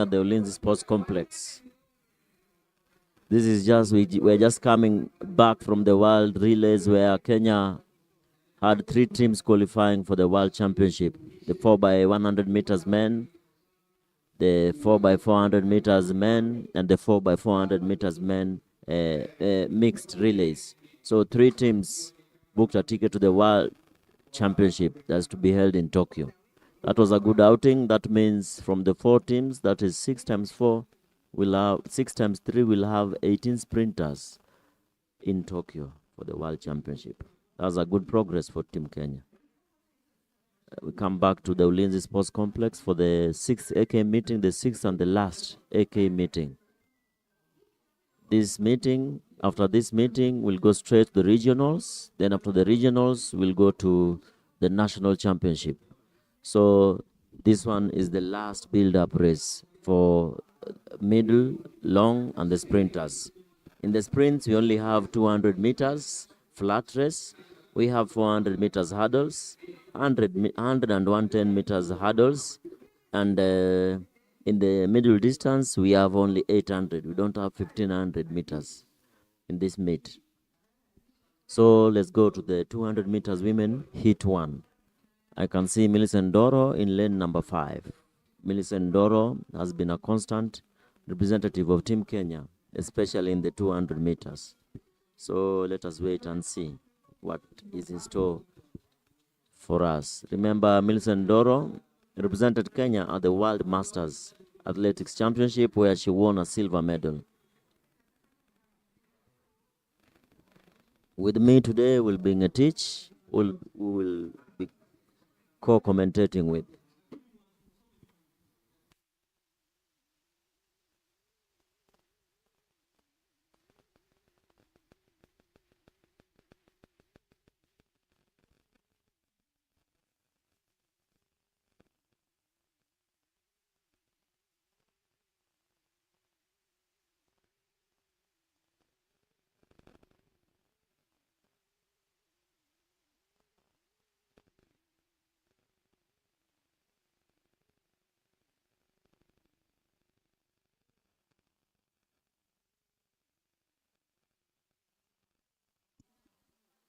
at the Ulinzi Sports Complex. This is we're just coming back from the World Relays where Kenya had 3 teams qualifying for the World Championship. The 4 by 100 meters men, the 4 by 400 meters men, and the 4 by 400 meters men mixed relays. So 3 teams booked a ticket to the World Championship that's to be held in Tokyo. That was a good outing. That means from the 4 teams, that is 6 times 4, we'll have 6 times 3, we'll have 18 sprinters in Tokyo for the World Championship. That was a good progress for Team Kenya. We come back to the Ulinzi Sports Complex for the 6th AK meeting, the 6th and the last AK meeting. After this meeting, we'll go straight to the regionals. Then after the regionals, we'll go to the national championship. So this one is the last build-up race for middle, long, and the sprinters. In the sprints, we only have 200 meters flat race. We have 400 meters hurdles, 100 and 110 meters hurdles, and in the middle distance, we have only 800. We don't have 1500 meters in this meet. So let's go to the 200 meters women, heat 1. I can see Millicent Doro in lane number 5. Millicent Doro has been a constant representative of Team Kenya, especially in the 200 meters. So let us wait and see what is in store for us. Remember, Millicent Doro represented Kenya at the World Masters Athletics Championship where she won a silver medal. With me today will be Ngetich, who will be co-commentating with.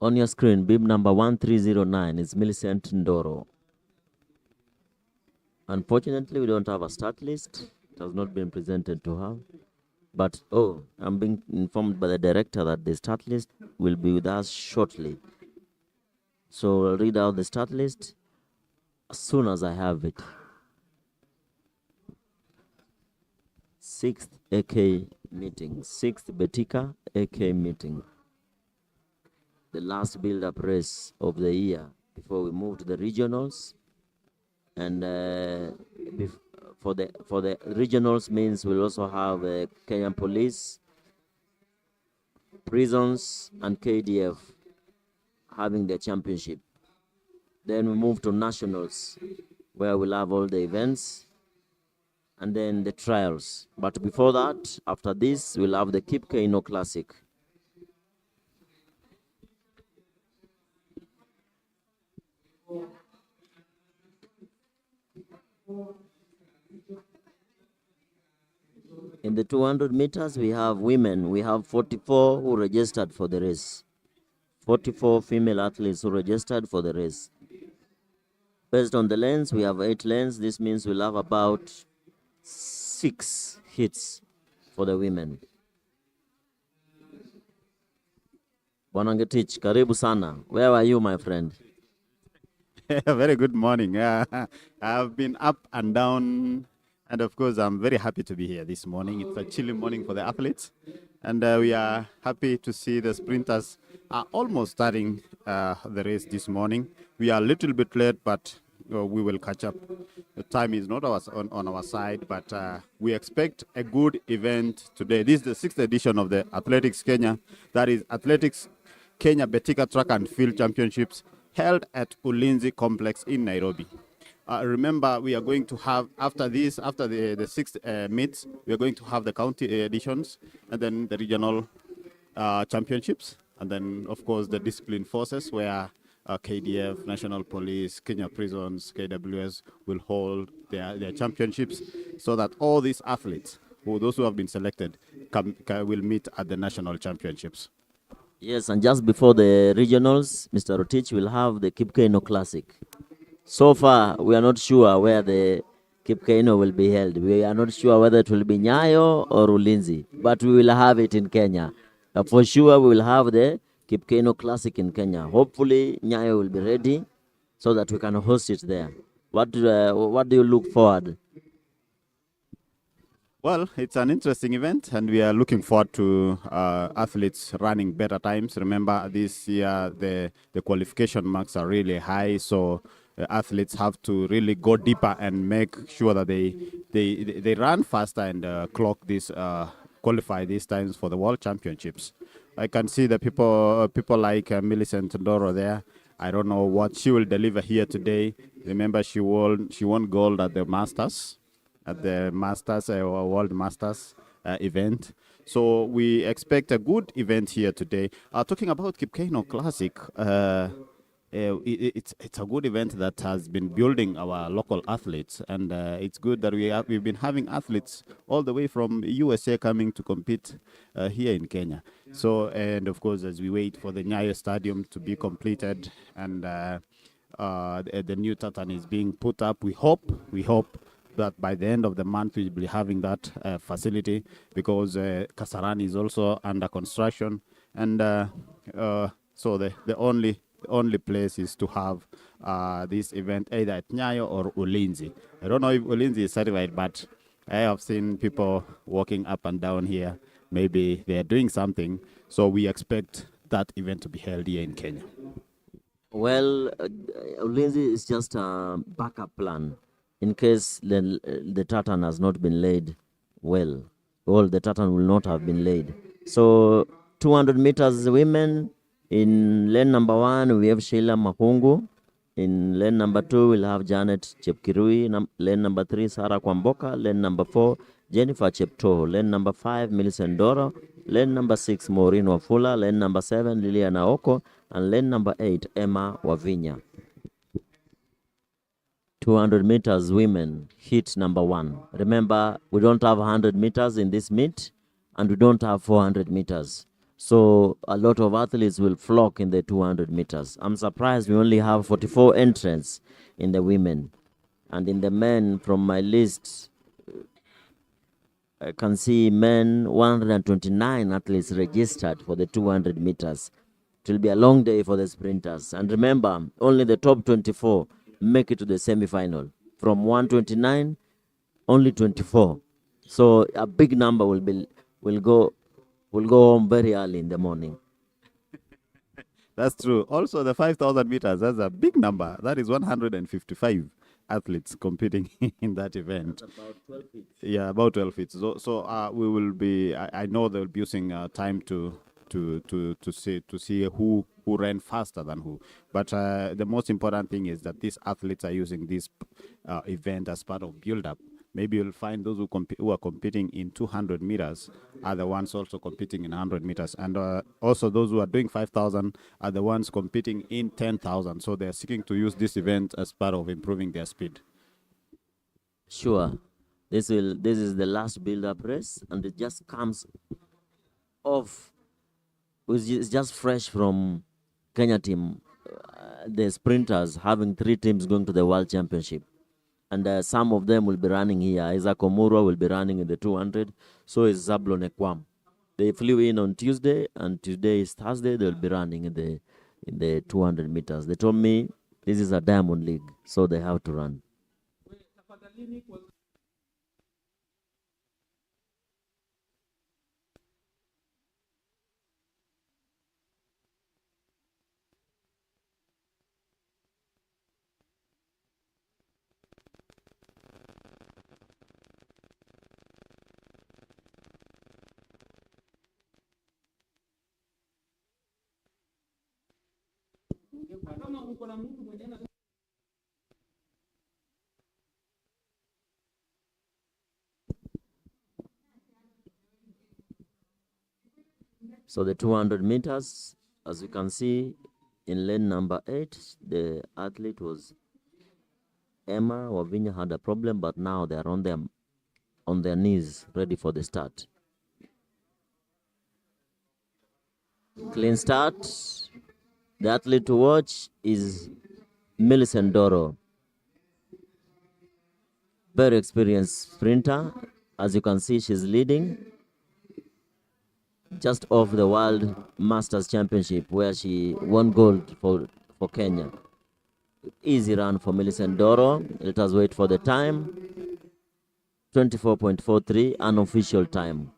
On your screen, bib number 1309 is Millicent Ndoro. Unfortunately, we don't have a start list. It has not been presented to her. But, I'm being informed by the director that the start list will be with us shortly. So I'll read out the start list as soon as I have it. 6th AK meeting, 6th Betika AK meeting. The last build-up race of the year before we move to the regionals. And for the regionals means we'll also have Kenyan Police, Prisons, and KDF having the championship. Then we move to nationals, where we'll have all the events, and then the trials. But before that, after this, we'll have the Keep Kano Classic. In the 200 meters, we have women. We have 44 who registered for the race. 44 female athletes who registered for the race. Based on the lanes, we have 8 lanes. This means we'll have about 6 hits for the women. Bwana Ngetich, karibu sana. Where are you, my friend? Very good morning. I've been up and down, and of course, I'm very happy to be here this morning. It's a chilly morning for the athletes, and we are happy to see the sprinters are almost starting the race this morning. We are a little bit late, but we will catch up. The time is not on our side, but we expect a good event today. This is the 6th edition of the Athletics Kenya, that is Athletics Kenya Betika Track and Field Championships, held at Ulinzi Complex in Nairobi. Remember, we are going to have, after the 6th meets, we are going to have the county editions, and then the regional championships, and then, of course, the discipline forces, where KDF, National Police, Kenya Prisons, KWS will hold their championships so that all these athletes, those who have been selected, will meet at the national championships. Yes, and just before the regionals, Mr. Rotich will have the Kipkeino Classic. So far, we are not sure where the Kipkeino will be held. We are not sure whether it will be Nyayo or Ulinzi, but we will have it in Kenya. For sure, we will have the Kipkeino Classic in Kenya. Hopefully, Nyayo will be ready so that we can host it there. What do you look forward? Well, it's an interesting event, and we are looking forward to athletes running better times. Remember, this year the qualification marks are really high, so athletes have to really go deeper and make sure that they run faster and clock this qualify these times for the World Championships. I can see the people like Millicent Ndoro there. I don't know what she will deliver here today. Remember, she won gold at the Masters, World Masters event. So we expect a good event here today. Talking about Kipkeino Classic, it's a good event that has been building our local athletes, and it's good that we've been having athletes all the way from USA coming to compete here in Kenya. So, and of course, as we wait for the Nyayo Stadium to be completed and the new tartan is being put up, we hope that by the end of the month we'll be having that facility, because Kasarani is also under construction, and so the only place is to have this event either at Nyayo or Ulinzi. I don't know if Ulinzi is certified, but I have seen people walking up and down here. Maybe they are doing something, so we expect that event to be held here in Kenya. Well, Ulinzi is just a backup plan in case the tartan has not been laid well. Well, the tartan will not have been laid. So, 200 meters women. In lane number 1, we have Sheila Mahungu. In lane number 2, we'll have Janet Chepkirui. Lane number 3, Sarah Kwamboka. Lane number 4, Jennifer Chepto. Lane number 5, Millicent Doro. Lane number 6, Maureen Wafula. Lane number 7, Liliana Oko. And lane number 8, Emma Wavinya. 200 meters women, heat number 1. Remember, we don't have 100 meters in this meet, and we don't have 400 meters. So a lot of athletes will flock in the 200 meters. I'm surprised we only have 44 entrants in the women. And in the men, from my list, I can see men 129 athletes registered for the 200 meters. It will be a long day for the sprinters. And remember, only the top 24 make it to the semifinal. From 129, only 24. So a big number will go home very early in the morning. That's true. Also, the 5,000 meters, that's a big number. That is 155 athletes competing in that event. About 12 feet. Yeah, about 12 feet. So we will be, I know they'll be using time to see who ran faster than who. But the most important thing is that these athletes are using this event as part of build-up. Maybe you'll find those who are competing in 200 meters are the ones also competing in 100 meters. And also those who are doing 5,000 are the ones competing in 10,000. So they're seeking to use this event as part of improving their speed. Sure. This is the last build-up race, and it just comes off. It's just fresh from Kenya team, the sprinters having 3 teams going to the World Championship. And some of them will be running here. Isaac Omurwa will be running in the 200. So is Zablon Ekwam. They flew in on Tuesday, and today is Thursday. They'll be running in the 200 meters. They told me this is a Diamond League, so they have to run. So the 200 meters, as you can see, In lane number 8, the athlete was Emma Wavinya, had a problem, but now they are on their knees, ready for the start. Clean start. The athlete to watch is Millicent Doro, very experienced sprinter. As you can see, she's leading just off the World Masters Championship, where she won gold for Kenya. Easy run for Millicent Doro. Let us wait for the time. 24.43, unofficial time.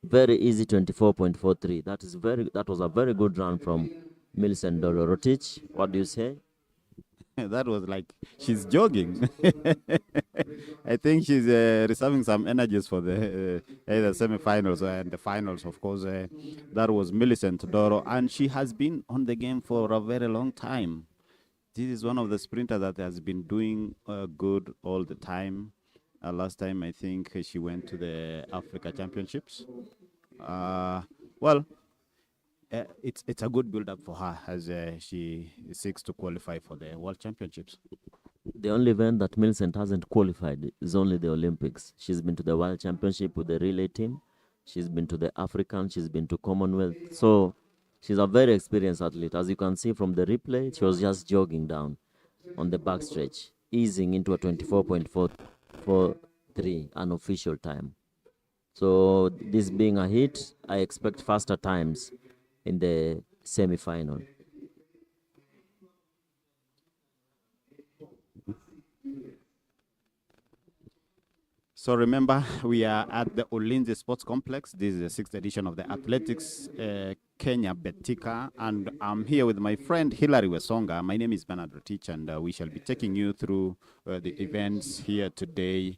Very easy, 24.43. That was a very good run from Millicent Doro. Rotich, what do you say? That was like she's jogging. I think she's reserving some energies for the either semifinals and the finals. Of course, that was Millicent Doro, and she has been on the game for a very long time. This is one of the sprinters that has been doing good all the time. Last time, I think she went to the Africa Championships. Well, it's a good build up for her as she seeks to qualify for the World Championships. The only event that Millicent hasn't qualified is only the Olympics. She's been to the World Championship with the relay team. She's been to the African. She's been to Commonwealth. So she's a very experienced athlete. As you can see from the replay, she was just jogging down on the backstretch, easing into a 24.43 unofficial time. So this being a hit, I expect faster times in the semi-final. So remember, we are at the Ulinzi Sports Complex. This is the sixth edition of the Athletics Kenya Betika, and I'm here with my friend Hilary Wesonga. My name is Bernard Rotich, and we shall be taking you through the events here today.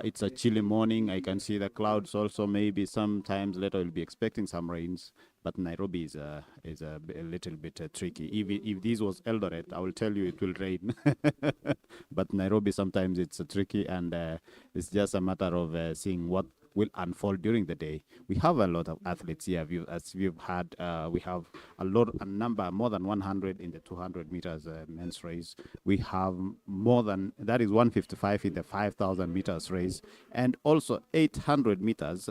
It's a chilly morning. I can see the clouds also. Maybe sometimes later we'll be expecting some rains, but Nairobi is a little bit tricky. If this was Eldoret, I will tell you it will rain. But Nairobi sometimes it's tricky, and it's just a matter of seeing what will unfold during the day. We have a lot of athletes here. As we've had, we have a number, more than 100 in the 200 meters men's race. We have more than, that is 155 in the 5,000 meters race, and also 800 meters.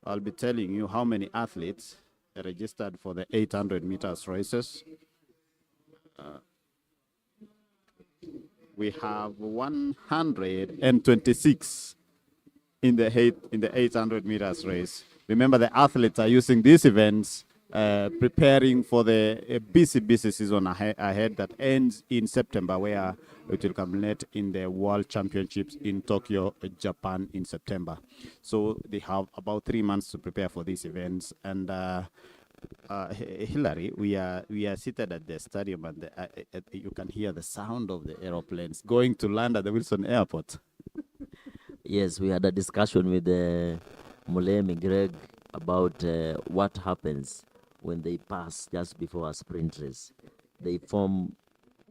I'll be telling you how many athletes are registered for the 800 meters races. We have 126 in the 800 meters race. Remember, the athletes are using these events preparing for the busy season ahead that ends in September, where it will culminate in the World Championships in Tokyo, Japan in September. So they have about 3 months to prepare for these events. And Hilary, we are seated at the stadium, and you can hear the sound of the aeroplanes going to land at the Wilson Airport. Yes, we had a discussion with Mulemi Greg about what happens when they pass just before a sprint race. They form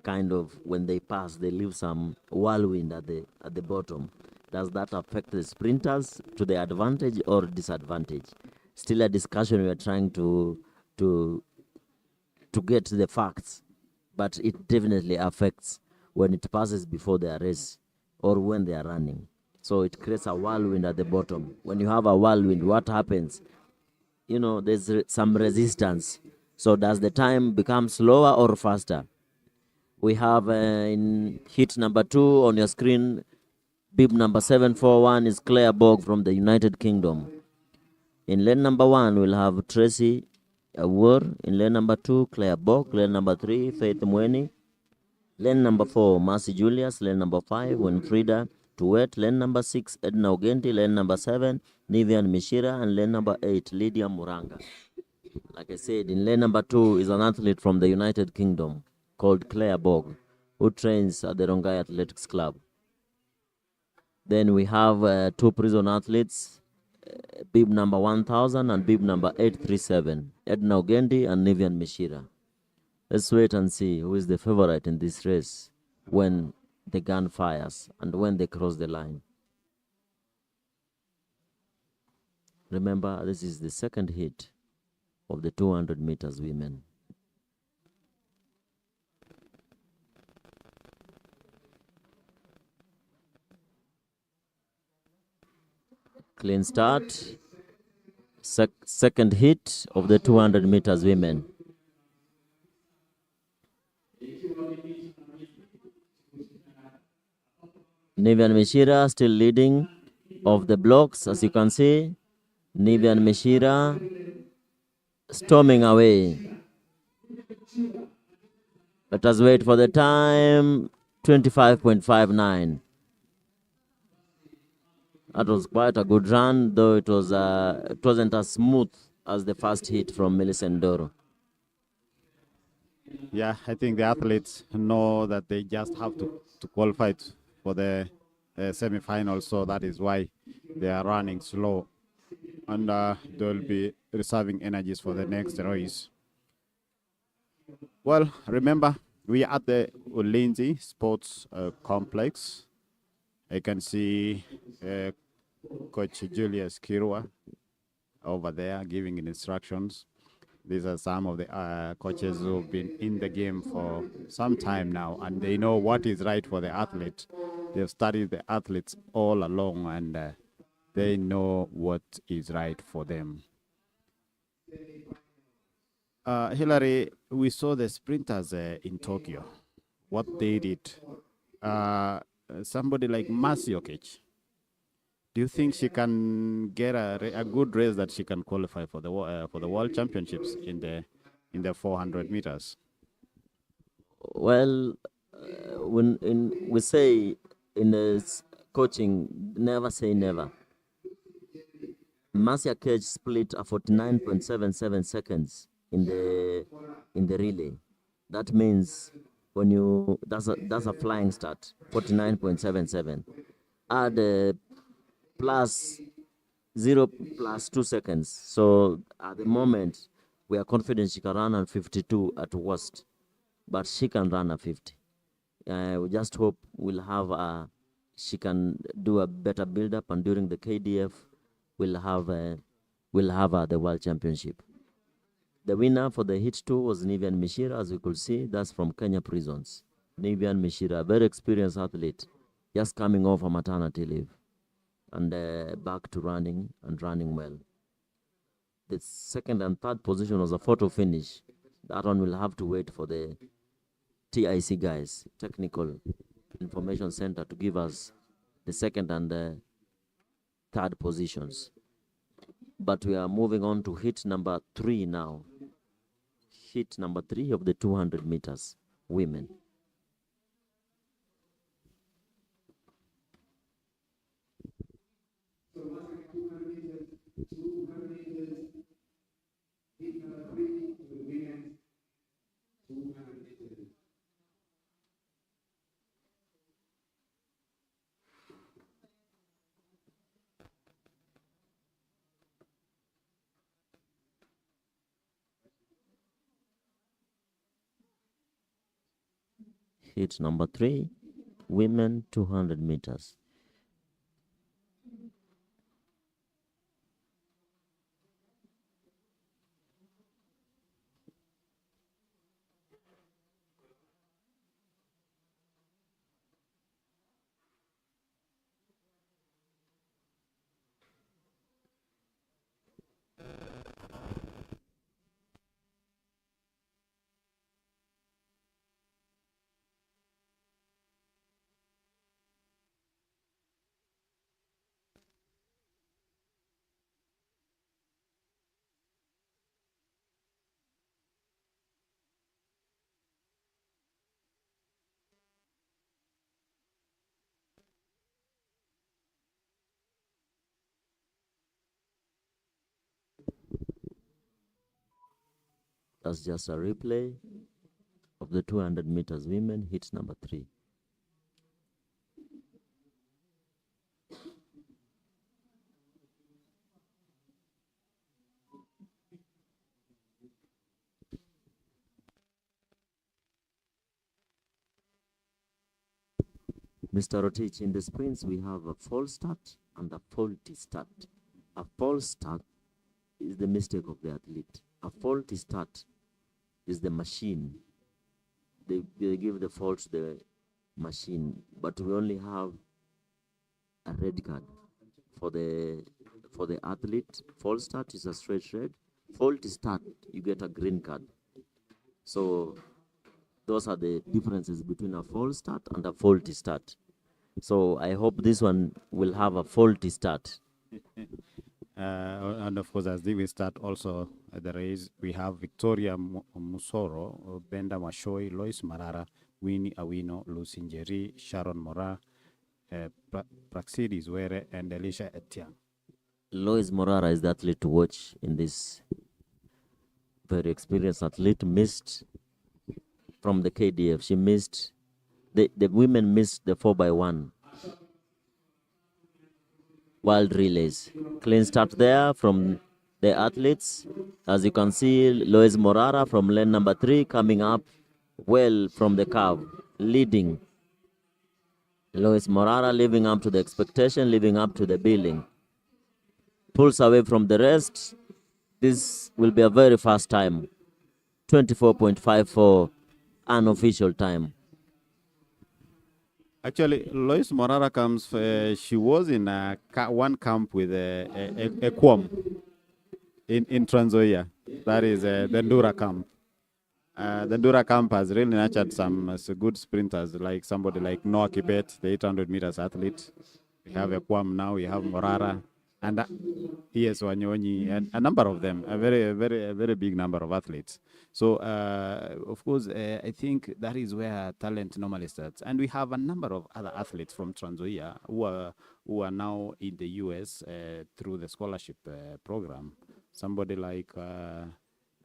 kind of, when they pass, they leave some whirlwind at the bottom. Does that affect the sprinters to their advantage or disadvantage? Still a discussion. We are trying to get the facts, but it definitely affects when it passes before their race or when they are running. So it creates a whirlwind at the bottom. When you have a whirlwind, what happens? There's some resistance. So does the time become slower or faster? We have in heat number 2 on your screen, bib number 741 is Claire Borg from the United Kingdom. In lane number 1, we'll have Tracy Awur. In lane number 2, Claire Borg. Lane number 3, Faith Mweni. Lane number 4, Mercy Julius. Lane number 5, Winfrida Tuet. Lane number 6, Edna Ogenti. Lane number 7, Nivian Mishira. And lane number 8, Lydia Muranga. Like I said, in lane number 2 is an athlete from the United Kingdom called Claire Borg, who trains at the Rongai Athletics Club. Then we have 2 prison athletes, bib number 1000 and bib number 837, Edna Ogendi and Nivian Mishira. Let's wait and see who is the favorite in this race when the gun fires and when they cross the line. Remember, this is the second heat of the 200 meters women. Clean start. Second hit of the 200 meters women. Nivian Mishira still leading of the blocks, as you can see. Nivian Mishira storming away. Let us wait for the time. 25.59. That was quite a good run, though it wasn't as smooth as the first hit from Millicent Doro. Yeah, I think the athletes know that they just have to qualify for the semifinals, so that is why they are running slow, and they'll be reserving energies for the next race. Well, remember, we are at the Ulinzi Sports Complex. I can see Coach Julius Kirwa over there giving instructions. These are some of the coaches who've been in the game for some time now, and they know what is right for the athlete. They've studied the athletes all along, and they know what is right for them. Hillary, we saw the sprinters in Tokyo, what they did. Somebody like Masiokic, do you think she can get a good race that she can qualify for the World Championships in the 400 meters? Well, we say in coaching, never say never. Marcia Cage split a 49.77 seconds in the relay. That means when that's a flying start, 49.77. Add plus 0 plus 2 seconds. So at the moment, we are confident she can run on 52 at worst, but she can run a 50. We just hope she can do a better build up, and during the KDF, we'll have the World Championship. The winner for the hit 2 was Nivian Mishira, as you could see. That's from Kenya Prisons. Nivian Mishira, very experienced athlete, just coming off a maternity leave, and back to running well. The second and third position was a photo finish. That one will have to wait for the TIC guys, Technical Information Center, to give us the second and third positions. But we are moving on to hit number 3 now. Hit number 3 of the 200 meters women. Hit number 3, women 200 meters. That's just a replay of the 200 meters women, hit number 3. Mr. Rotich, in the sprints, we have a false start and a faulty start. A false start is the mistake of the athlete. A faulty start is the machine. They give the fault to the machine, but we only have a red card for the for the athlete. False start is a straight red. Faulty start, you get a green card. So those are the differences between a false start and a faulty start. So I hope this one will have a faulty start. And of course, as we start also the race, we have Victoria Musoro, Benda Mashoi, Lois Marara, Winnie Awino, Lucy Njeri, Sharon Mora, Praxidis Were, and Alicia Etiang. Lois Morara is the athlete to watch in this. Very experienced athlete, missed from the KDF. She missed, the women missed the 4x1 wild relays. Clean start there from the athletes. As you can see, Lois Morara from lane number 3 coming up well from the curve, leading. Lois Morara living up to the expectation, living up to the billing. Pulls away from the rest. This will be a very fast time. 24.54 unofficial time. Actually, Lois Morara comes, she was in one camp with a Quam in Trans Nzoia. That is the Ndura camp. The Ndura camp has really nurtured some good sprinters, like somebody like Noah Kibet, the 800 meters athlete. We have a Quam now, we have Morara, and yes, Wanyonyi, and a number of them, a very big number of athletes. So, of course, I think that is where talent normally starts. And we have a number of other athletes from Trans Nzoia who are now in the US through the scholarship program. Somebody like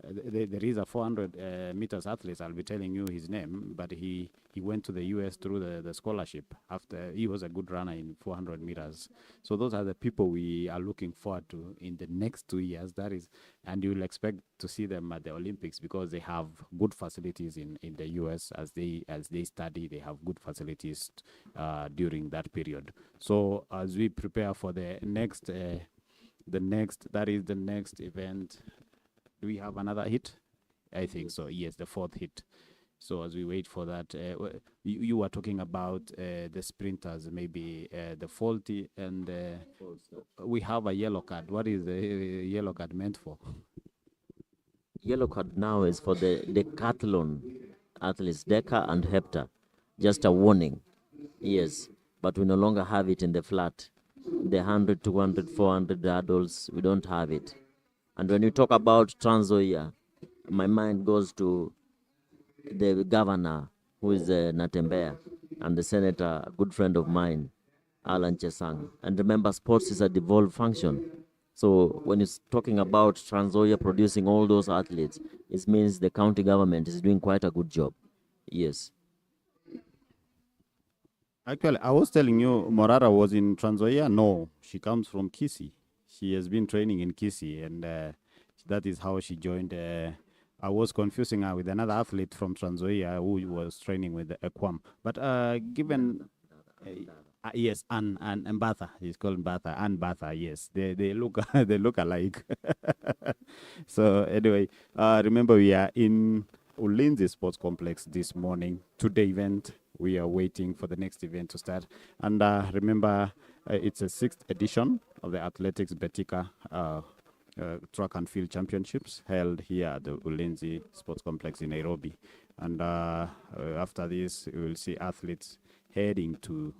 there is a 400 meters athlete. I'll be telling you his name, but he went to the US through the scholarship after he was a good runner in 400 meters. So those are the people we are looking forward to in the next 2 years. That is, and you will expect to see them at the Olympics because they have good facilities in the US as they study. They have good facilities during that period. So as we prepare for the next event. Do we have another hit? I think so. Yes, the 4th hit. So as we wait for that, you were talking about the sprinters, maybe the faulty, and we have a yellow card. What is the yellow card meant for? Yellow card now is for the decathlon athletes, Deca and Hepta. Just a warning. Yes, but we no longer have it in the flat. The 100, 200, 400 adults, we don't have it. And when you talk about Trans Nzoia, my mind goes to the governor, who is Natembea, and the senator, a good friend of mine, Alan Chesang. And remember, sports is a devolved function. So when it's talking about Trans Nzoia producing all those athletes, it means the county government is doing quite a good job. Yes. Actually, I was telling you, Morara was in Trans Nzoia. No, she comes from Kisii. She has been training in Kisii, and that is how she joined. I was confusing her with another athlete from Trans Nzoia who was training with Equam. But given, yes, and Mbatha, he's called Mbatha, and Mbatha, yes, they look they look alike. So anyway, remember we are in Ulinzi Sports Complex this morning to the event. We are waiting for the next event to start. And remember, it's a 6th edition of the Athletics Betika Track and Field Championships held here at the Ulinzi Sports Complex in Nairobi. And after this, we will see athletes heading to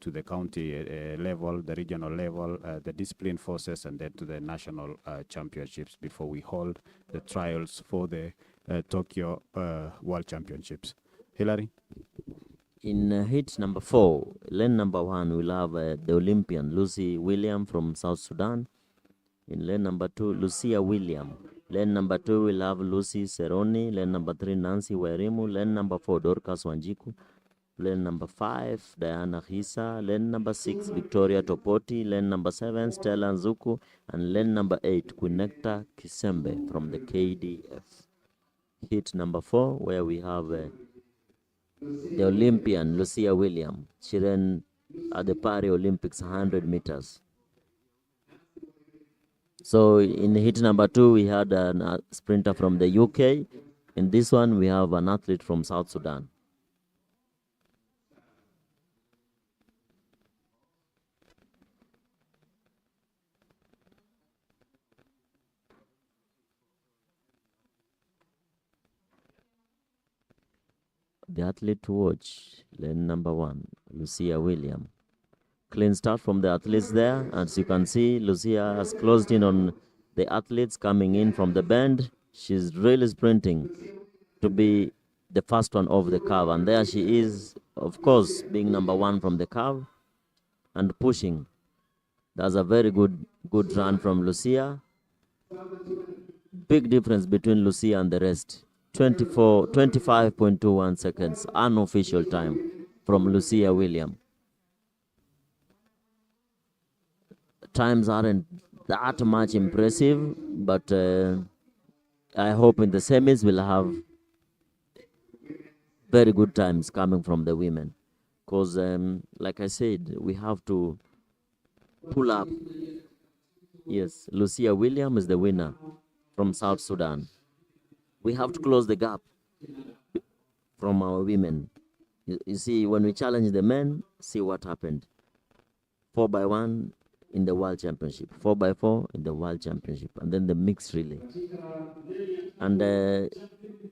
the county level, the regional level, the discipline forces, and then to the national championships before we hold the trials for the Tokyo World Championships. Hilary? In heat number 4, lane number 1, we'll have the Olympian Lucy William from South Sudan. In lane number 2, Lucia William. Lane number 2, we'll have Lucy Seroni. Lane number 3, Nancy Wairimu. Lane number 4, Dorcas Wanjiku. Lane number 5, Diana Hisa. Lane number 6, Victoria Topoti. Lane number 7, Stella Nzuku. And lane number 8, Quinecta Kisembe from the KDF. Heat number 4, where we have the Olympian Lucia William. She ran at the Paris Olympics 100 meters. So in heat number 2, we had a sprinter from the UK. In this one, we have an athlete from South Sudan. The athlete to watch, lane number 1, Lucia William. Clean start from the athletes there. As you can see, Lucia has closed in on the athletes coming in from the bend. She's really sprinting to be the first one off the curve. And there she is, of course, being number 1 from the curve and pushing. That's a very good run from Lucia. Big difference between Lucia and the rest. 25.21 seconds, unofficial time from Lucia William. Times aren't that much impressive, but I hope in the semis we'll have very good times coming from the women. Because, like I said, we have to pull up. Yes, Lucia William is the winner from South Sudan. We have to close the gap from our women. You see, when we challenge the men, see what happened. 4x1 in the World Championship, 4x4 in the World Championship, and then the mixed relay. And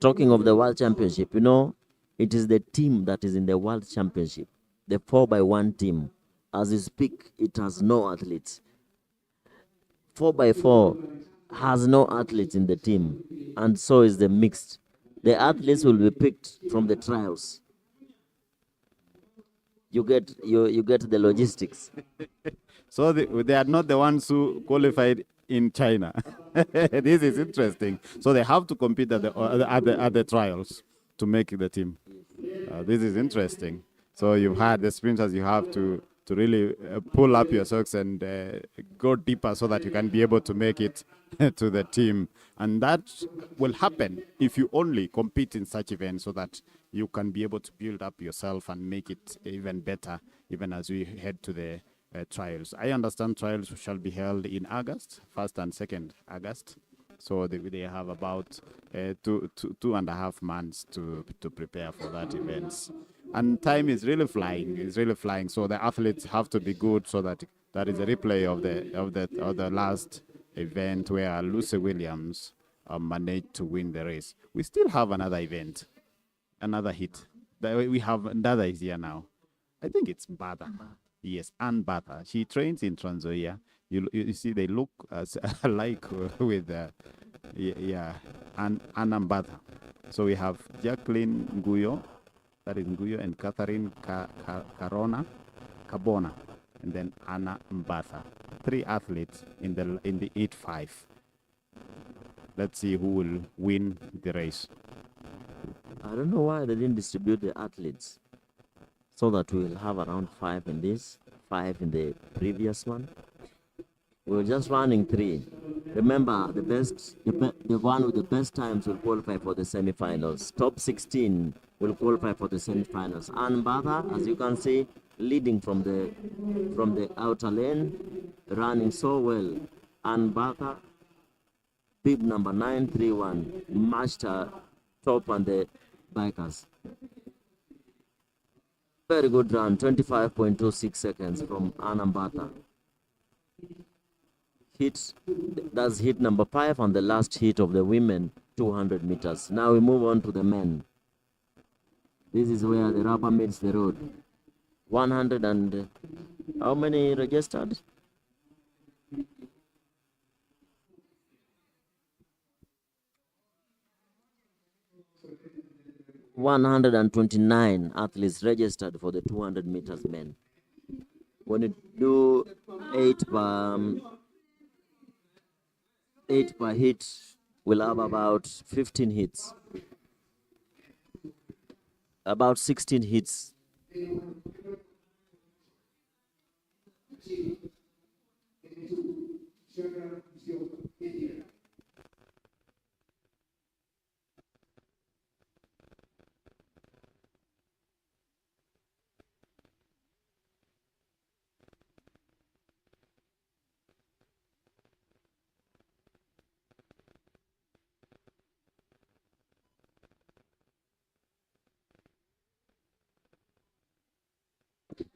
talking of the World Championship, you know, it is the team that is in the World Championship, the 4x1 team. As you speak, it has no athletes. 4x4 has no athletes in the team, and so is the mixed. The athletes will be picked from the trials. You get the logistics. So they are not the ones who qualified in China. This is interesting. So they have to compete at the trials to make the team. This is interesting. So you've had the sprinters, you have to really pull up your socks and go deeper so that you can be able to make it to the team. And that will happen if you only compete in such events so that you can be able to build up yourself and make it even better, even as we head to the trials. I understand trials shall be held in August, 1st and 2nd August. So they have about 2.5 months to prepare for that event. And time is really flying. It's really flying. So the athletes have to be good. So that is a replay of the last event where Lucy Williams managed to win the race. We still have another event, another hit. We have another is here now. I think it's Bata. Yes, Ann Bata. She trains in Trans Nzoia. You see, they look alike with Anna Bata. So we have Jacqueline Nguyo, that is Nguyo, and Catherine Cabona, and then Anna Mbatha. 3 athletes in the 8-5. Let's see who will win the race. I don't know why they didn't distribute the athletes so that we will have around 5 in this, 5 in the previous one. We were just running 3. Remember, the one with the best times will qualify for the semifinals. Top 16 will qualify for the semifinals. And Bata, as you can see, leading from the outer lane, running so well. And Bata, bib number 931, matched her top on the bikers. Very good run, 25.26 seconds from Anambata. That's hit number 5 and the last hit of the women, 200 meters. Now we move on to the men. This is where the rubber meets the road. 100 and how many registered? 129 athletes registered for the 200 meters men. When you do 8 per hit, we'll have about 15 hits. About 16 hits.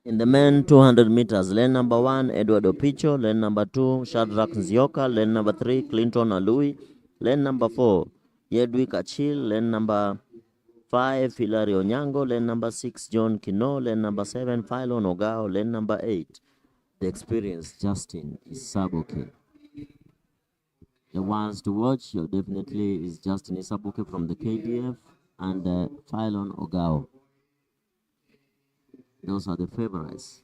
In the men 200 meters, lane number 1, Edward Opicho, lane number 2, Shadrach Nzioka, lane number 3, Clinton Alui, lane number 4, Yedwick Achil, lane number 5, Hilary Onyango. Lane number 6, John Kino. Lane number 7, Philon Ogao. Lane number 8, the experienced Justin Isaboke. The ones to watch definitely is Justin Isaboke from the KDF and Philon Ogao. Those are the favorites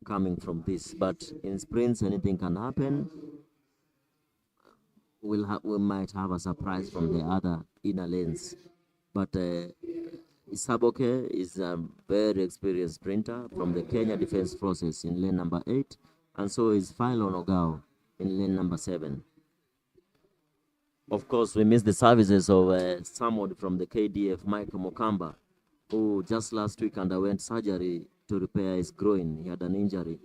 coming from this. But in sprints, anything can happen. We might have a surprise from the other inner lanes. But Isaboke is a very experienced sprinter from the Kenya Defense Forces in lane number 8, and so is Philon Ogao in lane number 7. Of course, we missed the services of someone from the KDF, Mike Mokamba, who just last week underwent surgery to repair his groin. He had an injury.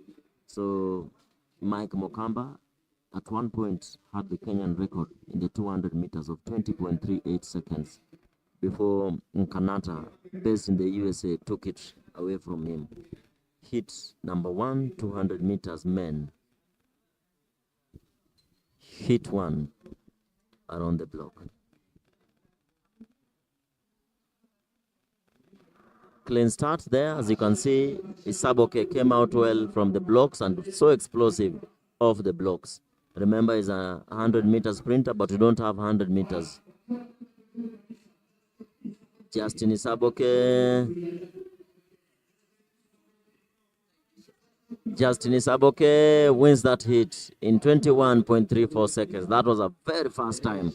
So Mike Mokamba at one point had the Kenyan record in the 200 meters of 20.38 seconds before Nkanata, based in the USA, took it away from him. Hit number 1, 200 meters men. Hit 1 around the block. Clean start there. As you can see, Isaboke came out well from the blocks and so explosive off the blocks. Remember, he's a 100-meter sprinter, but we don't have 100 meters. Justin Isaboke. Justin Isaboke wins that hit in 21.34 seconds. That was a very fast time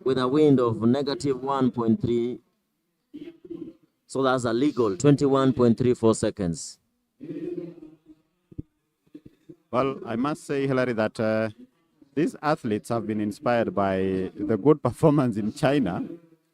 with a wind of negative 1.3. So that's a legal 21.34 seconds. Well, I must say, Hilary, that these athletes have been inspired by the good performance in China,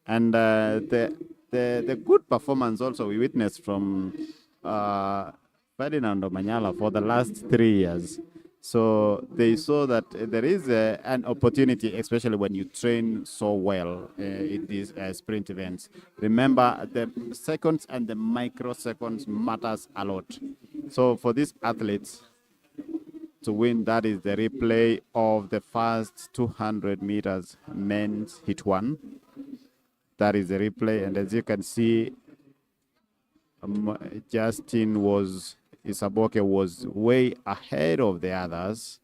and the good performance also we witnessed from Ferdinand Omanyala for the last 3 years. So they saw that there is an opportunity, especially when you train so well in these sprint events. Remember, the seconds and the microseconds matters a lot. So for these athletes to win, that is the replay of the first 200 meters men's hit 1. That is the replay, and as you can see, Isaboke was way ahead of the others,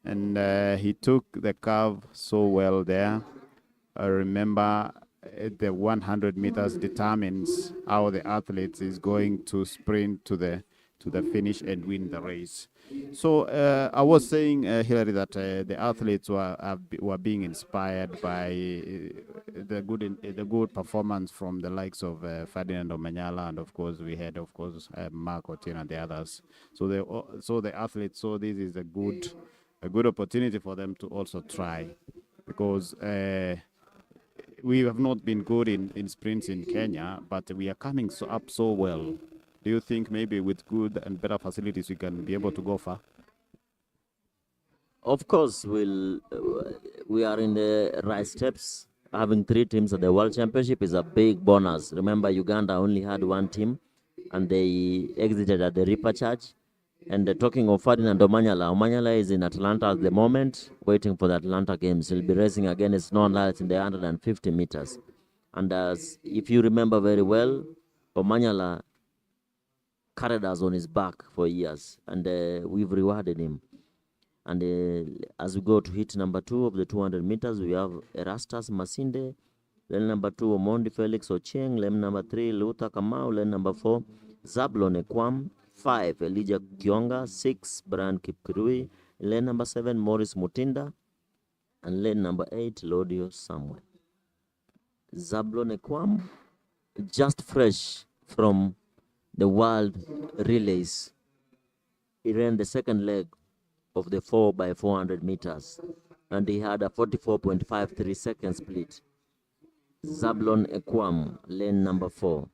and he took the curve so well there. Remember, the 100 meters determines how the athlete is going to sprint to the finish and win the race. So I was saying, Hilary, that the athletes were being inspired by the good performance from the likes of Ferdinand Omanyala, and of course we had Mark Otieno and the others. So the athletes saw this is a good opportunity for them to also try, because we have not been good in sprints in Kenya, but we are coming up so well. Do you think maybe with good and better facilities we can be able to go far? Of course, we are in the right steps. Having 3 teams at the World Championship is a big bonus. Remember, Uganda only had 1 team, and they exited at the repechage. And talking of Ferdinand Omanyala is in Atlanta at the moment, waiting for the Atlanta Games. He'll be racing against non-lights in the 150 meters. And if you remember very well, Omanyala carried us on his back for years, and we've rewarded him. And as we go to hit number 2 of the 200 meters, we have Erastus Masinde, lane number 2, Omondi Felix Ochieng, lane number 3, Luther Kamau, lane number 4, Zablon Ekwam, 5, Elijah Kionga, 6, Brian Kipkirui, lane number 7, Morris Mutinda, and lane number 8, Lodio Samuel. Zablon Ekwam, just fresh from the world relays. He ran the second leg of the 4x400 meters, and he had a 44.53 second split. Zablon Ekwam, lane number 4.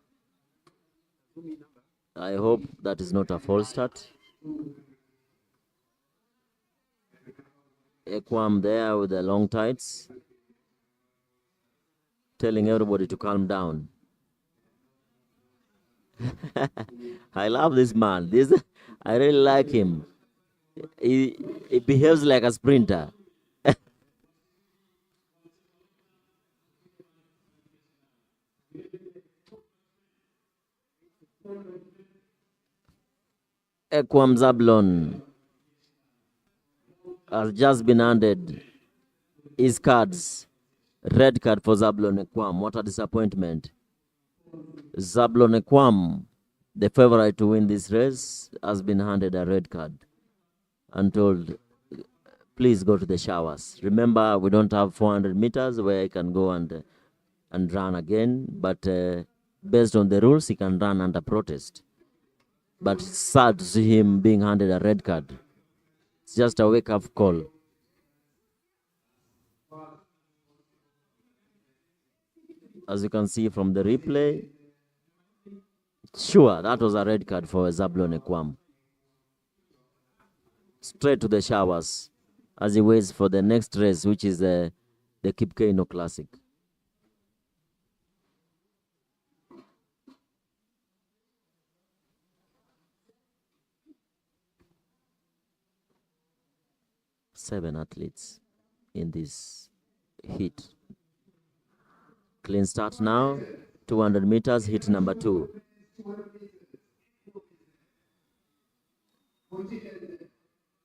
I hope that is not a false start. Ekwam there with the long tights, telling everybody to calm down. I love this man. I really like him. He behaves like a sprinter. Equam Zablon has just been handed his cards. Red card for Zablon Equam. What a disappointment. Zablon Equam, the favorite to win this race, has been handed a red card and told, please go to the showers. Remember, we don't have 400 meters where he can go and run again, but based on the rules, he can run under protest. But it's sad to see him being handed a red card. It's just a wake-up call. As you can see from the replay, sure, that was a red card for Zablon Equam. Straight to the showers as he waits for the next race, which is the Kipkeino Classic. Seven athletes in this heat. Clean start now, 200 meters, heat number 2.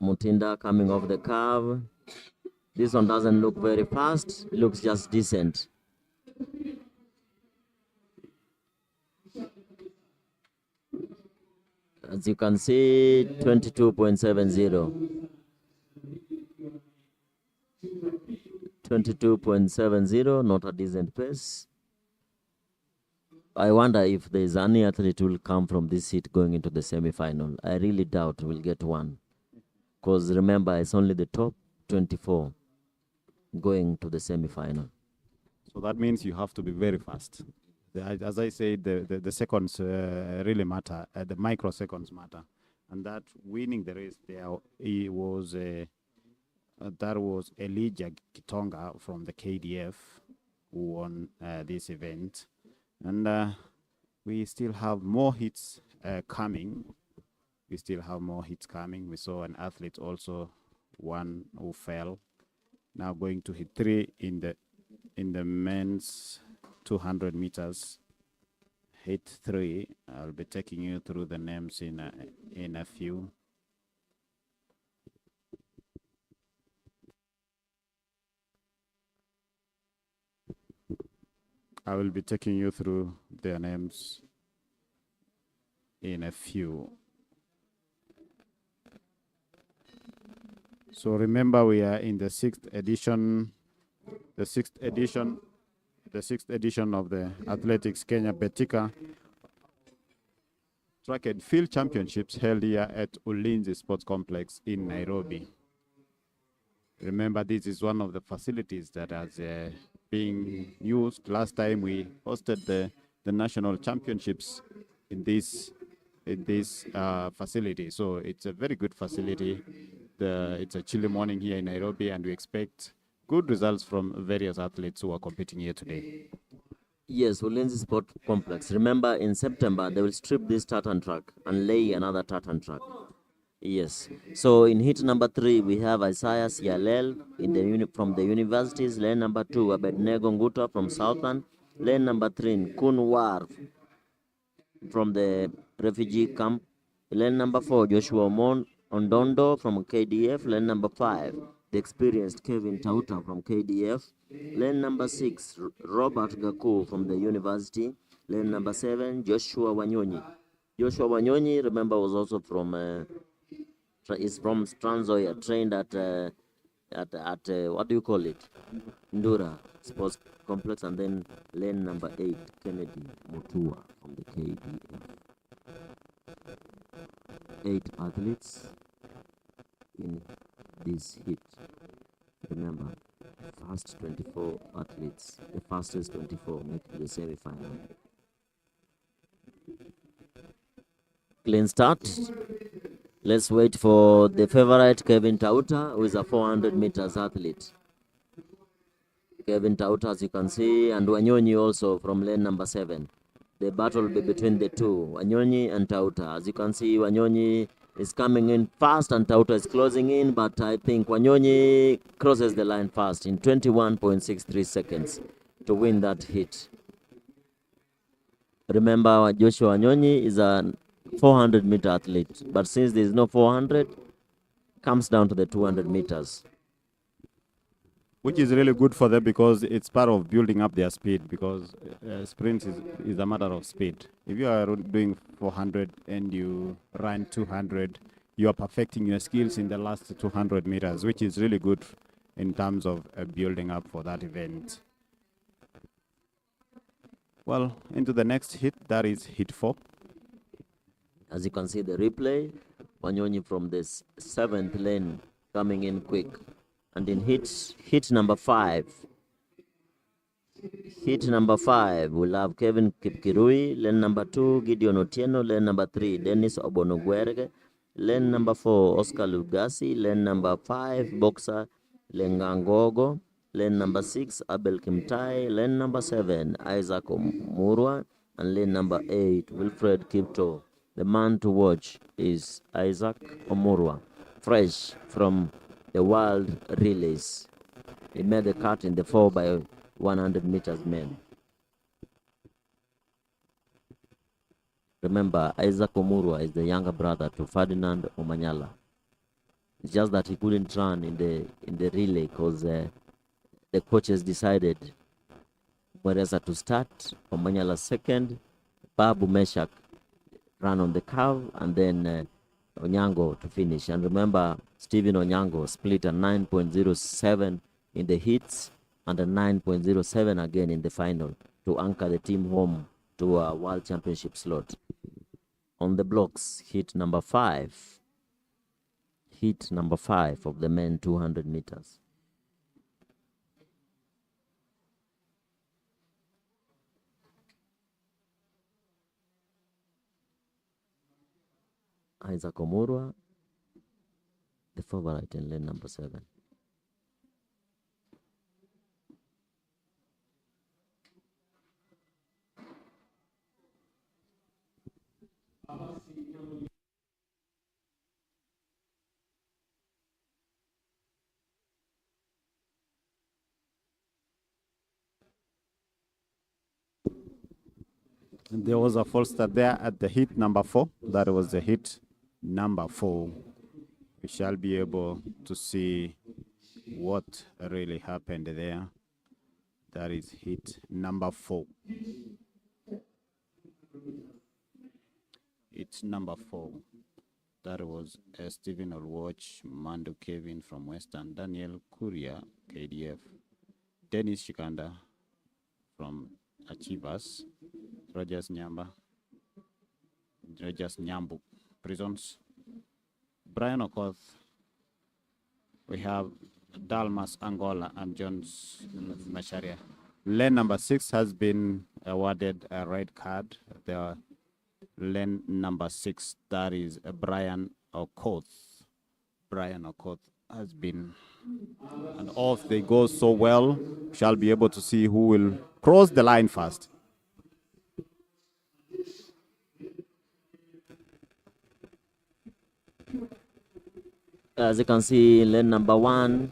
Mutinda coming off the curve. This one doesn't look very fast, it looks just decent. As you can see, 22.70. 22.70, not a decent pace. I wonder if there's any athlete who will come from this seat going into the semi-final. I really doubt we'll get one. Because remember, it's only the top 24 going to the semi-final. So that means you have to be very fast. As I said, the seconds really matter. The microseconds matter. And that winning the race there, he was that was Elijah Kitonga from the KDF who won this event. And we still have more hits coming. We still have more hits coming. We saw an athlete also, one who fell. Now going to hit 3 in the men's 200 meters. Hit 3. I'll be taking you through the names in a few. I will be taking you through their names in a few. So remember, we are in the 6th edition. The 6th edition of the Athletics Kenya Betika Track and Field Championships held here at Ulinzi Sports Complex in Nairobi. Remember, this is one of the facilities that has being used. Last time we hosted the national championships in this facility. So it's a very good facility. It's a chilly morning here in Nairobi, and we expect good results from various athletes who are competing here today. Yes, Ulinzi Sport Complex. Remember, in September, they will strip this tartan track and lay another tartan track. Yes. So in heat number 3, we have Isaiah Sialel from the universities. Lane number 2, Abednego Nguta from Southern. Lane number 3, Kunwar from the refugee camp. Lane number 4, Joshua Ondondo from KDF. Lane number 5, the experienced Kevin Tauta from KDF. Lane number 6, Robert Gaku from the university. Lane number 7, Joshua Wanyonyi. Joshua Wanyonyi, remember, was also from is from Trans-Nzoia, trained at what do you call it? Ndura Sports Complex. And then lane number 8, Kennedy Mutua from the KDF. 8 athletes in this heat. Remember, first 24 athletes, the fastest 24 make the semi-final. Clean start. Let's wait for the favorite, Kevin Tauta, who is a 400 meters athlete. Kevin Tauta, as you can see, and Wanyonyi also from lane number 7. The battle will be between the two, Wanyonyi and Tauta. As you can see, Wanyonyi is coming in fast and Tauta is closing in, but I think Wanyonyi crosses the line fast in 21.63 seconds to win that hit. Remember, Joshua Wanyonyi is a 400-meter athlete. But since there is no 400, comes down to the 200 meters. Which is really good for them because it's part of building up their speed, because sprint is a matter of speed. If you are doing 400 and you run 200, you are perfecting your skills in the last 200 meters, which is really good in terms of building up for that event. Well, into the next hit, that is hit 4. As you can see the replay, Wanyonyi from this 7th lane coming in quick. And in hit number 5, we'll have Kevin Kipkirui. Lane number 2, Gideon Otieno. Lane number 3, Dennis Obonogwerge. Lane number 4, Oscar Lugasi. Lane number 5, Boxer Lengangogo. Lane number 6, Abel Kimtai. Lane number 7, Isaac Omurwa. And lane number 8, Wilfred Kipto. The man to watch is Isaac Omurwa, fresh from the World Relays. He made the cut in the 4x100 meters men. Remember, Isaac Omurwa is the younger brother to Ferdinand Omanyala. It's just that he couldn't run in the relay because the coaches decided Mwereza to start, Omanyala second, Babu Meshak ran on the curve, and then Onyango to finish. And remember, Stephen Onyango split a 9.07 in the heats and a 9.07 again in the final to anchor the team home to a World Championship slot. On the blocks, hit number 5 of the men 200 meters. Isaac Omurwa, the favorite in lane number 7. There was a false start there at the hit number 4. That was the hit number 4. We shall be able to see what really happened there. That is hit number 4. It's number 4. That was Stephen Olwatch, Mando Kevin from Western, Daniel Kuria, KDF, Dennis Shikanda from Achievers, Rogers Nyambu Prisons, Brian Okoth. We have Dalmas Angola and Jones Macharia. Lane number 6 has been awarded a red card. The lane number 6, that is Brian Okoth. Brian Okoth has been, and off they go so well. Shall be able to see who will cross the line first. As you can see, lane number 1,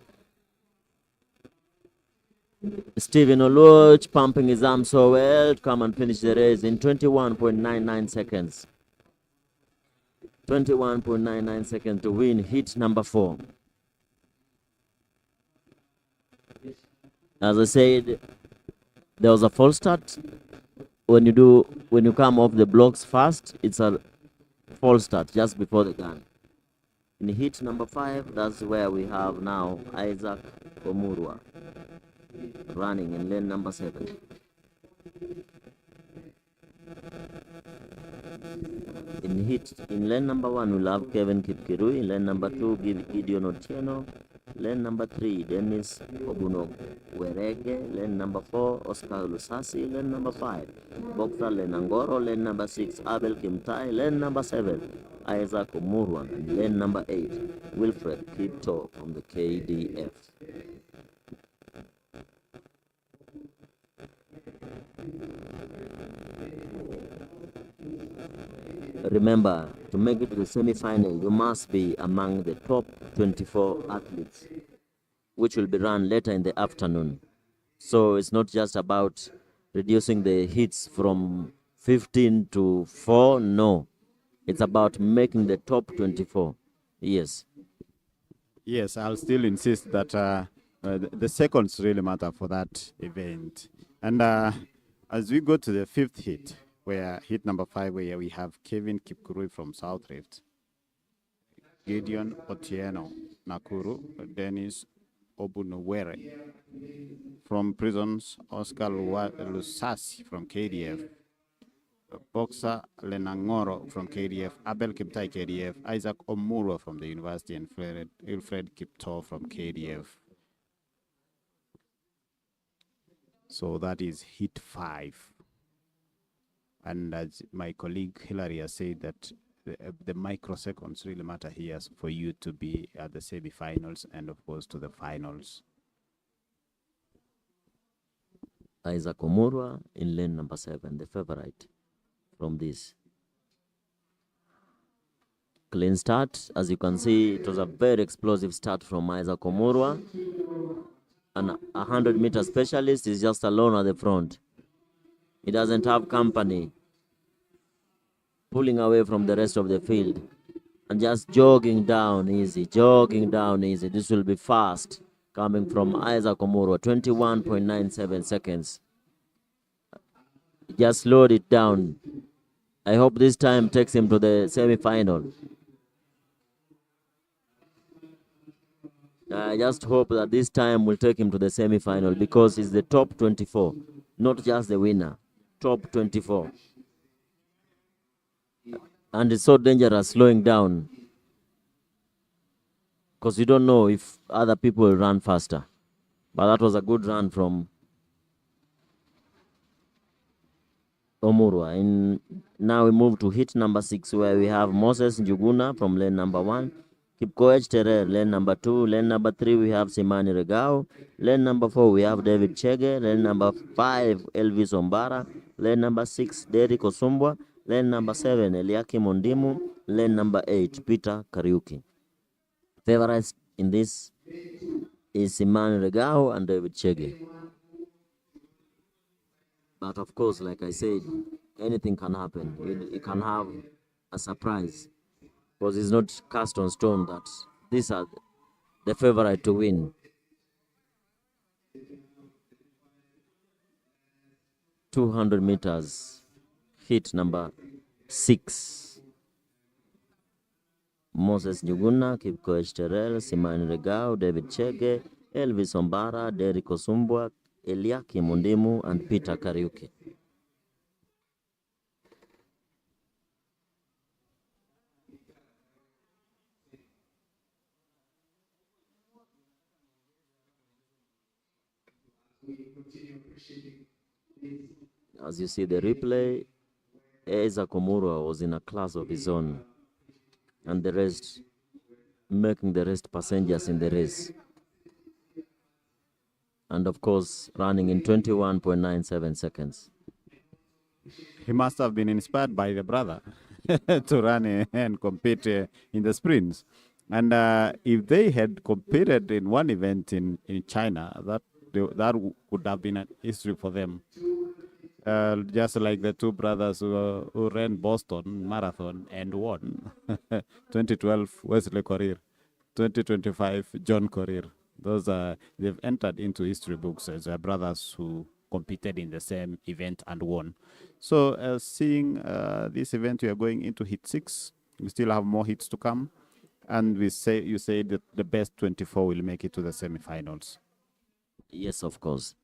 Stephen Oluoch pumping his arm so well to come and finish the race in 21.99 seconds. 21.99 seconds to win hit number 4. As I said, there was a false start. When you come off the blocks fast, it's a false start just before the gun. In hit number 5, that's where we have now Isaac Omurwa running in lane number 7. In lane number 1, we'll have Kevin Kipkirui. In lane number 2, Gideon Otieno. Lane number 3, Dennis Obunogwerege. Lane number 4, Oscar Lusasi. Lane number 5, Boxer Lenangoro. Lane number 6, Abel Kimtai. Lane number 7, Isaac Omurwa. And lane number 8, Wilfred Kipto from the KDF. Remember, to make it to the semi-final, you must be among the top 24 athletes, which will be run later in the afternoon. So it's not just about reducing the hits from 15 to 4, no. It's about making the top 24. Yes. Yes, I'll still insist that the seconds really matter for that event. And as we go to the fifth heat, where heat number 5, where we have Kevin Kipkurui from South Rift, Gideon Otieno Nakuru, Dennis Obunuwere from Prisons, Oscar Lusasi from KDF, Boxer Lenangoro from KDF, Abel Kiptai KDF, Isaac Omuro from the university, and Wilfred Kipto from KDF. So that is heat 5. And as my colleague Hilary has said, that the microseconds really matter here for you to be at the semi-finals and, of course, to the finals. Isaac Omurwa in lane number 7, the favorite from this. Clean start. As you can see, it was a very explosive start from Isaac Omurwa. And a 100-meter specialist is just alone at the front. He doesn't have company, pulling away from the rest of the field and just jogging down easy, jogging down easy. This will be fast coming from Isaac Omurwa, 21.97 seconds. Just slowed it down. I hope this time takes him to the semi-final. I just hope that this time will take him to the semi-final because he's the top 24, not just the winner, top 24. And it's so dangerous slowing down because you don't know if other people will run faster. But that was a good run from Omurwa. Now we move to hit number 6, where we have Moses Njuguna from lane number 1, Kipkoech Terer, lane number 2, lane number 3 we have Simani Regao, lane number 4 we have David Chege, lane number 5 Elvis Ombara, lane number 6 Derek Osumbwa, lane number 7 Eliaki Mondimu, lane number 8 Peter Kariuki. Favorites in this is Simani Regao and David Chege. But of course, like I said, anything can happen. It can have a surprise because it's not cast on stone that these are the favorite to win. 200 meters, hit number 6. Moses Njuguna, Kipkoech Terrell, Simani Regao, David Chege, Elvis Ombara, Derek Osumbwa, Eliaki Mundimu, and Peter Kariuki. As you see the replay, Isaac Omurwa was in a class of his own, and the rest, making the rest passengers in the race. And of course, running in 21.97 seconds. He must have been inspired by the brother to run and compete in the sprints. And if they had competed in one event in China, that would have been a history for them. Just like the two brothers who ran Boston Marathon and won. 2012, Wesley Korir. 2025, John Korir. Those they've entered into history books as brothers who competed in the same event and won. So seeing this event, we are going into hit 6. We still have more hits to come. And you say that the best 24 will make it to the semifinals. Yes, of course.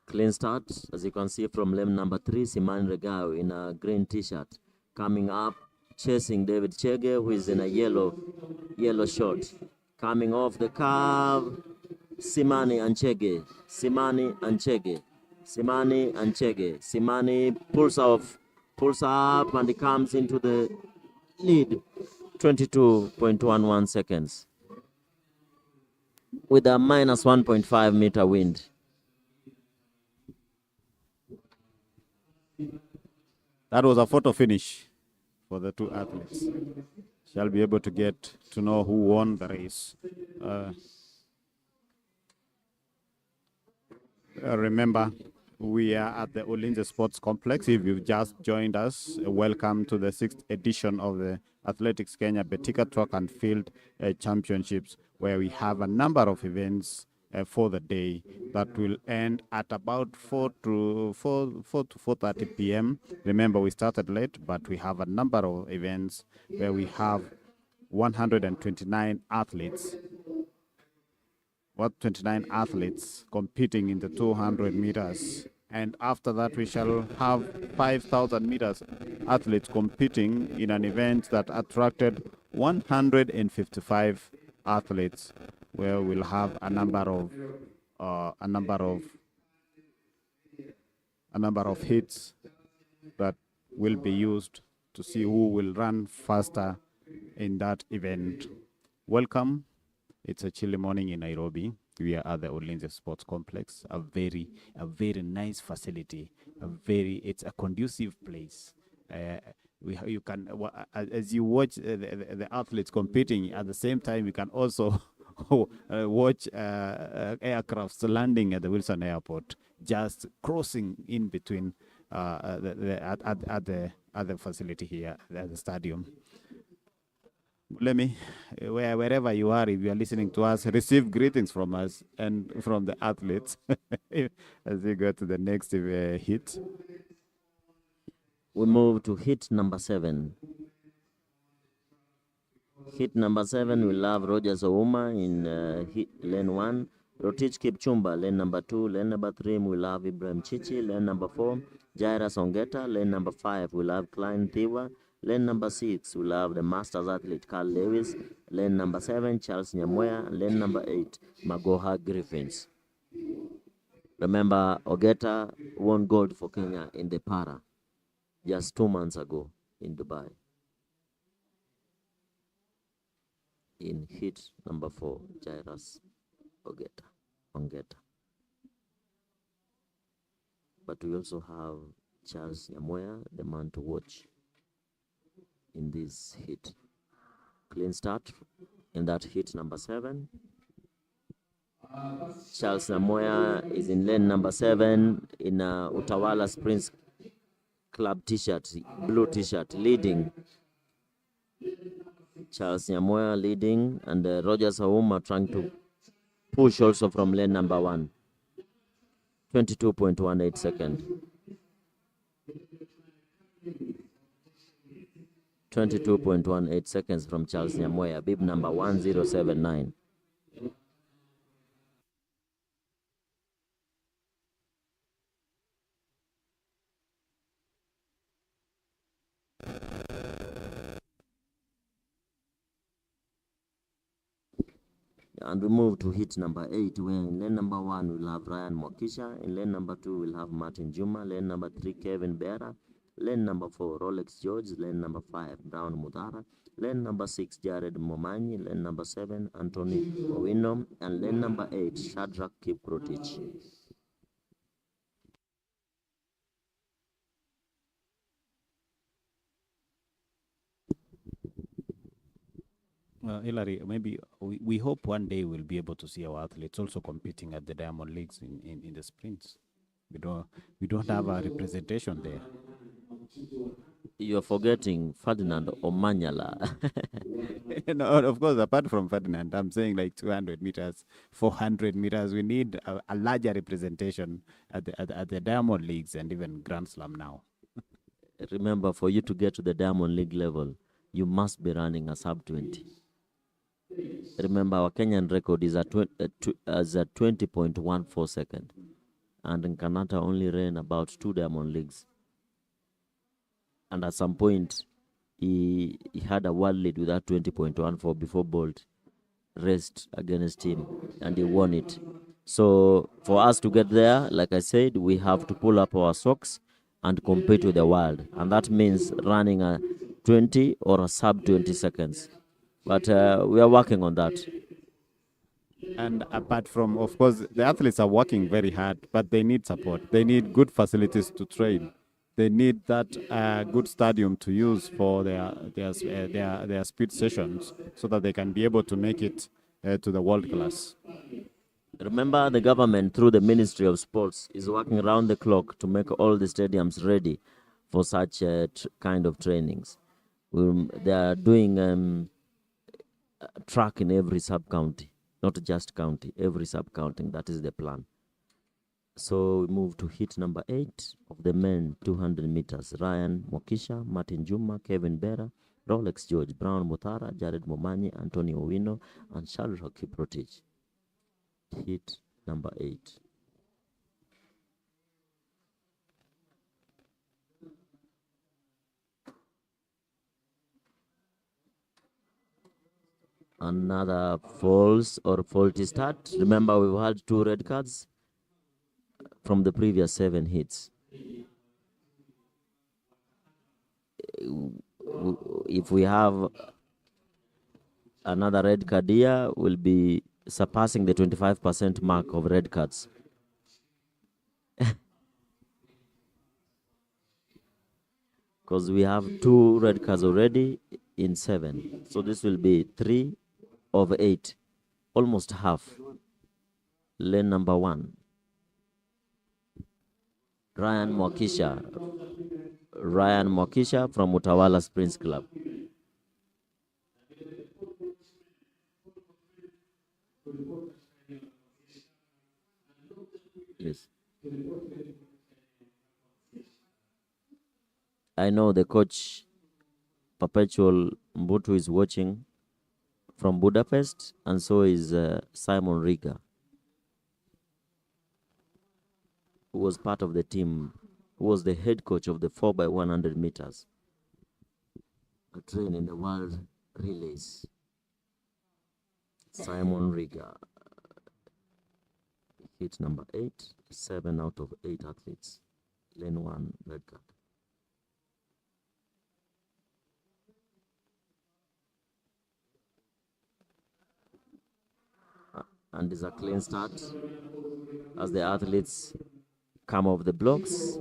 Clean start, as you can see from lane number 3, Simani Regao in a green t-shirt. Coming up, chasing David Chege, who is in a yellow short. Coming off the curve, Simani and Chege. Simani and Chege. Simani and Chege. Simani pulls up, and he comes into the lead, 22.11 seconds. With a minus 1.5 meter wind. That was a photo finish for the two athletes. Shall be able to get to know who won the race. Remember, We are at the Ulinzi Sports Complex. If you've just joined us, welcome to the sixth edition of the Athletics Kenya Betika Track and Field Championships, where we have a number of events for the day that will end at about 4 to 4:30 p.m. Remember, we started late, but we have a number of events where we have 129 athletes 29 athletes competing in the 200 meters. And after that, we shall have 5,000 meters athletes competing in an event that attracted 155 athletes, where we'll have a number of hits that will be used to see who will run faster in that event. Welcome. It's a chilly morning in Nairobi. We are at the Ulinzi Sports Complex, a very nice facility. It's a conducive place. You can, as you watch the athletes competing, at the same time you can also watch aircrafts landing at the Wilson Airport, just crossing in between at the facility here at the stadium. Wherever you are, if you are listening to us, receive greetings from us and from the athletes as we go to the next hit. We move to hit number 7. Hit number 7, we'll have Rogers Ouma in lane 1. Rotich Kipchumba, lane number 2. Lane number 3, we'll have Ibrahim Chichi. Lane number 4, Jairus Ongeta. Lane number 5, we'll have Klein Thiwa. Lane number 6, we'll have the Masters athlete Carl Lewis. Lane number 7, Charles Nyamoya. Lane number 8, Magoha Griffins. Remember, Ogeta won gold for Kenya in the para just 2 months ago in Dubai. In hit number 4, Jairus Ongeta. But we also have Charles Nyamoya, the man to watch in this hit. Clean start in that hit number 7. Charles Nyamoya is in lane number 7 in Utawala Springs Club t-shirt, blue t-shirt, leading. Charles Nyamoya leading, and Rogers Ouma trying to push also from lane number 1. 22.18 seconds. 22.18 seconds from Charles Nyamoya, bib number 1079. And we move to hit number 8, where in lane number 1 we'll have Ryan Mokisha. In lane number 2 we'll have Martin Juma. Lane number 3, Kevin Bera. Lane number 4, Rolex George. Lane number 5, Brown Mudara. Lane number 6, Jared Momanyi. Lane number 7, Anthony Owino. And lane number 8, Shadrach Kiprotich. Hilary, maybe we hope one day we'll be able to see our athletes also competing at the Diamond Leagues in the sprints. We don't have a representation there. You're forgetting Ferdinand Omanyala. No, of course, apart from Ferdinand, I'm saying like 200 meters, 400 meters. We need a larger representation at the Diamond Leagues and even Grand Slam now. Remember, for you to get to the Diamond League level, you must be running a sub 20. Remember, our Kenyan record is at 20.14 seconds. And Nkanata only ran about 2 Diamond Leagues. And at some point, he had a world lead with that 20.14 before Bolt raced against him, and he won it. So for us to get there, like I said, we have to pull up our socks and compete with the world. And that means running a 20 or a sub 20 seconds. But we are working on that. And apart from, of course, the athletes are working very hard, but they need support. They need good facilities to train. They need that good stadium to use for their speed sessions, so that they can be able to make it to the world class. Remember, the government, through the Ministry of Sports, is working around the clock to make all the stadiums ready for such kind of trainings. They are doing track in every sub county, not just county, every sub county. That is the plan. So we move to heat number 8 of the men 200 meters. Ryan Mokisha, Martin Juma, Kevin Bera, Rolex George, Brown Muthara, Jared Momanyi, Antonio Owino, and Charles Kiprotich. Heat number 8. Another false or faulty start. Remember, we've had 2 red cards from the previous 7 hits. If we have another red card here, we'll be surpassing the 25% mark of red cards. Because we have 2 red cards already in 7. So this will be 3 over 8, almost half. Lane number 1. Ryan Mwakisha from Utawala Springs Club. Yes. I know the coach, Perpetual Mbutu, is watching from Budapest, and so is Simon Riga, who was part of the team, who was the head coach of the 4x100 meters, a train in the world relays. Simon Riga, hit number 8, 7 out of 8 athletes. Lane 1, red card. And is a clean start as the athletes come off the blocks.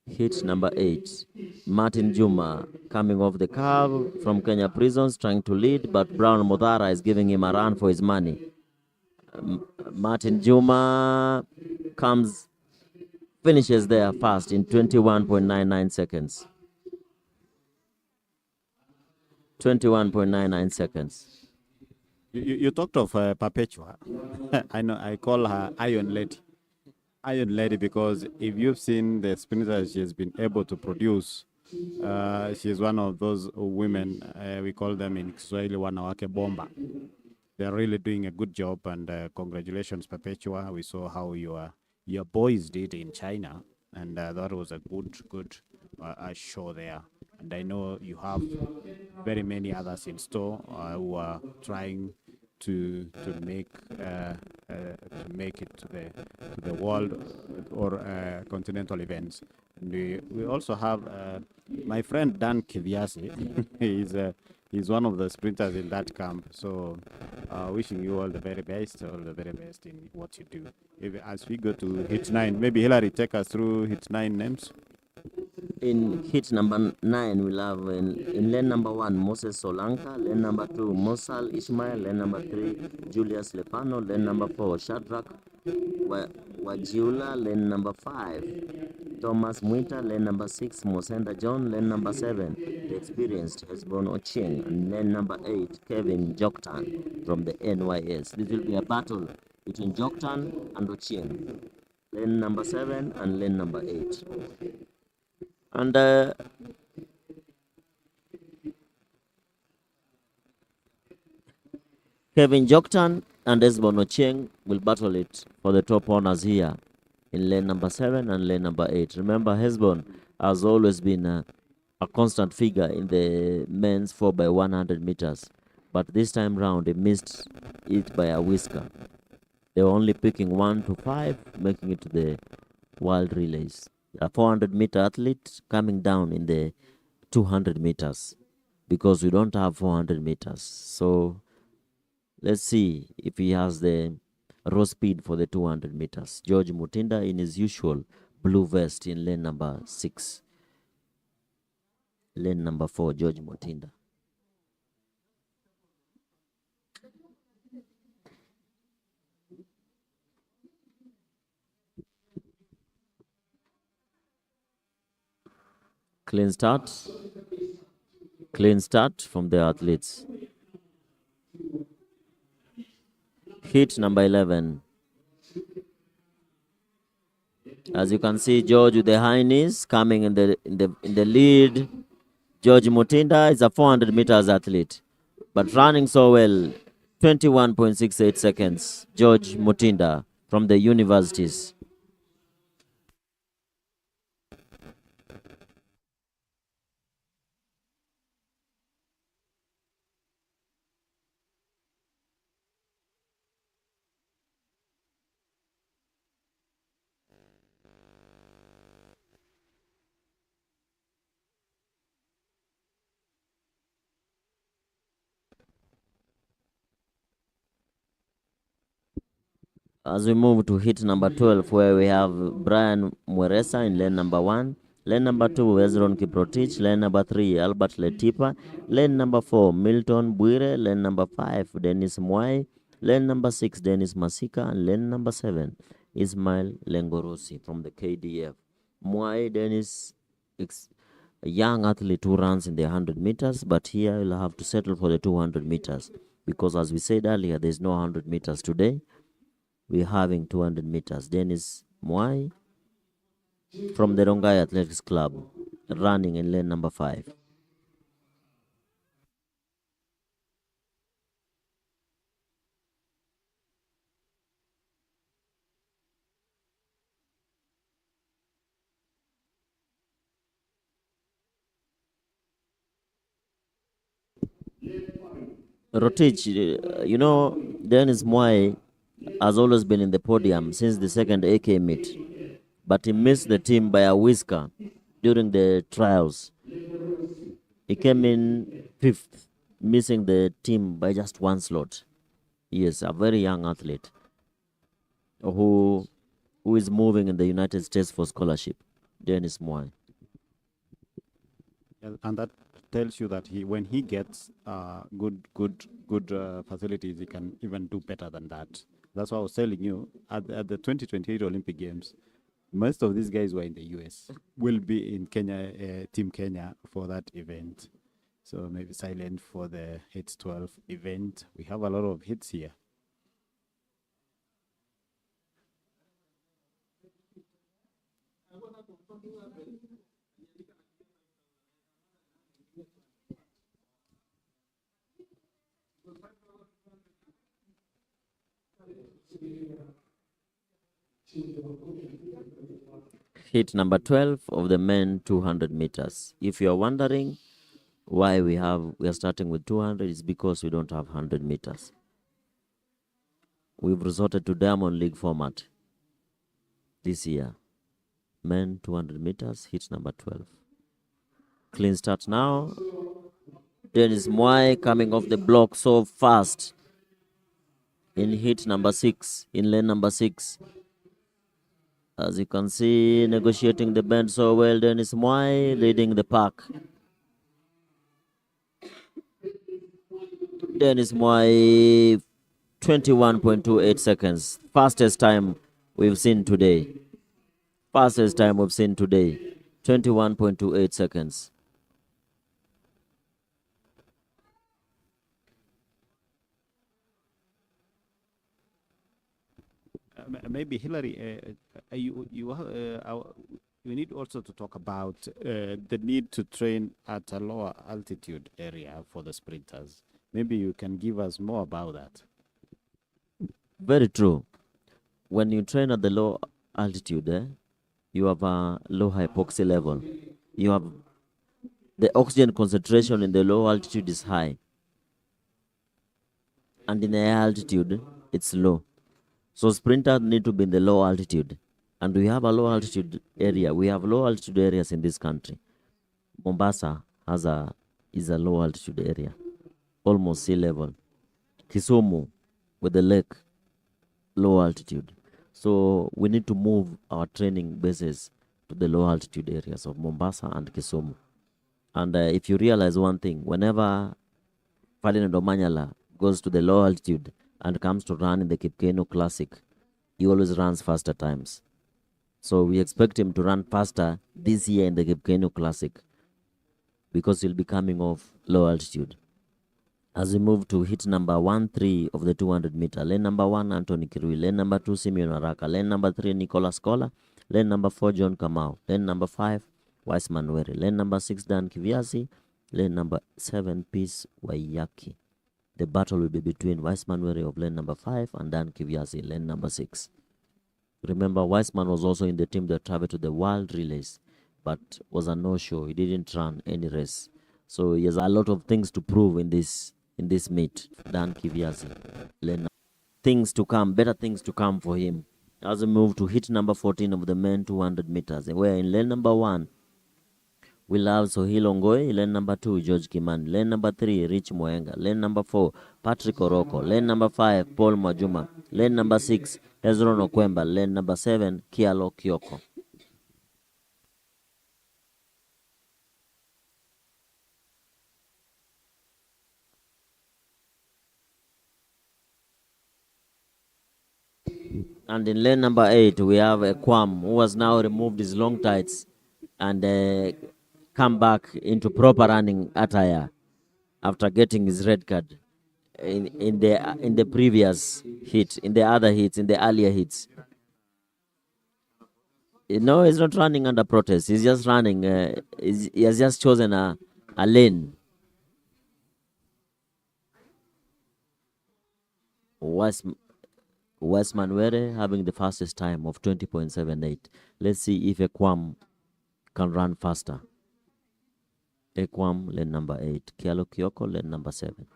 Hit number 8, Martin Juma coming off the curve from Kenya Prisons, trying to lead, but Brown Modara is giving him a run for his money. Martin Juma finishes there fast in 21.99 seconds. 21.99 seconds. You talked of Perpetua. I know, I call her Iron Lady. Iron Lady, because if you've seen the sprinters she has been able to produce, she's one of those women, we call them in Kiswahili wanawake bomba. They're really doing a good job, and congratulations, Perpetua. We saw how your boys did in China, and that was a good show there. And I know you have very many others in store who are trying to make it to the world or continental events. And we also have my friend Dan Kiviasi. He's one of the sprinters in that camp. So wishing you all the very best in what you do. As we go to hit 9, maybe Hillary, take us through hit 9 names. In hit number 9, we'll have in lane number 1, Moses Solanka, lane number 2, Mosal Ishmael, lane number 3, Julius Lepano, lane number 4, Shadrach Wajiula, lane number 5, Thomas Mwita, lane number 6, Mosenda John, lane number 7, the experienced Hesbon Ocheng, and lane number 8, Kevin Joktan from the NYS. This will be a battle between Joktan and Ocheng, lane number 7 and lane number 8. And Kevin Joktan and Esbon Ocheng will battle it for the top honors here in lane number 7 and lane number 8. Remember, Hesbon has always been a constant figure in the men's 4x100 meters, but this time round he missed it by a whisker. They were only picking 1 to 5, making it to the world relays. A 400-meter athlete coming down in the 200 meters because we don't have 400 meters. So let's see if he has the raw speed for the 200 meters. George Mutinda in his usual blue vest in lane number 6. Lane number 4, George Mutinda. Clean start. Clean start from the athletes. Hit number 11. As you can see, George with the high knees coming in the lead. George Mutinda is a 400 meters athlete, but running so well, 21.68 seconds. George Mutinda from the universities. As we move to hit number 12, where we have Brian Mweresa in lane number 1. Lane number 2, Hezron Kiprotich. Lane number 3, Albert Letipa. Lane number 4, Milton Buire. Lane number 5, Dennis Mwai. Lane number 6, Dennis Masika. And lane number 7, Ismail Lengorosi from the KDF. Mwai Dennis, a young athlete who runs in the 100 meters, but here you'll have to settle for the 200 meters because, as we said earlier, there's no 100 meters today. We're having 200 meters. Dennis Mwai from the Rongai Athletics Club running in lane number 5. Rotich, Dennis Mwai has always been in the podium since the second AK meet, but he missed the team by a whisker during the trials. He came in 5th, missing the team by just one slot. He is a very young athlete who is moving in the United States for scholarship, Dennis Mwai. And that tells you that when he gets good facilities, he can even do better than that. That's why I was telling you at the 2028 Olympic Games, most of these guys were in the US, will be in Kenya, Team Kenya for that event. So maybe silent for the Hits 12 event. We have a lot of hits here. Hit number 12 of the men 200 meters. If you're wondering why we are starting with 200, it's because we don't have 100 meters. We've resorted to Diamond League format this year. Men 200 meters, hit number 12. Clean start now. Dennis Mwai coming off the block so fast in hit number 6, in lane number 6. As you can see, negotiating the bend so well, Dennis Mwai leading the pack. Dennis Mwai, 21.28 seconds. Fastest time we've seen today. 21.28 seconds. Maybe Hillary, we need also to talk about the need to train at a lower altitude area for the sprinters. Maybe you can give us more about that. Very true. When you train at the low altitude, you have a low hypoxia level. You have the oxygen concentration in the low altitude is high, and in the high altitude it's low. So sprinters need to be in the low altitude, and we have a low altitude area. We have low altitude areas in this country. Mombasa is a low altitude area, almost sea level. Kisumu with the lake, low altitude. So we need to move our training bases to the low altitude areas of Mombasa and Kisumu. And if you realize one thing, whenever Ferdinand Omanyala goes to the low altitude and comes to run in the Kipkeino Classic, he always runs faster times. So we expect him to run faster this year in the Kipkeino Classic because he'll be coming off low altitude. As we move to hit number 1-3 of the 200 meter, lane number 1, Anthony Kirui, lane number 2, Simeon Araka, lane number 3, Nicolas Kola, lane number 4, John Kamau, lane number 5, Weissman Were, lane number 6, Dan Kiviasi, lane number 7, Peace Waiyaki. The battle will be between Weissman Were of lane number 5 and Dan Kiviasi, lane number 6. Remember, Weissman was also in the team that traveled to the World Relays, but was a no-show. He didn't run any race. So he has a lot of things to prove in this meet. Dan Kiviasi, lane. Things to come, better things to come for him. As we move to hit number 14 of the men 200 meters, where in lane number 1, we love Sohil Ongoi, lane number 2, George Kimani, lane number 3, Rich Moenga, lane number 4, Patrick Oroko, lane number 5, Paul Majuma, lane number 6, Hezron Okwemba, lane number 7, Kialo Kioko. And in lane number 8, we have a Kwam, who has now removed his long tights and come back into proper running attire after getting his red card in the previous hit, in the other hits, in the earlier hits. No, he's not running under protest. He's just running. He has just chosen a lane. Westman Were having the fastest time of 20.78. Let's see if Ekwam can run faster. Ekwam, lane number 8. Kialo Kioko, lane number 7.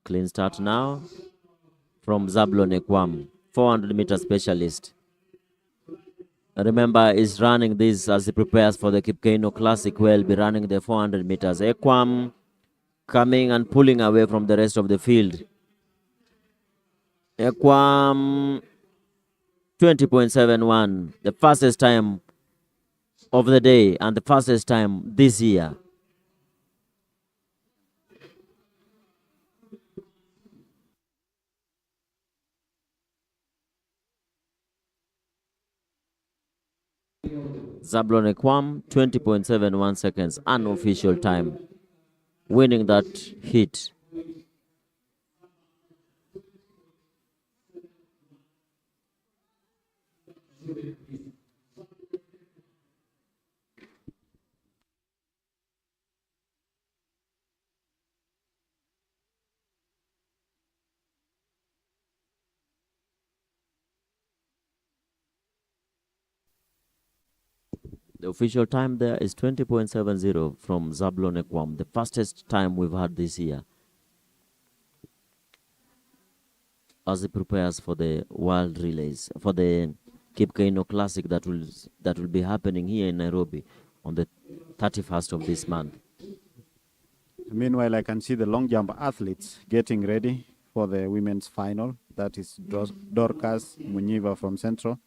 Clean start now from Zablon Ekwam, 400 meter specialist. Remember, he's running this as he prepares for the Kipkeino Classic, where he'll be running the 400 meters. Ekwam coming and pulling away from the rest of the field. Ekwam 20.71, the fastest time of the day and the fastest time this year. Zablon Ekwam, 20.71 seconds, unofficial time, winning that hit. The official time there is 20.70 from Zablon Ekwam, the fastest time we've had this year, as he prepares for the World Relays, for the Cape Kaino Classic that will be happening here in Nairobi on the 31st of this month. Meanwhile, I can see the long jump athletes getting ready for the women's final. That is Dorcas Munyiva from Central,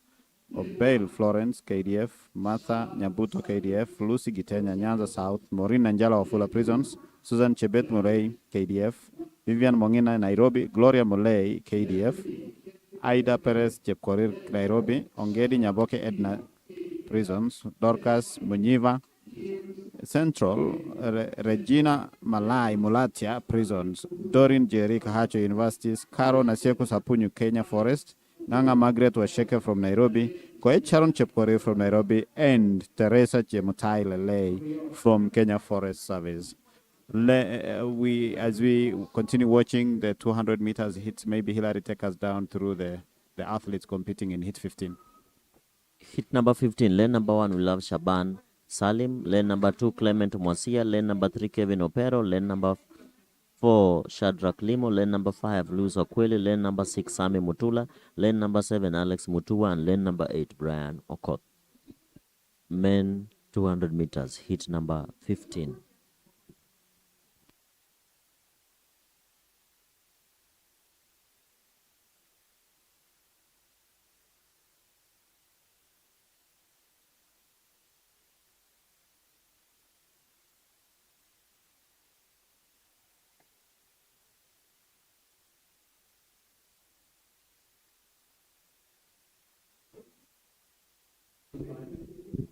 Obail Florence, KDF, Martha Nyabuto, KDF, Lucy Gitenya, Nyanza South, Maureen Nanjala, Wafula Prisons, Susan Chebet Murray, KDF, Vivian Mongina, Nairobi, Gloria Muley, KDF, Aida Perez Chepkorir, Nairobi, Ongedi Nyaboke Edna, Prisons, Dorcas Munyiva, Central, Regina Malai Mulatia, Prisons, Dorin Jerry Kahacho Universities, Caro Naseko Sapunyu, Kenya Forest, Nanga Margaret Washeke from Nairobi, Koech Sharon Chepkore from Nairobi, and Teresa Chemutai Lele from Kenya Forest Service. As we continue watching the 200 meters hits, maybe Hillary take us down through the athletes competing in hit 15. Hit number 15, lane number 1, we love Shaban Salim, lane number 2, Clement Mwasia, lane number 3, Kevin Opero, lane number 4, Shadrach Limo, lane number 5, Luz Okweli, lane number 6, Sami Mutula, lane number 7, Alex Mutua, and lane number 8, Brian Okot. Men 200 meters, hit number 15.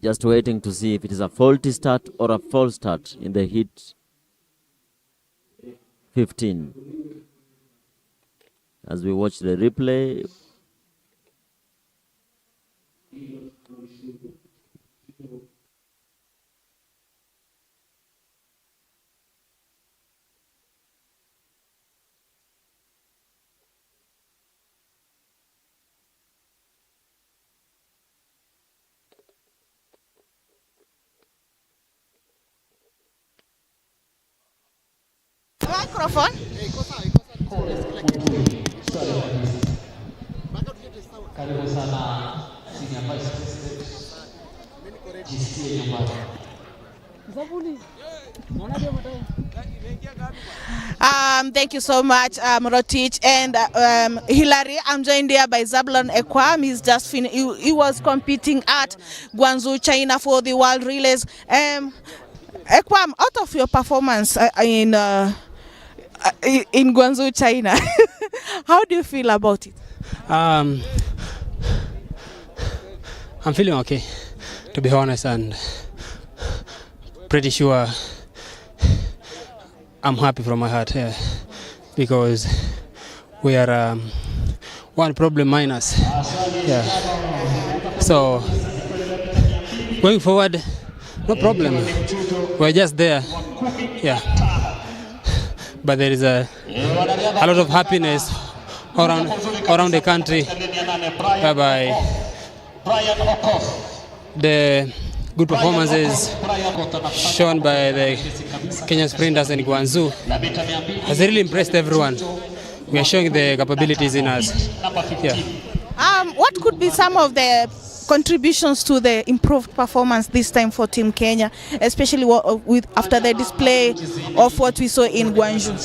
Just waiting to see if it is a faulty start or a false start in the heat 15. As we watch the replay, Microphone. Karibu sana Senior Vice President GCA nyumbani. Thank you so much, Rotich and Hilary. I'm joined here by Zablon Ekwam. He's just finished. He was competing at Guangzhou, China for the World Relays. Ekwam, out of your performance in Guangzhou, China, how do you feel about it? I'm feeling okay, to be honest, and pretty sure I'm happy from my heart, because we are one problem minus. Yeah. So going forward, no problem. We're just there. Yeah. But there is a lot of happiness around the country, whereby the good performances shown by the Kenyan sprinters in Guangzhou has really impressed everyone. We are showing the capabilities in us. Yeah. What could be some of the contributions to the improved performance this time for Team Kenya, especially after the display of what we saw in Guangzhou?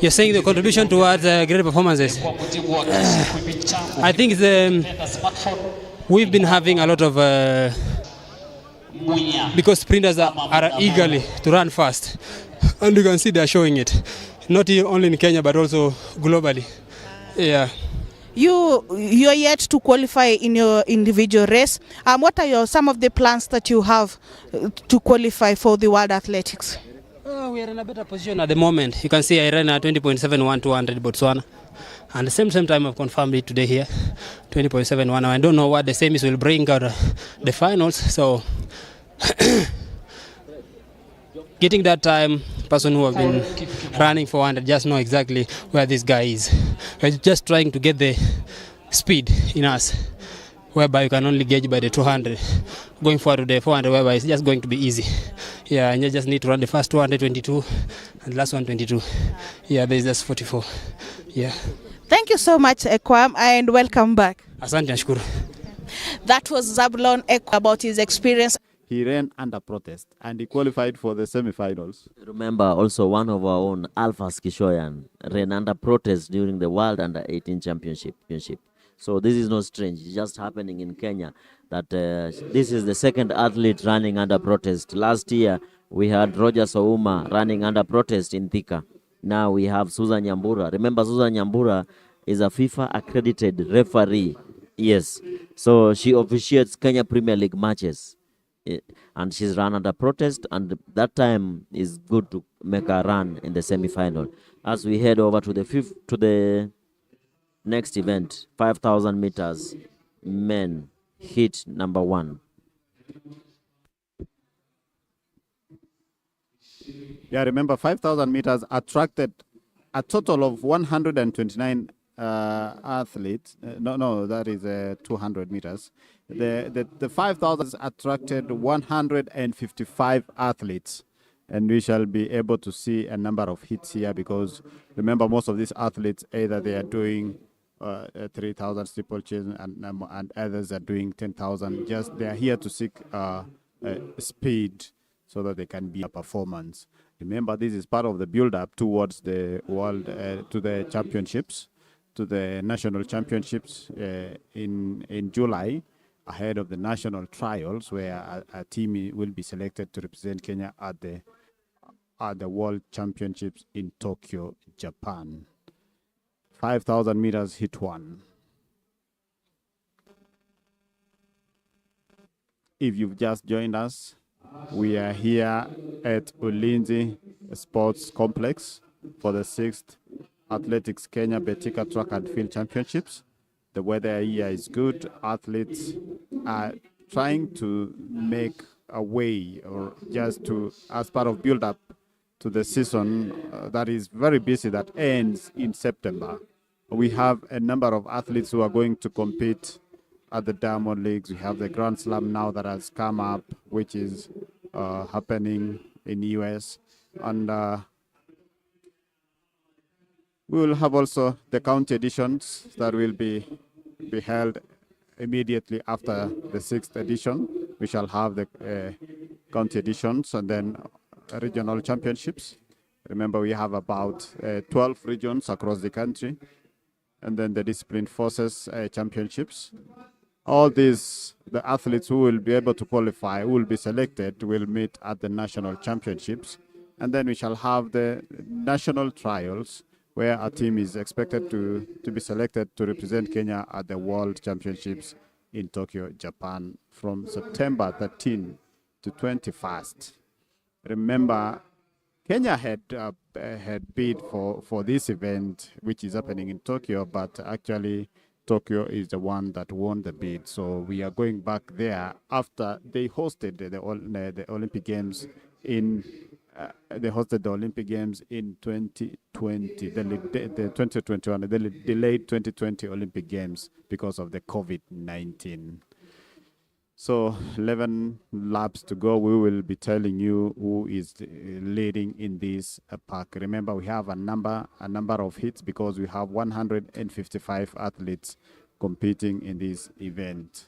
You're saying the contribution towards greater performances? I think we've been having a lot of because sprinters are eagerly to run fast, and you can see they're showing it, not only in Kenya but also globally. Yeah. You're yet to qualify in your individual race. What are some of the plans that you have to qualify for the World Athletics? We are in a better position at the moment. You can see I ran a 20.71 200 Botswana, and the same time I've confirmed it today here, 20.71. I don't know what the semis will bring out the finals, so getting that time, person who have been running for 100 just know exactly where this guy is. We're just trying to get the speed in us, whereby you can only gauge by the 200. Going forward to the 400, whereby it's just going to be easy. Yeah, and you just need to run the first 200, 22, and the last one, 22. Yeah, there's just 44. Yeah. Thank you so much, Ekwam, and welcome back. Asante, nashukuru. That was Zablon Ekwam about his experience. He ran under protest and he qualified for the semifinals. remember also one of our own, Alpha Skishoyan, ran under protest during the World Under 18 Championship. So this is not strange. It's just happening in Kenya that this is the second athlete running under protest. Last year, we had Roger Souma running under protest in Thika. Now we have Susan Nyambura. Remember, Susan Nyambura is a FIFA accredited referee. Yes. So she officiates Kenya Premier League matches. And she's run under protest, and that time is good to make a run in the semi-final. As we head over to the next event, 5,000 meters men heat number 1. Yeah, remember 5,000 meters attracted a total of 129 athletes. No, that is 200 meters. The 5,000 attracted 155 athletes, and we shall be able to see a number of hits here, because remember, most of these athletes, either they are doing 3,000 steeplechase and others are doing 10,000. Just they are here to seek speed so that they can be a performance. Remember, this is part of the build-up towards the world, to the championships, to the national championships in July, ahead of the national trials, where a team will be selected to represent Kenya at the World Championships in Tokyo, Japan. 5,000 meters hit 1. if you've just joined us, we are here at Ulinzi Sports Complex for the 6th Athletics Kenya Betika Track and Field Championships. The weather here is good. Athletes are trying to make a way, or just to, as part of build-up to the season that is very busy, that ends in September. We have a number of athletes who are going to compete at the Diamond Leagues. We have the Grand Slam now that has come up, which is happening in the US. And we will have also the county editions that will be held immediately after the 6th edition. We shall have the county editions and then regional championships. Remember, we have about 12 regions across the country, and then the discipline forces championships. All these, the athletes who will be able to qualify, who will be selected, will meet at the national championships. And then we shall have the national trials, where a team is expected to be selected to represent Kenya at the World Championships in Tokyo, Japan, from September 13 to 21st. Remember, Kenya had bid for this event, which is happening in Tokyo, but actually Tokyo is the one that won the bid. So we are going back there after they hosted the Olympic Games in. They hosted the Olympic Games in 2020, the 2021, the delayed 2020 Olympic Games because of the COVID-19. So 11 laps to go. We will be telling you who is leading in this pack. Remember, we have a number of hits because we have 155 athletes competing in this event.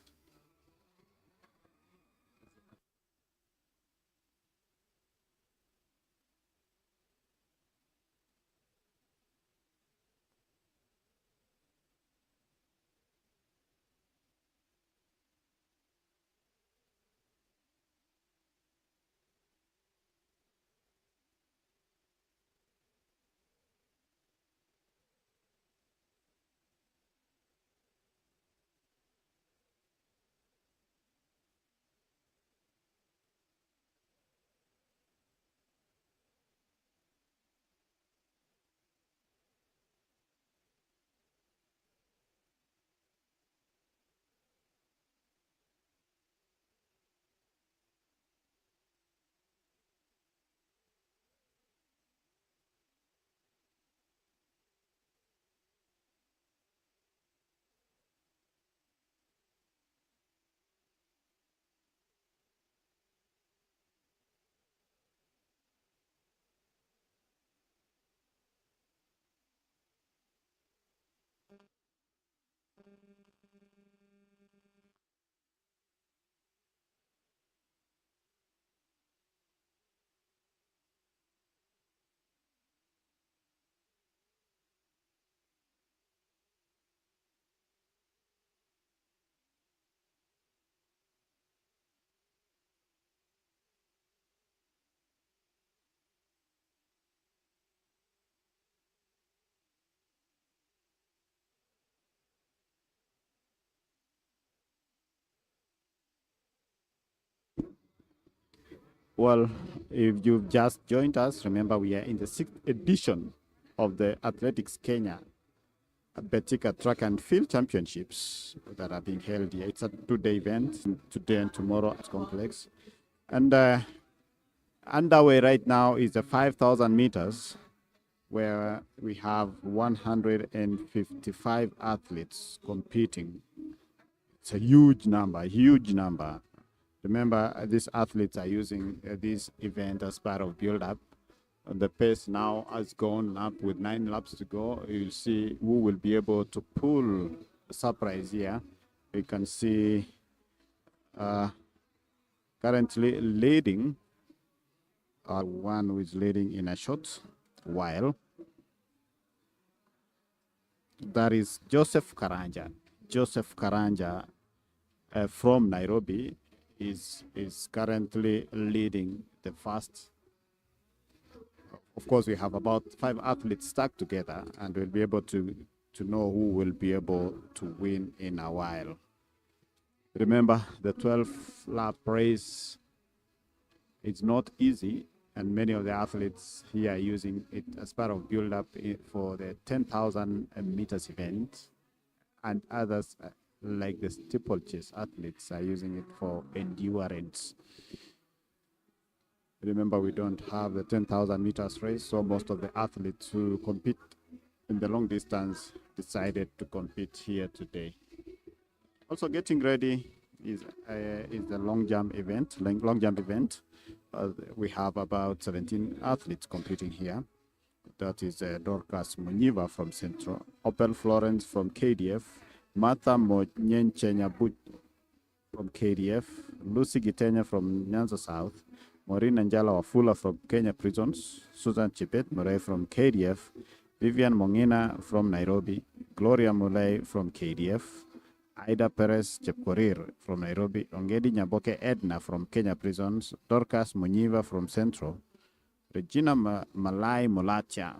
Well, if you've just joined us, remember we are in the 6th edition of the Athletics Kenya Betika Track and Field Championships that are being held here. It's a 2-day event, today and tomorrow at Complex. And underway right now is the 5,000 meters, where we have 155 athletes competing. It's a huge number, huge number. Remember, these athletes are using this event as part of build-up. The pace now has gone up with 9 laps to go. You'll see who will be able to pull a surprise here. You can see currently leading, one who is leading in a short while. That is Joseph Karanja. Joseph Karanja from Nairobi is currently leading the first. Of course, we have about 5 athletes stuck together, and we'll be able to know who will be able to win in a while. Remember, the 12-lap race is not easy, and many of the athletes here are using it as part of build-up for the 10,000 meters event, and others, like the steeplechase athletes, are using it for endurance. Remember, we don't have the 10,000 meters race, so most of the athletes who compete in the long distance decided to compete here today. Also getting ready is the long jump event. We have about 17 athletes competing here. That is Dorcas Munyiva from Central, Opel Florence from KDF, Martha Monyenchenya from KDF, Lucy Gitenya from Nyanza South, Maureen Anjala Wafula from Kenya Prisons, Susan Chipet Murray from KDF, Vivian Mongina from Nairobi, Gloria Mulay from KDF, Aida Perez Chepkorir from Nairobi, Ongedi Nyaboke Edna from Kenya Prisons, Dorcas Munyiva from Central, Regina Malai Molatia.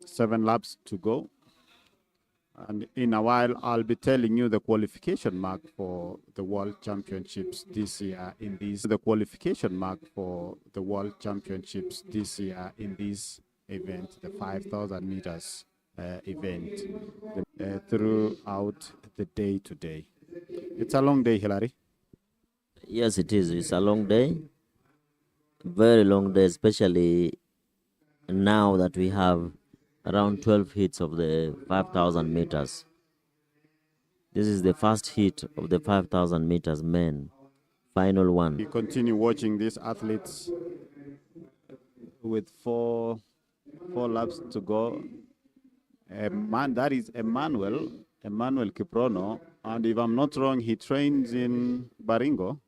7 laps to go. And in a while, I'll be telling you the qualification mark for the World Championships this year in this. The qualification mark for the World Championships this year in this event, the 5,000 meters event, throughout the day today. It's a long day, Hilary. Yes, it is. It's a long day. Very long day, especially now that we have around 12 hits of the 5,000 meters. This is the first hit of the 5,000 meters men, final one. We continue watching these athletes with four laps to go. That is Emmanuel Kiprono, and if I'm not wrong, he trains in Baringo.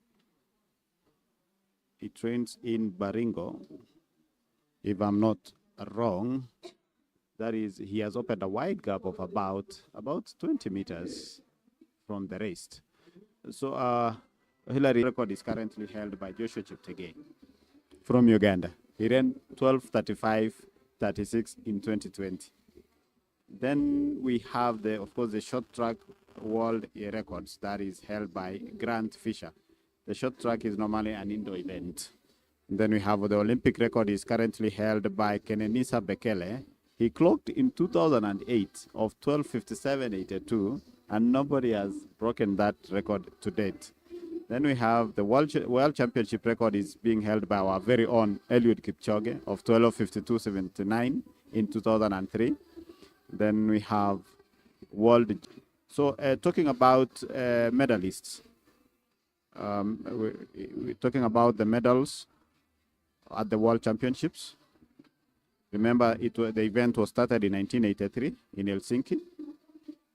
He trains in Baringo, if I'm not wrong. That is, he has opened a wide gap of about 20 meters from the rest. So Hillary's record is currently held by Joshua Cheptegei from Uganda. He ran 12:35.36 in 2020. Then we have of course, the short track world records that is held by Grant Fisher. The short track is normally an indoor event. And then we have the Olympic record is currently held by Kenenisa Bekele. He clocked in 2008 of 12:57.82, and nobody has broken that record to date. Then we have the World Championship record is being held by our very own Eliud Kipchoge of 12:52.79 in 2003. Then we have world. So talking about medalists, we're talking about the medals at the World Championships. Remember, the event was started in 1983 in Helsinki.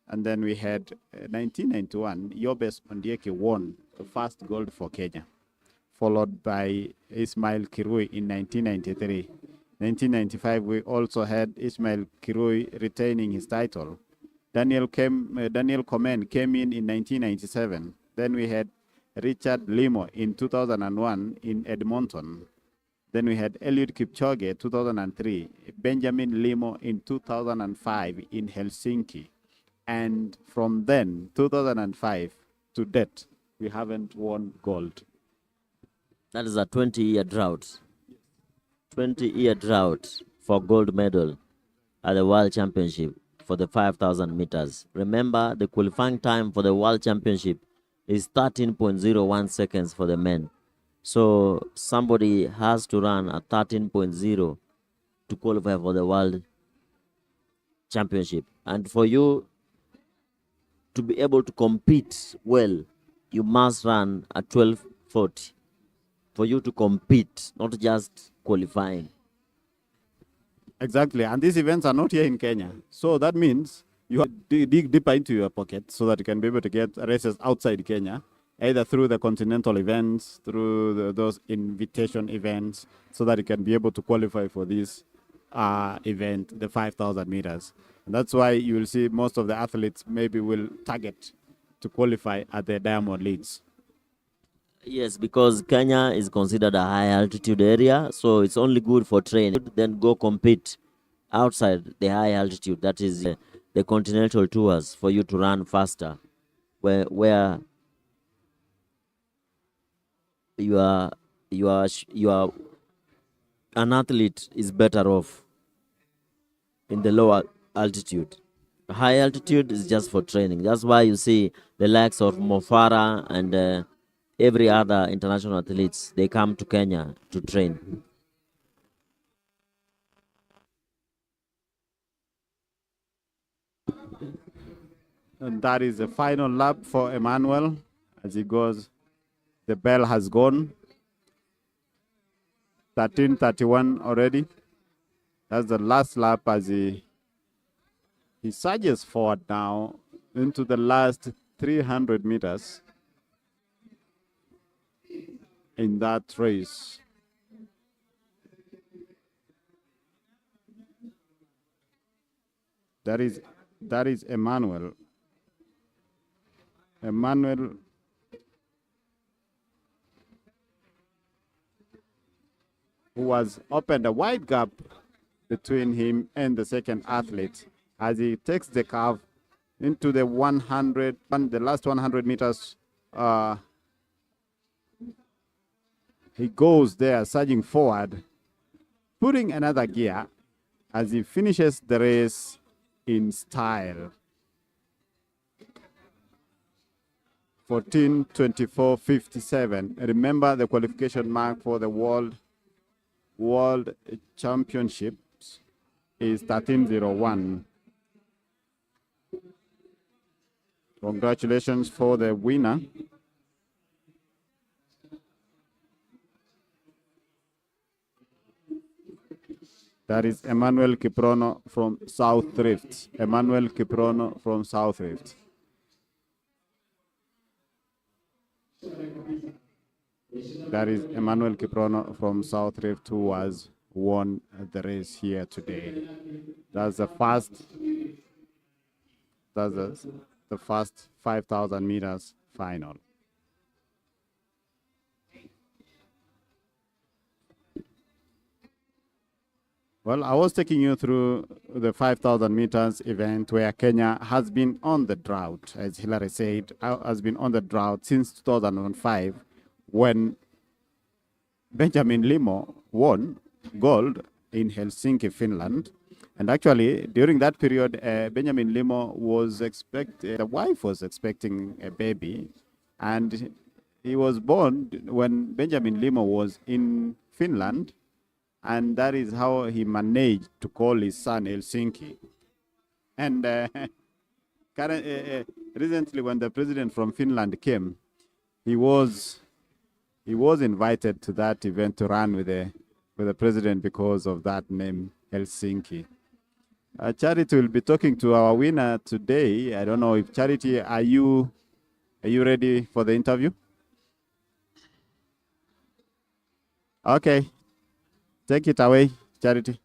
And then we had 1991, Yobes Ondieki won the first gold for Kenya, followed by Ismail Kirui in 1993. 1995, we also had Ismail Kirui retaining his title. Daniel Komen came in 1997. Then we had Richard Limo in 2001 in Edmonton. Then we had Eliud Kipchoge 2003, Benjamin Limo in 2005 in Helsinki. And from then, 2005 to date, we haven't won gold. That is a 20-year drought. 20-year drought for gold medal at the World Championship for the 5,000 meters. Remember, the qualifying time for the World Championship is 13.01 seconds for the men. So somebody has to run at 13.0 to qualify for the World Championship. And for you to be able to compete well, you must run at 12:40 for you to compete, not just qualifying. Exactly. And these events are not here in Kenya. So that means you have to dig deeper into your pocket so that you can be able to get races outside Kenya, either through the continental events, through those invitation events, so that you can be able to qualify for this event, the 5,000 meters. And that's why you will see most of the athletes maybe will target to qualify at the Diamond Leagues. Yes, because Kenya is considered a high altitude area, so it's only good for training. Then go compete outside the high altitude, that is the continental tours, for you to run faster where you are an athlete is better off in the lower altitude. High altitude is just for training. That's why you see the likes of Mofara and every other international athletes, they come to Kenya to train. And that is the final lap for Emmanuel as he goes. The bell has gone. 13:31 already. That's the last lap as he surges forward now into the last 300 meters in that race. That is Emmanuel. Emmanuel who has opened a wide gap between him and the second athlete as he takes the curve into the the last 100 meters. He goes there, surging forward, putting another gear as he finishes the race in style. 14:24:57. Remember the qualification mark for the World Championships is 13:01. Congratulations for the winner. That is Emmanuel Kiprono from South Rift. Emmanuel Kiprono from South Rift. That is Emmanuel Kiprono from South Rift who has won the race here today. That's the first 5,000 meters final. Well, I was taking you through the 5,000 meters event where Kenya has been on the drought, as Hilary said, has been on the drought since 2005 when Benjamin Limo won gold in Helsinki, Finland. And actually, during that period, Benjamin Limo was the wife was expecting a baby, and he was born when Benjamin Limo was in Finland. And that is how he managed to call his son Helsinki. And recently, when the president from Finland came, he was invited to that event to run with the president because of that name, Helsinki. Charity will be talking to our winner today. I don't know if Charity, are you ready for the interview? Okay. Take it away, Charity.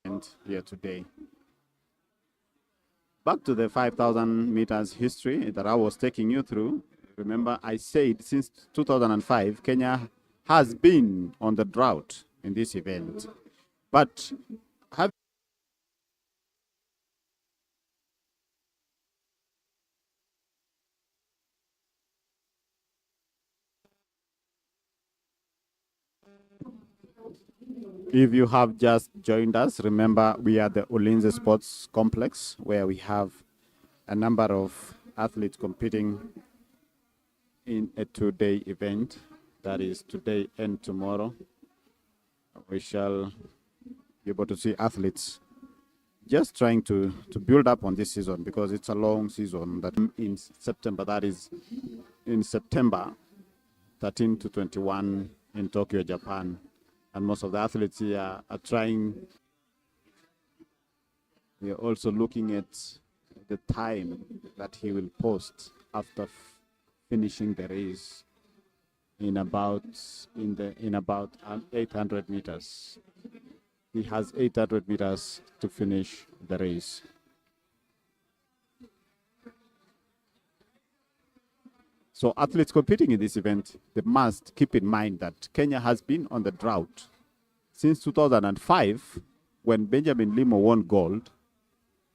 And here today. Back to the 5,000 meters history that I was taking you through. Remember, I said since 2005, Kenya has been on the drought in this event. But have If you have just joined us, remember we are the Ulinzi Sports Complex, where we have a number of athletes competing in a two-day event. That is today and tomorrow. We shall be able to see athletes just trying to build up on this season, because it's a long season. That in September, that is in September 13 to 21 in Tokyo, Japan. And most of the athletes here are trying. We are also looking at the time that he will post after finishing the race in about 800 meters. He has 800 meters to finish the race. So athletes competing in this event, they must keep in mind that Kenya has been on the drought since 2005, when Benjamin Limo won gold.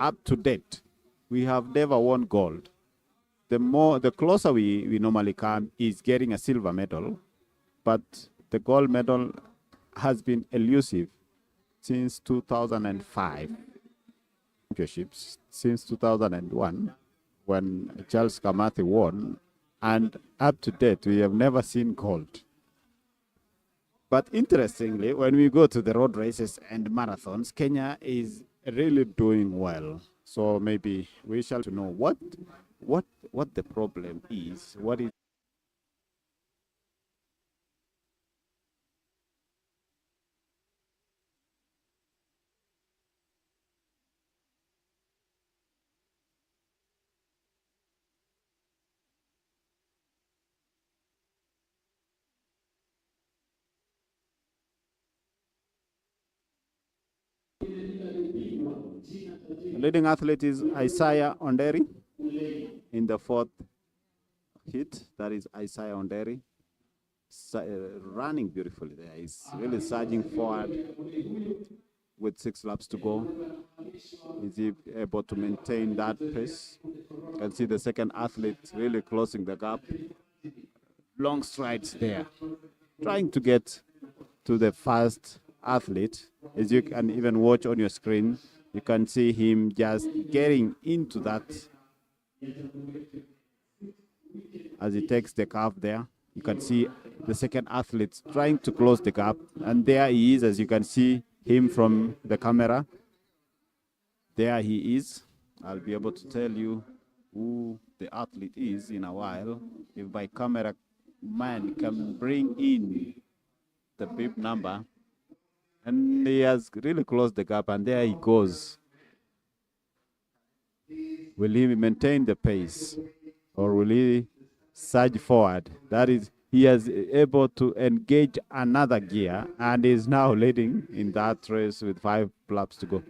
Up to date, we have never won gold. The closer we normally come is getting a silver medal, but the gold medal has been elusive since 2005. Championships since 2001, when Charles Kamathi won, and up to date, we have never seen gold. But interestingly, when we go to the road races and marathons, Kenya is really doing well. So maybe we shall know what the problem is. What is leading athlete is Isaiah Onderi in the fourth heat. That is Isaiah Onderi. Running beautifully there. He's really surging forward with 6 laps to go. Is he able to maintain that pace? You can see the second athlete really closing the gap. Long strides there. Trying to get to the first athlete. As you can even watch on your screen, you can see him just getting into that as he takes the curve there. You can see the second athlete trying to close the gap, and there he is, as you can see him from the camera. There he is. I'll be able to tell you who the athlete is in a while, if my camera man can bring in the bib number. And he has really closed the gap, and there he goes. Will he maintain the pace, or will he surge forward? That is, he is able to engage another gear and is now leading in that race with 5 laps to go.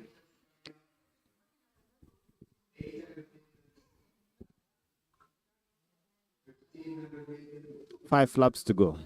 Five laps to go.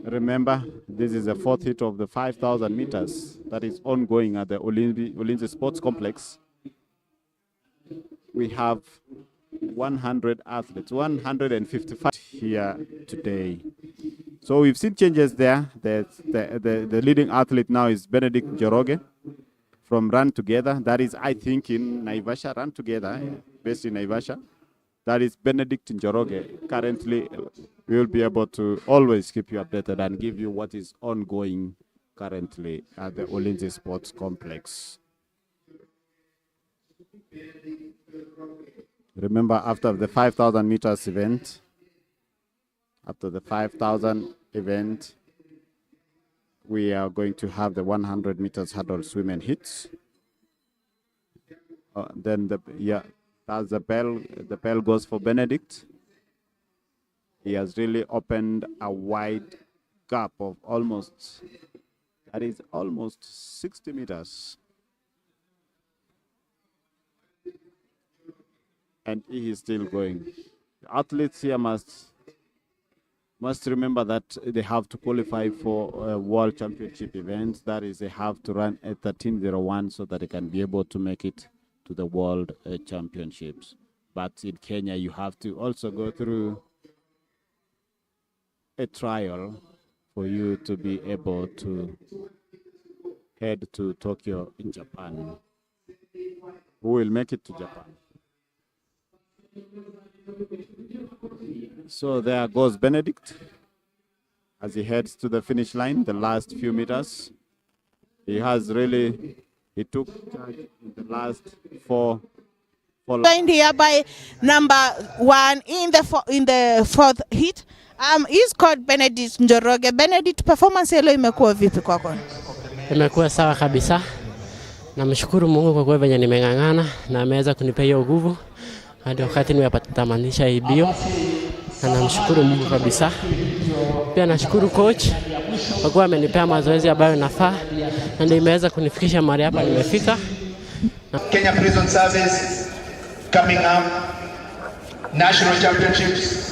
Remember, this is the 4th hit of the 5,000 meters that is ongoing at the Ulinzi Sports Complex. We have 100 athletes, 155 here today. So we've seen changes there. The leading athlete now is Benedict Joroge from Run Together. That is, I think, in Naivasha, Run Together, based in Naivasha. That is Benedict Njoroge. Currently, we will be able to always keep you updated and give you what is ongoing currently at the Ulinzi Sports Complex. Remember, after the 5,000 meters event, we are going to have the 100 meters hurdle swim and hits. Then that's the bell. The bell goes for Benedict. He has really opened a wide gap of almost 60 meters. And he is still going. The athletes here must remember that they have to qualify for a world championship event. That is, they have to run at 13:01 so that they can be able to make it to the world championships. But in Kenya, you have to also go through a trial for you to be able to head to Tokyo in Japan. Who will make it to Japan? So there goes Benedict as he heads to the finish line, the last few meters. He took charge in the last four. Joined here by number 1 in the fourth hit. He's called Benedict Njoroge. Benedict, performance yako imekuwa vipi kwako? Imekuwa sawa kabisa. Namshukuru Mungu kwa kuwa venye nimeng'ang'ana na ameweza kunipea hiyo nguvu hadi wakati nimepatamanisha hii bio. Na namshukuru Mungu kabisa. Pia nashukuru coach kwa kuwa amenipea mazoezi ambayo nafaa na ndio imeweza kunifikisha mahali hapa nimefika. Kenya Prison Service coming up. National Championships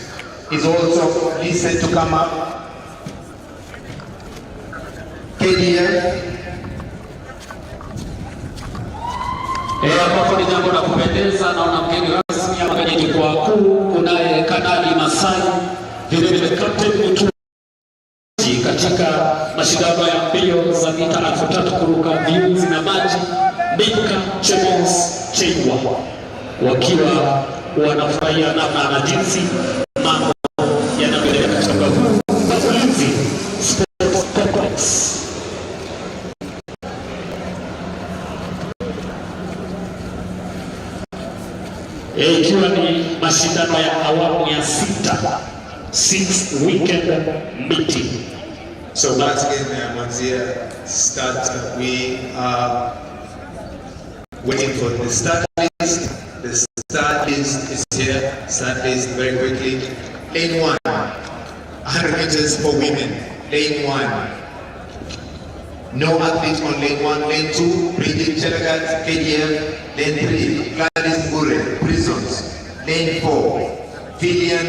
is also listed to come up. KDF. Hapo ni jambo la kupendeza. Naona mgeni rasmi hapa kwenye jukwaa kuu kunaye Kanali Masai, vile Captain Mutu katika mashindano ya mbio za mita 3000 kuruka viunzi na maji, Betika Champions Chengwa, wakiwa wanafurahia namna na jinsi mambo yanavyoendelea katika Ulinzi Sports Complex. Ikiwa ni mashindano ya awamu ya 6 weekend meeting. So once again, Manzia start. We are waiting for the start list. The start list is here. Start list very quickly. Lane 1, 100 meters for women. Lane 1. No athlete on lane 1. Lane 2, Bridget Chelagat, KDF. Lane 3, Gladys Mure, Prisons. Lane 4, Villian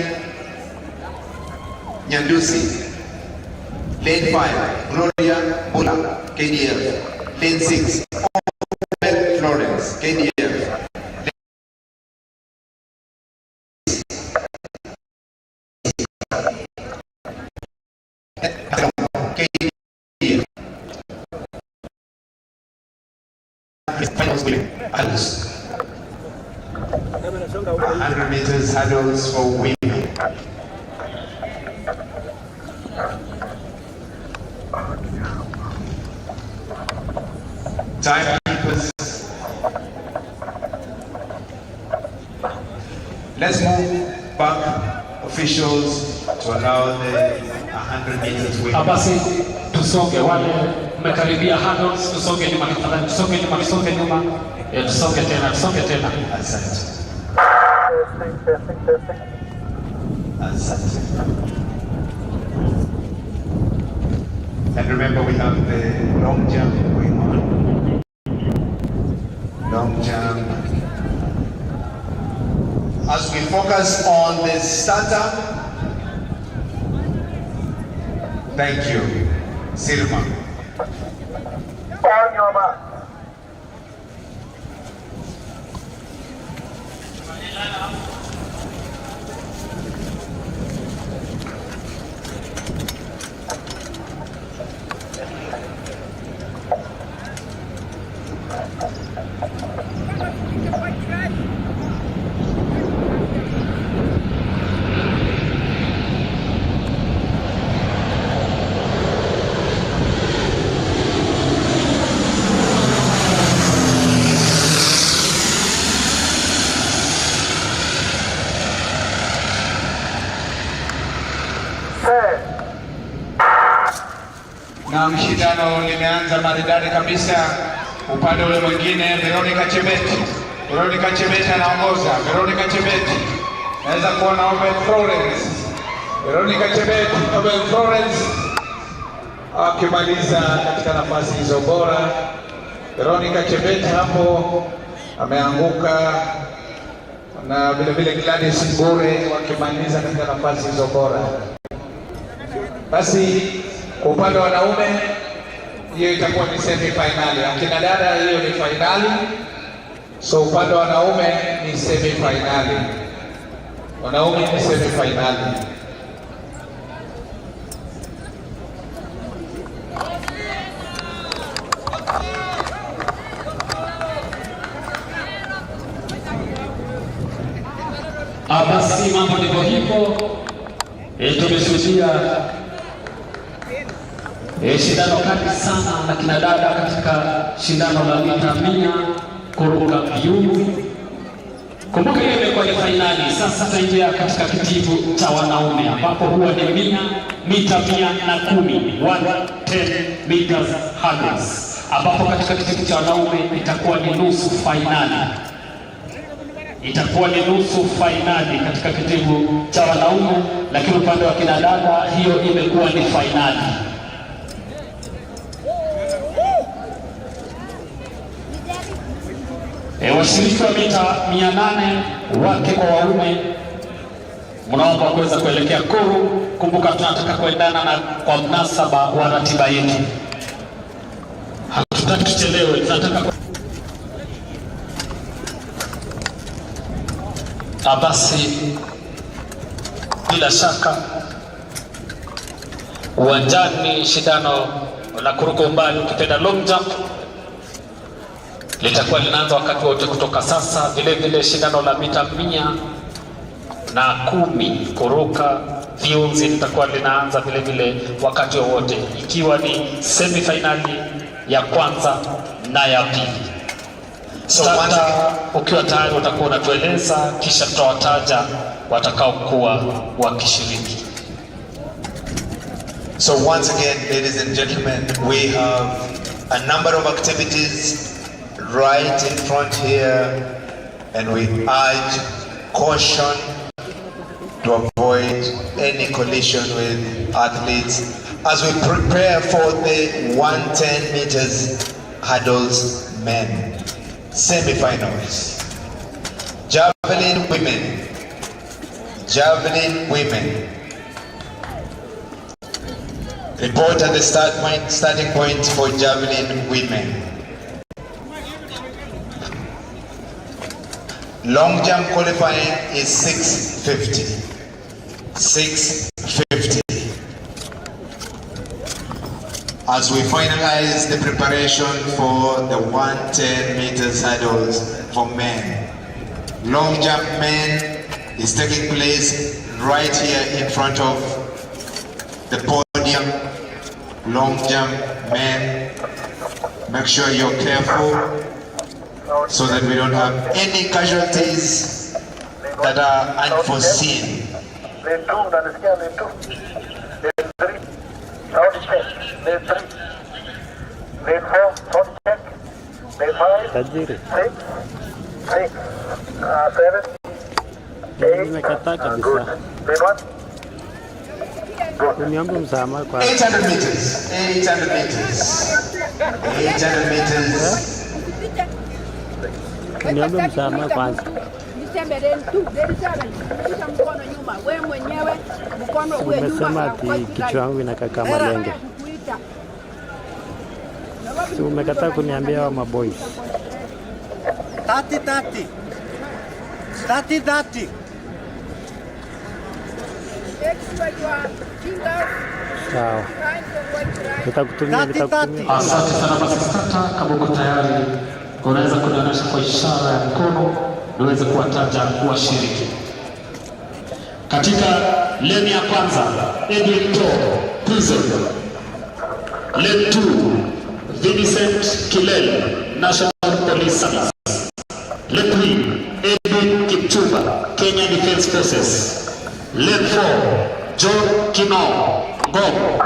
Nyandusi. Lane 5, Gloria Bula, KDF. Lane 6, Florence, KDF. KDF. 100 meters hurdles for women. Timekeepers. Let's move back, officials, to allow the 100 meters women. Basi tusonge, wale mmekaribia hurdles, tusonge nyuma tafadhali, tusonge nyuma. Tusonge tena. Asante. And remember, we have the long jump going on. Long jump. As we focus on the starter, thank you, Silma. On your mark. na mshindano limeanza maridadi kabisa. Upande ule mwingine Veronica Chebet anaongoza. Veronica Chebet naweza kuona Oben Florence. Veronica Chebet, Oben Florence akimaliza katika nafasi hizo bora. Veronica Chebet hapo ameanguka, na vile Gladys Ngure wakimaliza katika nafasi hizo bora. Basi kwa upande wa wanaume hiyo itakuwa ni semi-finali. Akina dada hiyo ni finali. So upande wa wanaume ni semi-finali. Wanaume ni semi-finali. Basi mambo ndivyo hivyo. Tumeshuhudia shindano kali sana la kina dada katika shindano la mita 100 kuruka viunzi. Kumbuka hiyo imekuwa ni finali. Sasa tutaingia katika kitivo cha wanaume ambapo huwa ni mita 110, 110 meters hurdles, ambapo katika kitivo cha wanaume itakuwa ni nusu finali. Itakuwa ni nusu finali katika kitivo cha wanaume, lakini upande wa kina dada hiyo imekuwa ni finali. Washiriki wa mita 800 wake kwa waume mnaomba kuweza kuelekea Kuru. Kumbuka tunataka kuendana na kwa mnasaba wa ratiba yetu. Hatutaki tuchelewe, tunataka basi bila shaka uwanjani shindano la kuruka umbali ukipenda long jump litakuwa linaanza wakati wote kutoka sasa. Vile shindano la mita 110 kuruka viunzi litakuwa linaanza vile wakati wote, ikiwa ni semifinali ya kwanza na ya pili. Sasa ukiwa tayari utakuwa unatueleza, kisha tutawataja watakao kuwa wakishiriki. So once again, ladies and gentlemen, we have a number of activities right in front here, and we urge caution to avoid any collision with athletes as we prepare for the 110 meters hurdles men semi-finals. Javelin women. Report at the starting point for javelin women. Long jump qualifying is 650. 650. As we finalize the preparation for the 110 meters hurdles for men. Long jump men is taking place right here in front of the podium. Long jump men, make sure you're careful so that we don't have any casualties that are unforeseen. Lane 2, unanisikia lane 2. Lane 3, sound check. Lane 3. Lane 4, sound check. Lane 5, 6, 7, 8, good. Lane 1. 800 meters. 800 meters. 800 meters. Niombe msamaha kwanza. Umesema ati kichwa yangu inakaa kama lenge. Si umekataa kuniambia wa maboys. 30. Sawa. Nitakutumia. Asante sana Masistata, kama uko tayari unaweza kunionyesha kwa ishara ya mkono niweze kuwataja washiriki. Katika leni ya kwanza, Edwin To, Prison. Lane 2, Vincent Kilel, National Police Service. Lane 3, Edwin Kipchumba, Kenya Defence Forces. Lane 4, John Kino, Ngong.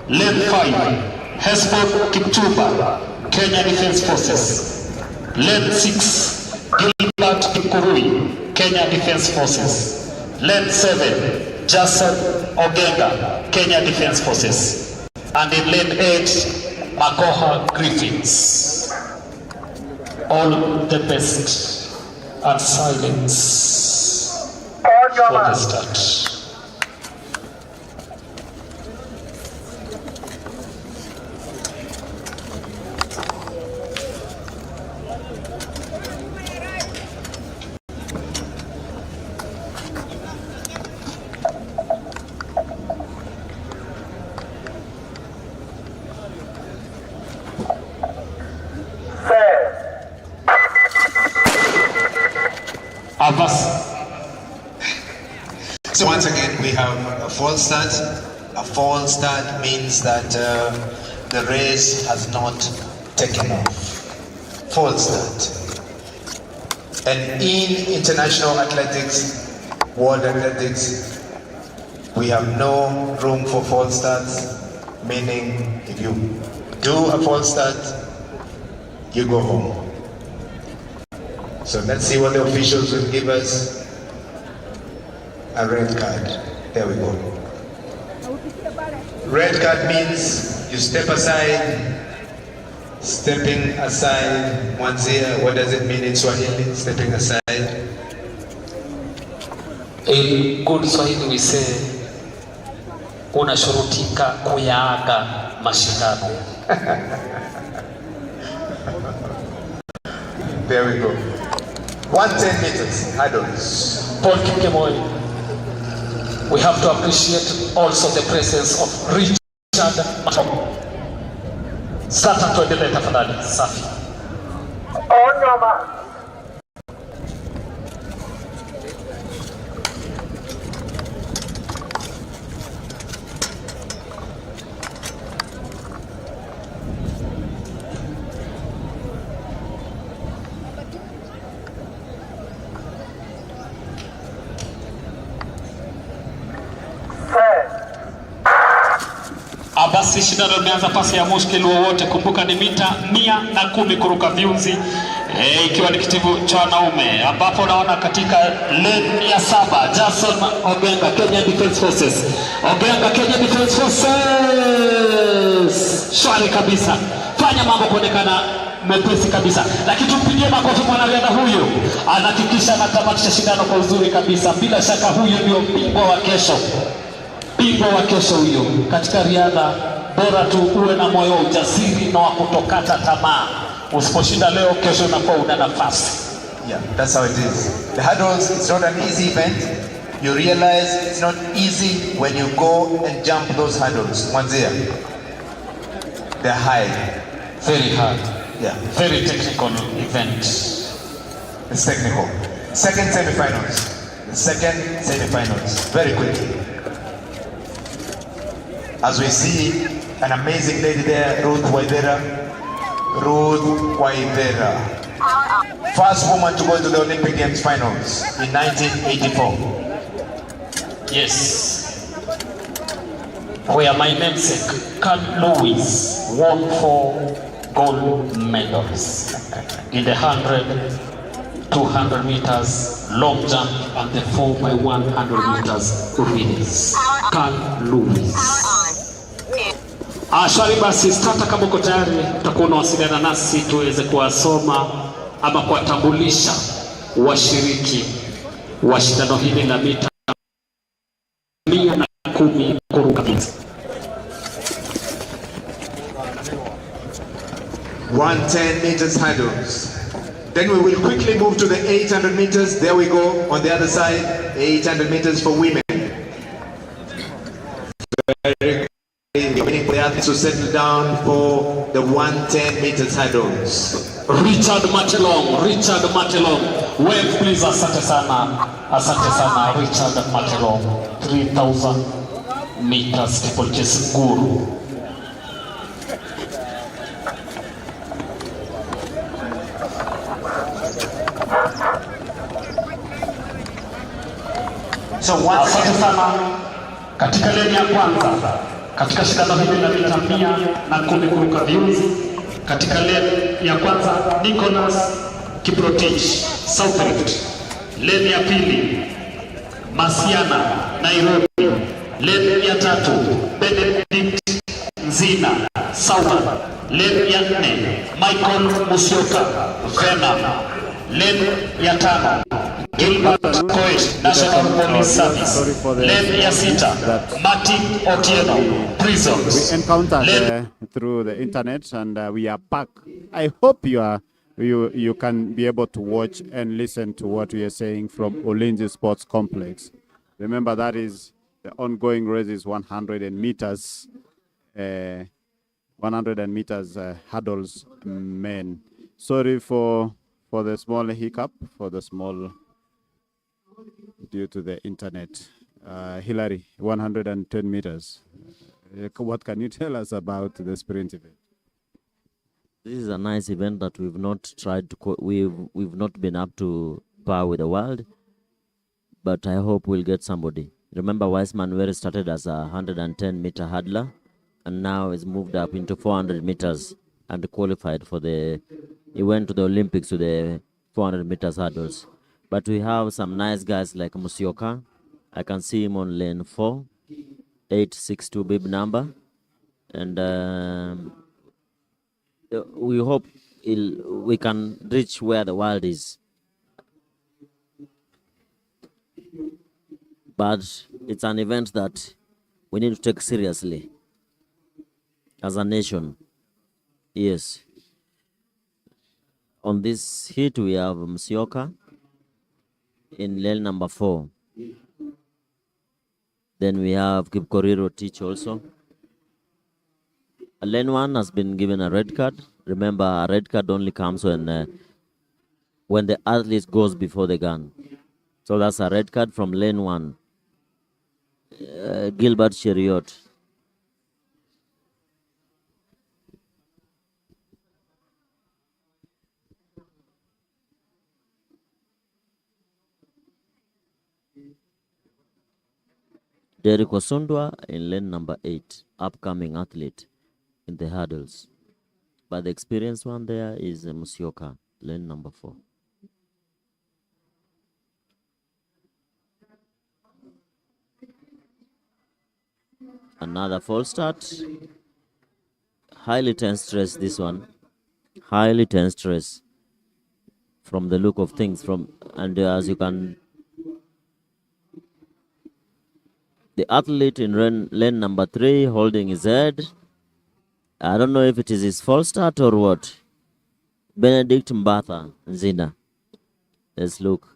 Lane 5, Hesbon Kipchumba, Kenya Defence Forces. Lane 6, Gilbert Kikurui, Kenya Defence Forces. Lane 7, Jason Ogenga, Kenya Defence Forces. And in lane 8, Makoha Griffiths. All the best and silence for the start. So once again, we have a false start. A false start means that the race has not taken off. False start. And in international athletics, world athletics, we have no room for false starts, meaning if you do a false start, you go home. So let's see what the officials will give us. A red card. There we go. Red card means you step aside. Stepping aside, Mwanzia, what does it mean in Swahili? Stepping aside. In good Swahili we say, unashurutika kuyaaga mashindano. There we go. 110 meters, hurdles. Paul Kikemoi. We have to appreciate also the presence of Richard Mato. Sasa tuendelee tafadhali. Safi. Onyoma. Basi shindano limeanza, pasi ya mushkili wowote. Kumbuka ni mita 110 kuruka viunzi, ikiwa ni kitivu cha wanaume, ambapo unaona katika lane ya 7 Jason Ogenga, Kenya Defence Forces. Ogenga, Kenya Defence Forces. Shwari kabisa, fanya mambo kuonekana mepesi kabisa, lakini tumpigie makofi mwanariadha huyu, anahakikisha anatamatisha shindano kwa uzuri kabisa. Bila shaka huyu ndio bingwa wa kesho. Bingwa wa kesho huyo katika riadha. Bora tu uwe na moyo ujasiri na wa kutokata tamaa. Usiposhinda leo, kesho unakuwa una nafasi. Yeah, that's how it is. The hurdles, it's not an easy event. You realize it's not easy when you go and jump those hurdles. Mwanzia, they're high. Very hard. Yeah. Very technical event. It's technical. Second semifinals. The second semifinals. Very quickly. As we see an amazing lady there, Ruth Waithera. Ruth Waithera. First woman to go to the Olympic Games finals in 1984. Yes. Where my namesake, Carl Lewis, won 4 gold medals in the 100, 200 meters, long jump, and the 4x100 meters relays. Carl Lewis. Shwari, basi starter, kama uko tayari utakuwa unawasiliana nasi tuweze kuwasoma ama kuwatambulisha washiriki wa shindano hili la mita 110 kuruka viunzi. 110 meters hurdles. Then we will quickly move to the 800 meters. There we go on the other side. 800 meters for women. Very waiting for the athletes to settle down for the 110 meters hurdles. Richard Matelong, Richard Matelong. Wave please, asante sana Richard Matelong. 3000 meters steeplechase guru. So asante sana katika leni ya kwanza katika shindano hili la mita 110 kuruka viunzi. Katika lane ya kwanza Nicholas Kiprotich South Rift, lane ya pili Masiana Nairobi, lane ya tatu Benedict Nzina Southern, lane ya 4 Michael Musyoka Vena, lane ya tano Gilbert Koech National Police Service, lane ya 6 Martin Otieno Prisons. We encountered through the internet, and we are back. I hope you can be able to watch and listen to what we are saying from Ulinzi Sports Complex. Remember, that is the ongoing race is 100 meters, 100 meters hurdles men. Sorry for the small hiccup, due to the internet. Hillary, 110 meters. What can you tell us about the sprint event? This is a nice event that we've not tried to. We've not been up to par with the world, but I hope we'll get somebody. Remember, Wiseman Were started as a 110-meter hurdler, and now is moved up into 400 meters and qualified for the. He went to the Olympics with the 400 meters hurdles. But we have some nice guys like Musyoka. I can see him on lane 4, 862 bib number, and we hope we can reach where the world is. But it's an event that we need to take seriously as a nation. Yes. On this heat, we have Musyoka in lane number 4. Then we have Kipkoriro Teach also. Lane 1 has been given a red card. Remember, a red card only comes when the athlete goes before the gun. So that's a red card from lane 1. Gilbert Cheriot. Derek Osundwa in lane number 8, upcoming athlete in the hurdles. But the experienced one there is Musyoka, lane number 4. Another false start. Highly tense race, this one. Highly tense race from the look of things. And as you can, the athlete in lane number 3 holding his head. I don't know if it is his false start or what. Benedict Mbatha Nzina. Let's look.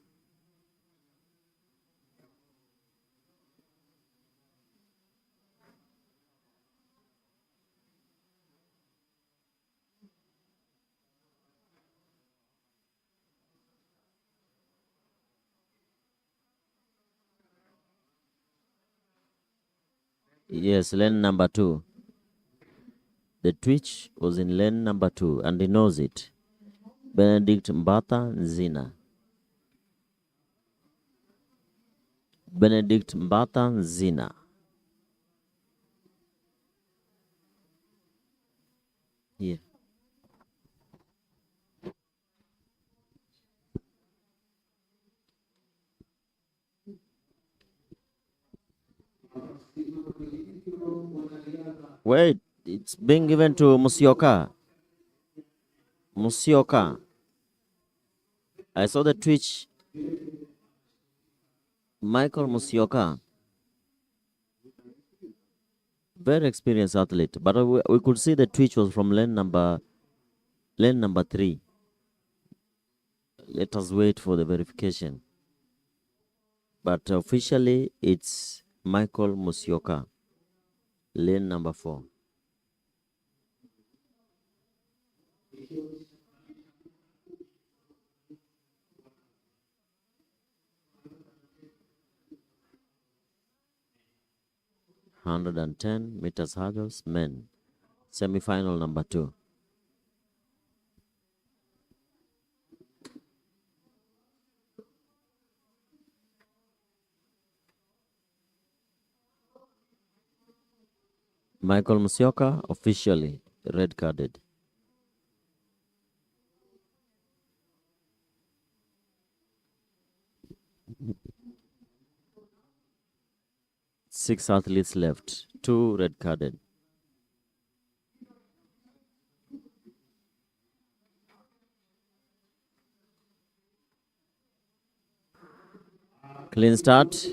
Yes, lane number 2. The twitch was in lane number 2, and he knows it. Benedict Mbatha Nzina. Benedict Mbatha Nzina. Yeah. Wait, it's being given to Musyoka. Musyoka. I saw the twitch. Michael Musyoka. Very experienced athlete, but we could see the twitch was from lane number 3. Let us wait for the verification. But officially, it's Michael Musyoka, lane number 4. (110 meters hurdles, men, semi-final number 2). Michael Musioka, officially red carded. Six athletes left, 2 red carded. Clean start.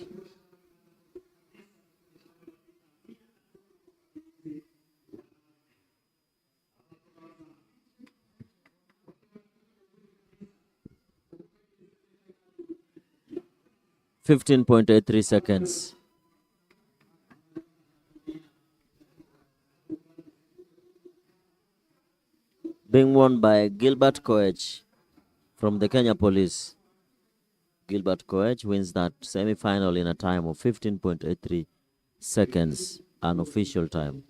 .83 seconds. Being won by Gilbert Koech from the Kenya Police. Gilbert Koech wins that semi-final in a time of 15.83 seconds, an official time.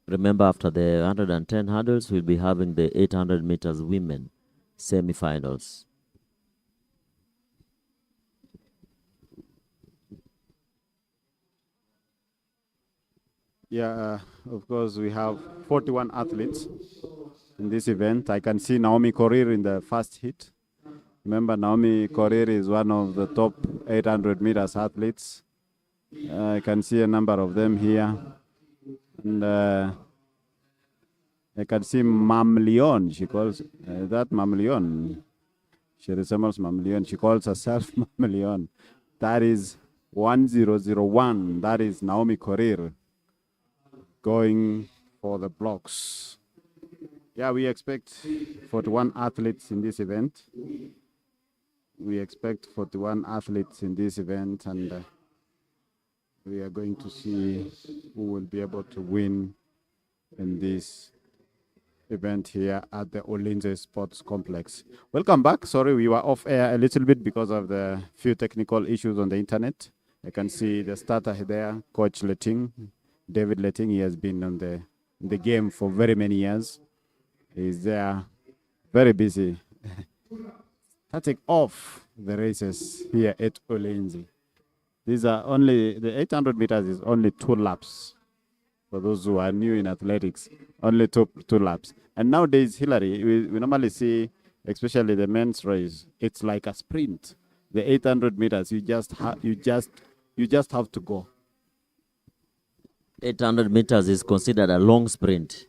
Remember, after the 110 hurdles, we'll be having the 800 meters women semi-finals. Yeah, of course, we have 41 athletes in this event. I can see Naomi Korir in the first heat. Remember, Naomi Korir is one of the top 800 meters athletes. I can see a number of them here. And I can see Mam Leon. She calls that Mam Leon. She resembles Mam Leon. She calls herself Mam Leon. That is 1001. That is Naomi Korir going for the blocks. Yeah, we expect 41 athletes in this event. We expect 41 athletes in this event, and we are going to see who will be able to win in this event here at the Ulinzi Sports Complex. Welcome back. Sorry, we were off air a little bit because of the few technical issues on the internet. I can see the starter there, Coach Letting, David Letting. He has been on the game for very many years. He's there, very busy, starting off the races here at Ulinzi. These are only, the 800 meters is only 2 laps. For those who are new in athletics, only two laps. And nowadays, Hillary, we normally see, especially the men's race, it's like a sprint. The 800 meters, you just have to go. 800 meters is considered a long sprint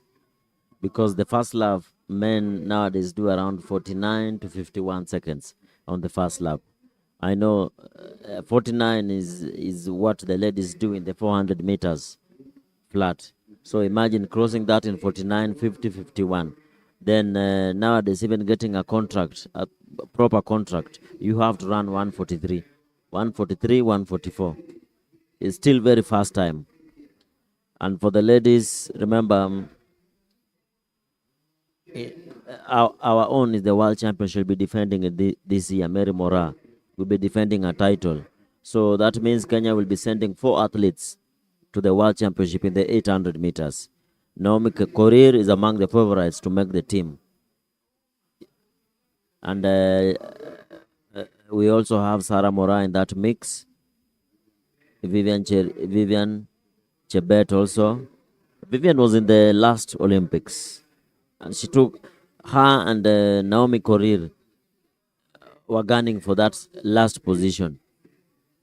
because the first lap, men nowadays do around 49 to 51 seconds on the first lap. I know 49 is what the ladies do in the 400 meters flat. So imagine crossing that in 49, 50, 51. Then nowadays, even getting a contract, a proper contract, you have to run 143. 143, 144. It's still very fast time. And for the ladies, remember, our own is the world champion. She'll be defending it this year. Mary Mora will be defending a title. So that means Kenya will be sending 4 athletes to the world championship in the 800 meters. Naomi Korir is among the favorites to make the team. And we also have Sarah Mora in that mix. Vivian Chebet also. Vivian was in the last Olympics. And she took her and Naomi Korir were gunning for that last position.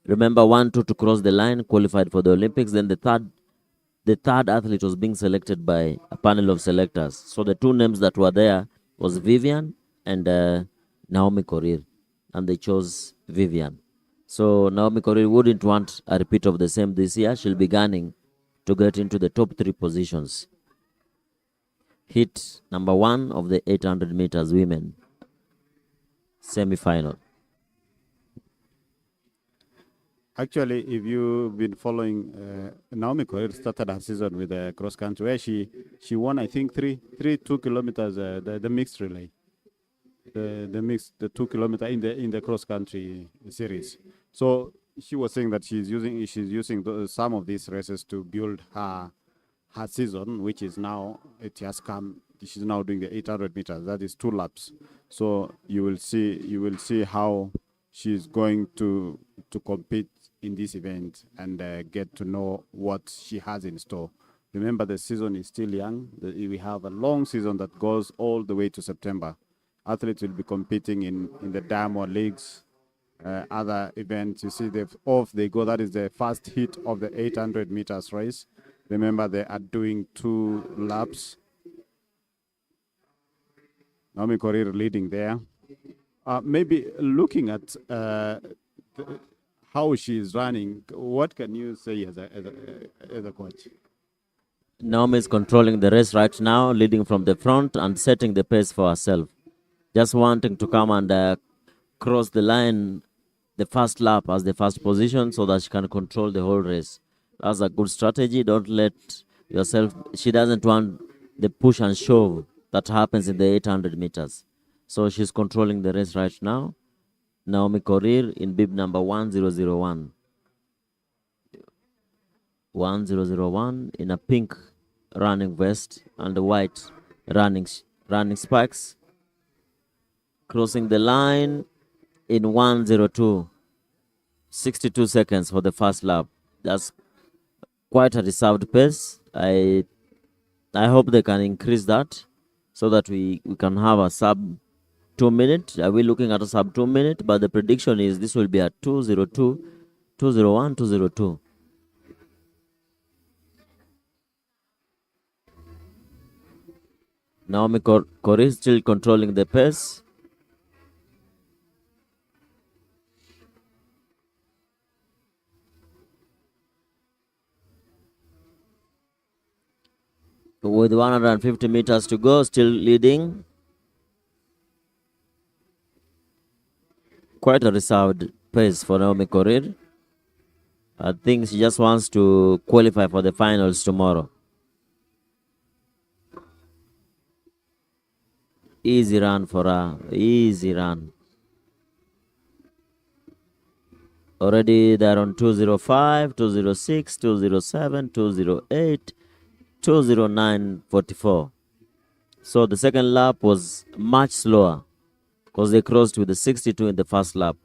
Remember, 1, 2 to cross the line, qualified for the Olympics. Then the third athlete was being selected by a panel of selectors. So the 2 names that were there was Vivian and Naomi Korir, and they chose Vivian. So Naomi Korir wouldn't want a repeat of the same this year. She'll be gunning to get into the top 3 positions. Hit number 1 of the 800 meters women semi-final. Actually, if you've been following, Naomi Korir started her season with the cross country, where she won, I think, 2 kilometers, the mixed relay, the 2 kilometer in the cross country series. So she was saying that she's using some of these races to build her season, which is now, it has come. She's now doing the 800 meters. That is 2 laps. So you will see how she's going to compete in this event and get to know what she has in store. Remember, the season is still young. We have a long season that goes all the way to September. Athletes will be competing in the Diamond Leagues, other events. You see, off they go. That is the first hit of the 800 meters race. Remember, they are doing 2 laps. Naomi Korir leading there. Maybe looking at how she is running, what can you say as a coach? Naomi is controlling the race right now, leading from the front and setting the pace for herself. Just wanting to come and cross the line the first lap as the first position so that she can control the whole race. That's a good strategy. Don't let yourself, she doesn't want the push and shove that happens in the 800 meters. So she's controlling the race right now. Naomi Korir in bib number 1001. 1001 in a pink running vest and a white running spikes. Crossing the line in 102. 62 seconds for the first lap. That's quite a reserved pace. I hope they can increase that so that we can have a sub 2 minute. Are we looking at a sub 2 minute? But the prediction is this will be a 202, 201, 202. Naomi Korir still controlling the pace. With 150 meters to go, still leading. Quite a reserved pace for Naomi Korir. I think she just wants to qualify for the finals tomorrow. Easy run for her. Easy run. Already they're on 205, 206, 207, 208, 209.44. So the second lap was much slower because they crossed with the 62 in the first lap.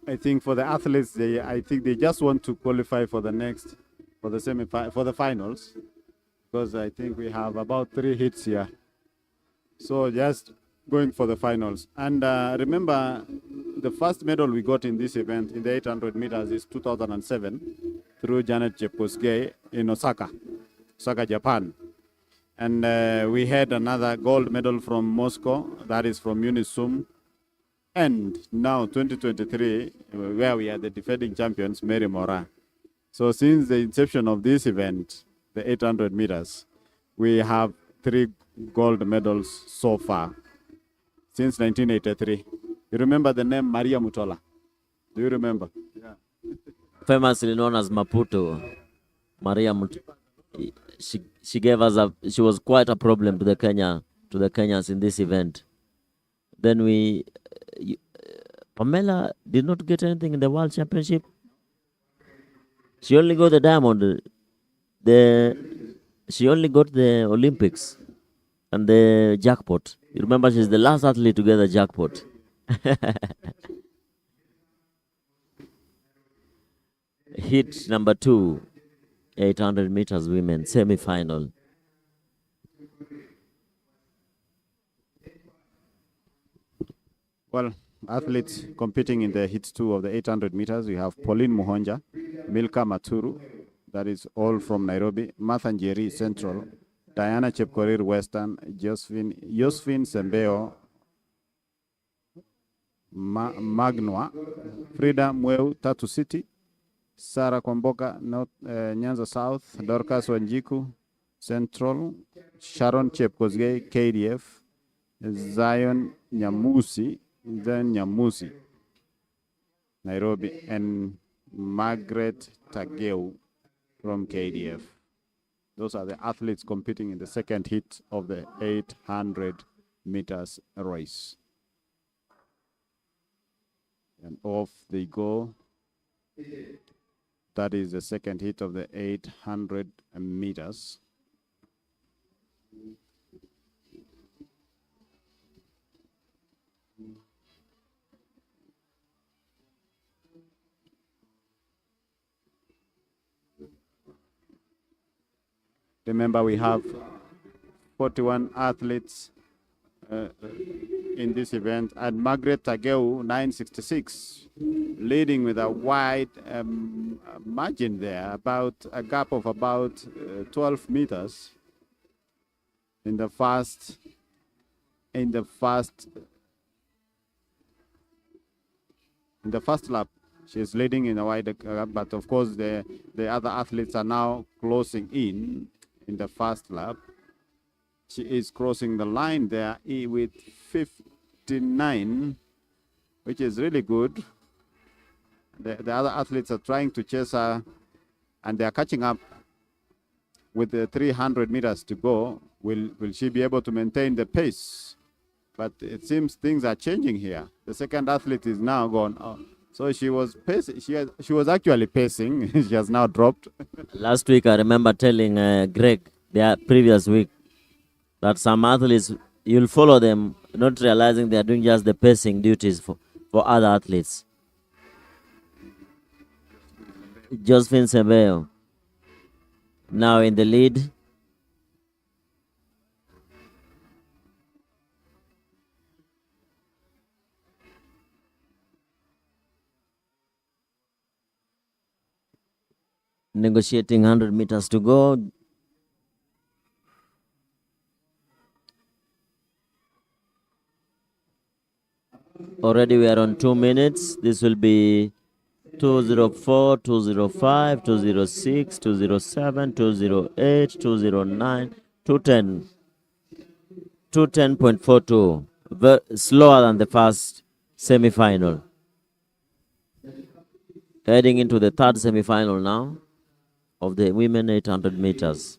I think for the athletes, I think they just want to qualify for the finals, because I think we have about 3 hits here. So just going for the finals. And remember, the first medal we got in this event in the 800 meters is 2007 through Janet Chepkosgei in Osaka, Japan. And we had another gold medal from Moscow, that is from Unisum. And now 2023, where we are the defending champions, Mary Moran. So since the inception of this event, the 800 meters, we have 3 gold medals so far since 1983. You remember the name Maria Mutola? Do you remember? Yeah. Famously known as Maputo, Maria Mutola. She gave us she was quite a problem to the Kenyans in this event. Then Pamela did not get anything in the World Championship. She only got the diamond. She only got the Olympics and the jackpot. You remember, she's the last athlete to get the jackpot. Hit number 2, 800 meters women, semi-final. Well, athletes competing in the hit 2 of the 800 meters, we have Pauline Muhonja, Milka Maturu, that is all from Nairobi, Martha Njeri, Central, Diana Chepkorir, Western, Josephine Sembeo, Magnwa, Frida Mweu, Tatu City, Sarah Kwamboka, North, Nyanza South, Dorcas Wanjiku, Central, Sharon Chepkosgei, KDF, Zion Nyamusi, Nairobi, and Margaret Tageu from KDF. Those are the athletes competing in the second hit of the 800 meters race. And off they go. That is the second hit of the 800 meters. Remember, we have 41 athletes in this event, and Margaret Tageu, 966, leading with a wide margin there, about a gap of about 12 meters in the first lap. She's leading in a wide gap, but of course the other athletes are now closing in the first lap. She is crossing the line there with 59, which is really good. The other athletes are trying to chase her, and they are catching up with the 300 meters to go. Will she be able to maintain the pace? But it seems things are changing here. The second athlete is now gone. Oh, so she was pacing. She was actually pacing. She has now dropped. Last week, I remember telling Greg, the previous week, that some athletes, you'll follow them, not realizing they're doing just the pacing duties for other athletes. Josephine Sebeo now in the lead. Negotiating 100 meters to go. Already we are on 2 minutes. This will be 204, 205, 206, 207, 208, 209, 210. 210.42. Slower than the first semi-final. Heading into the third semi-final now of the women 800 meters.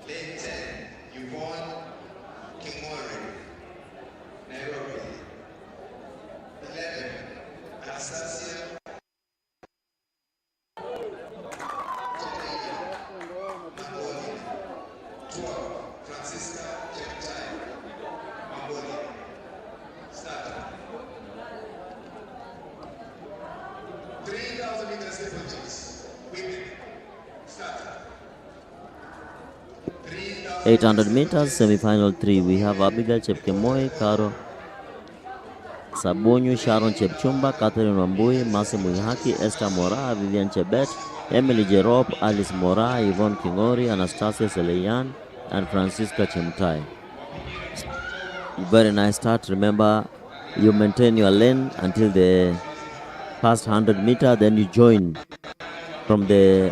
Lane 10, Yvonne meter steeplechase. Women, start. 800 meters, semi-final 3. We have Abigail Chepkemoi, Caro Sabonyu, Sharon Chepchumba, Catherine Wambui, Masi Muihaki, Esther Mora, Vivian Chebet, Emily Jerop, Alice Mora, Yvonne Kingori, Anastasia Seleyan, and Francisca Chemtai. Very nice start. Remember, you maintain your lane until the past 100 meter, then you join from the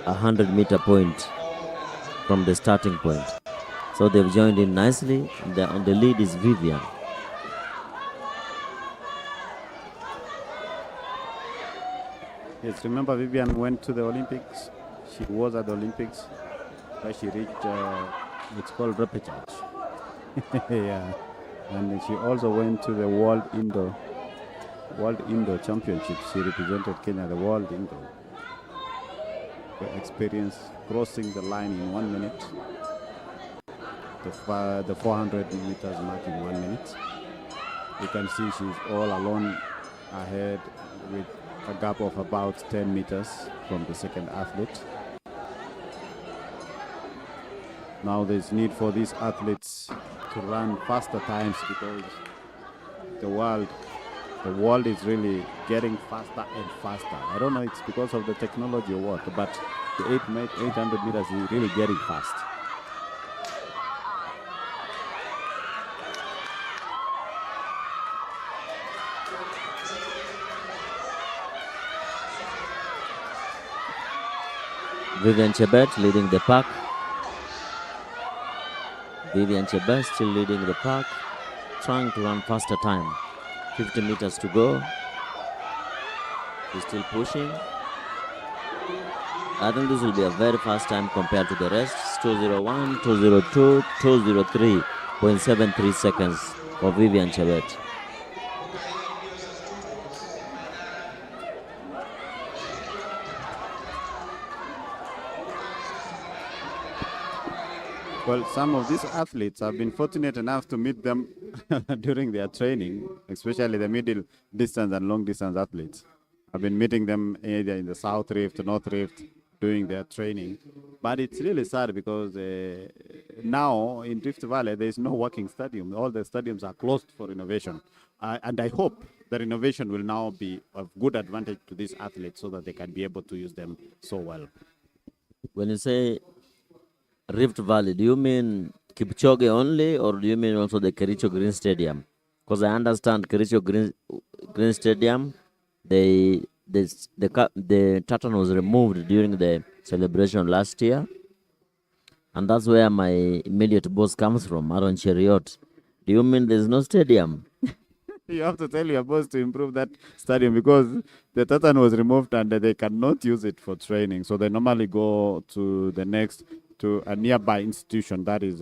100 meter point, from the starting point. So they've joined in nicely. On the lead is Vivian. Yes, remember Vivian went to the Olympics. She was at the Olympics where she reached, it's called repechage. Yeah. And she also went to the World Indoor Championship. She represented Kenya, the World Indoor. The experience crossing the line in 1 minute. The 400 meters mark in 1 minute. You can see she's all alone ahead with a gap of about 10 meters from the second athlete. Now there's need for these athletes to run faster times because the world is really getting faster and faster. I don't know it's because of the technology or what, but the 800 meters is really getting fast. Vivian Chebet leading the pack. Vivian Chebet still leading the pack, trying to run faster time. 50 meters to go. She's still pushing. I think this will be a very fast time compared to the rest. 2:01, 2:02, 2:03.73 seconds for Vivian Chebet. Well, some of these athletes have been fortunate enough to meet them during their training, especially the middle distance and long distance athletes. I've been meeting them either in the South Rift, North Rift, doing their training. But it's really sad because now in Rift Valley, there is no working stadium. All the stadiums are closed for renovation. And I hope the renovation will now be of good advantage to these athletes so that they can be able to use them so well. When you say Rift Valley, do you mean Kipchoge only, or do you mean also the Kericho Green Stadium? Because I understand Kericho Green Stadium, the tartan was removed during the celebration last year, and that's where my immediate boss comes from, Aaron Cheriot. Do you mean there's no stadium? You have to tell your boss to improve that stadium because the tartan was removed and they cannot use it for training. So they normally go to a nearby institution, that is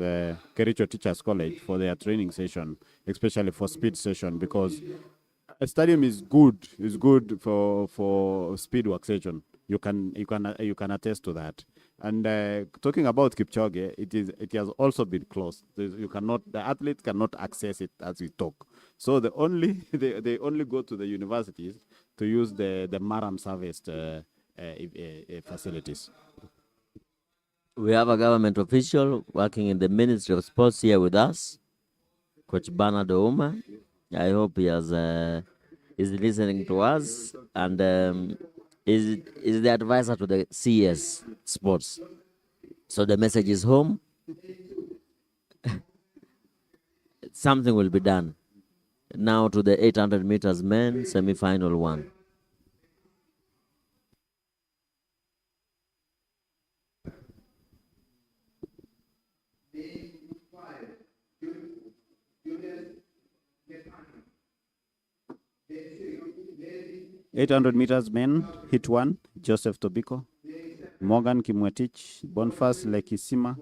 Kericho Teachers College, for their training session, especially for speed session, because a stadium is good for speed work session. You can attest to that. And talking about Kipchoge, it has also been closed. The athletes cannot access it as we talk. So they only go to the universities to use the Maram serviced facilities. We have a government official working in the Ministry of Sports here with us, Coach Bernard Ouma. I hope he is listening to us and is the advisor to the CS Sports. So the message is home. Something will be done. Now to the 800 meters men semi-final 1. (800 meters men, hit 1, Joseph Tobiko, Morgan Kimwetich, Boniface Lekisima,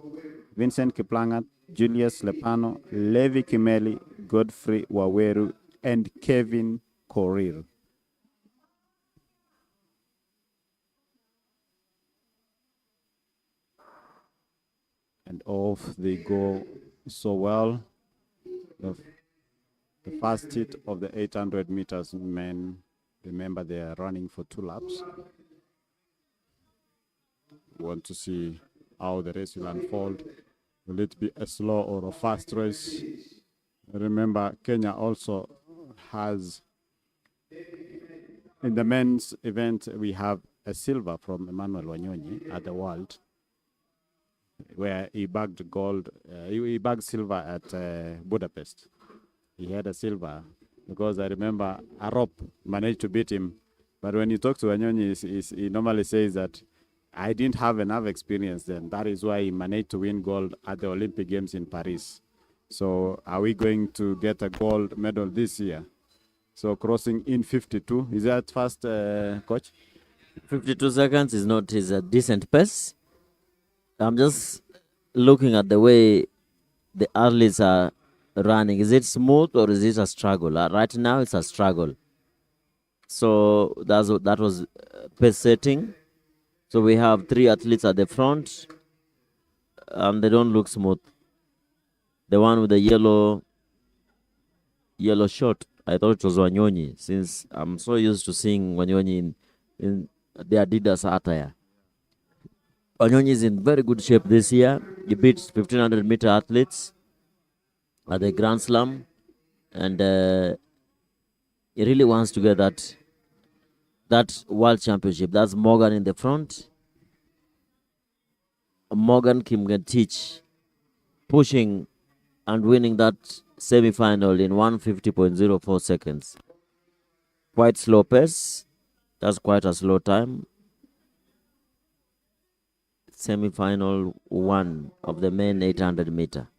Vincent Kiplangat, Julius Lepano, Levi Kimeli, Godfrey Waweru, and Kevin Korir. And off they go so well. The first hit of the 800 meters men Remember, they are running for 2 laps. We want to see how the race will unfold. Will it be a slow or a fast race? Remember, Kenya also has, in the men's event, we have a silver from Emmanuel Wanyonyi at the World, where he bagged gold. He bagged silver at Budapest. He had a silver because I remember Arop managed to beat him. But when you talk to Wanyonyi, he normally says that I didn't have enough experience then. That is why he managed to win gold at the Olympic Games in Paris. So are we going to get a gold medal this year? So crossing in 52, is that fast, coach? 52 seconds is a decent pace. I'm just looking at the way the athletes are running. Is it smooth or is it a struggle? Right now, it's a struggle. So that was pace setting. So we have 3 athletes at the front, and they don't look smooth. The one with the yellow short, I thought it was Wanyonyi, since I'm so used to seeing Wanyonyi in the Adidas attire. Wanyonyi is in very good shape this year. He beat 1500-meter athletes at the Grand Slam, and he really wants to get that world championship. That's Morgan in the front. Morgan Kimgetich pushing and winning that semi-final in 150.04 seconds. Quite slow pace. That's quite a slow time. Semi-final 1 of the men 800-meter.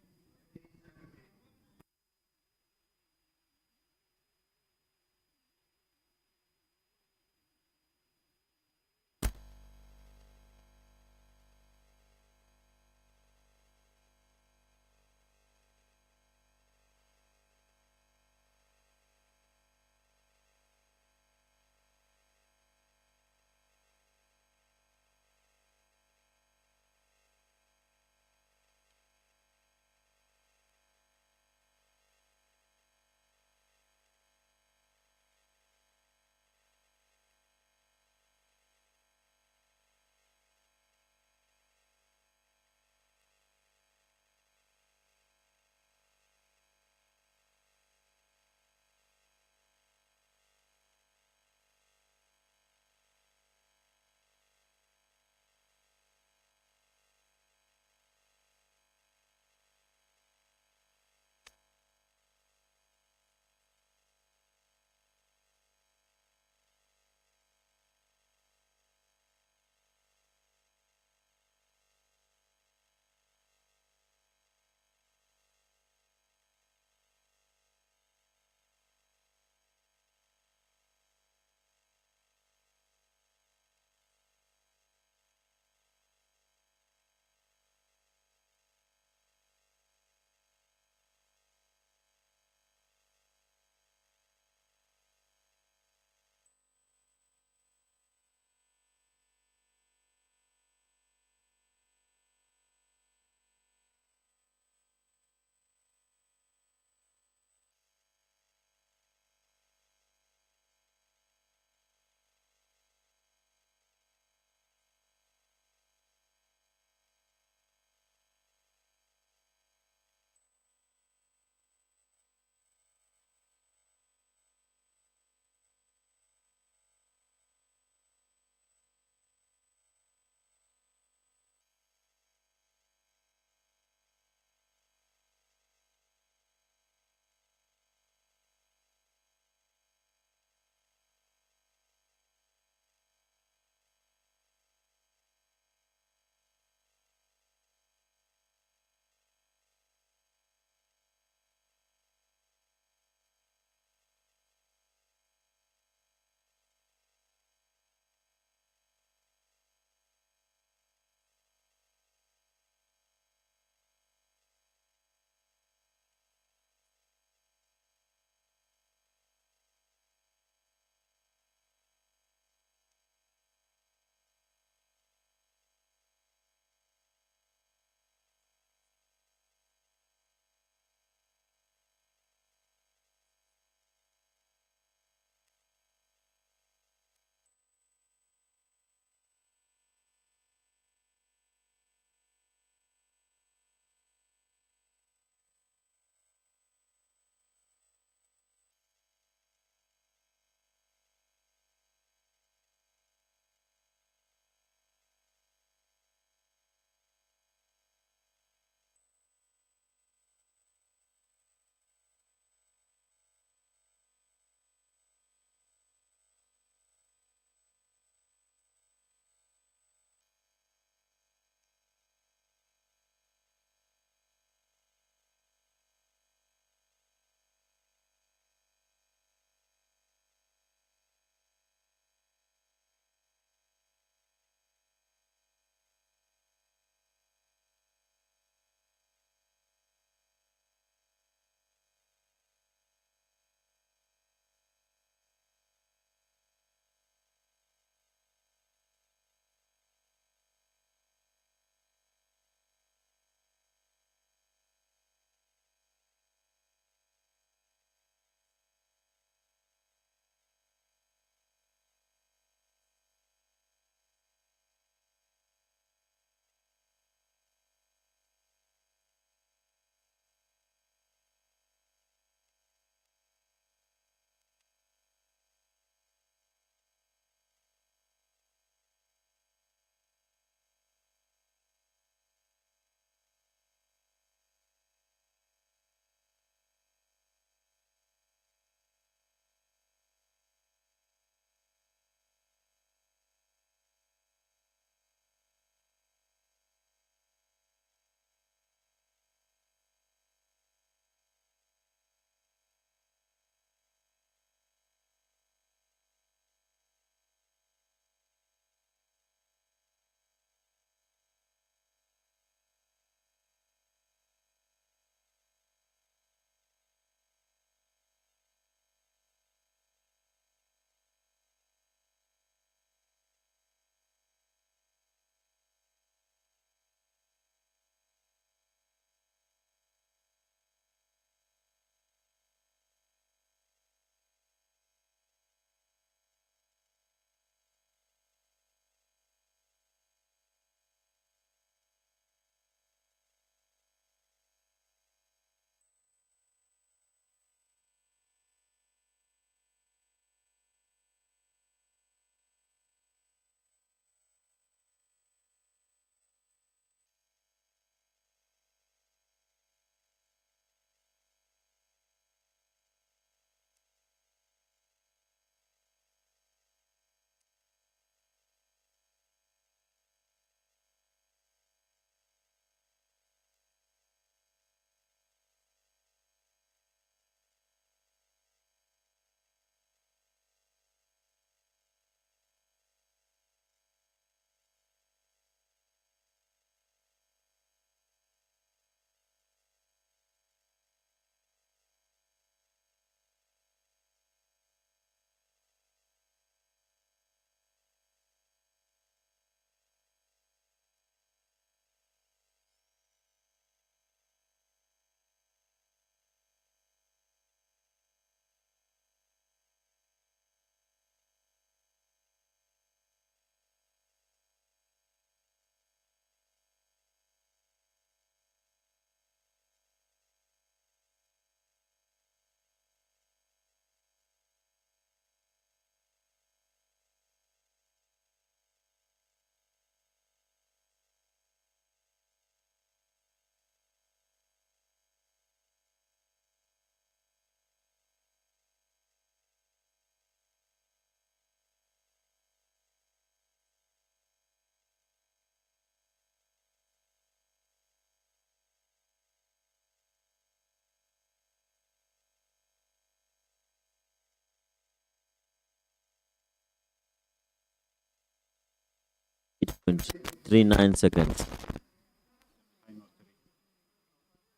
148.39 seconds.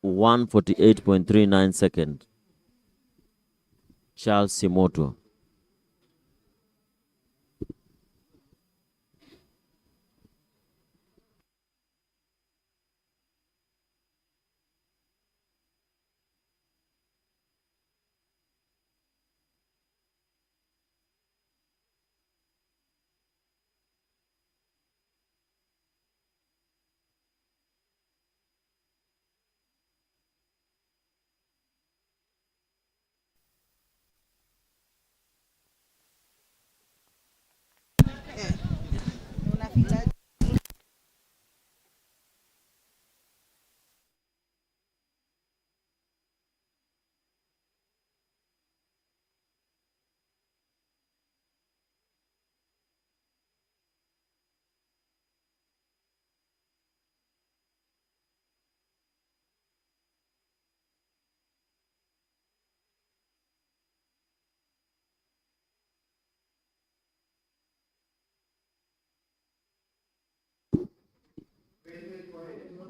148.39 seconds. Charles Simoto.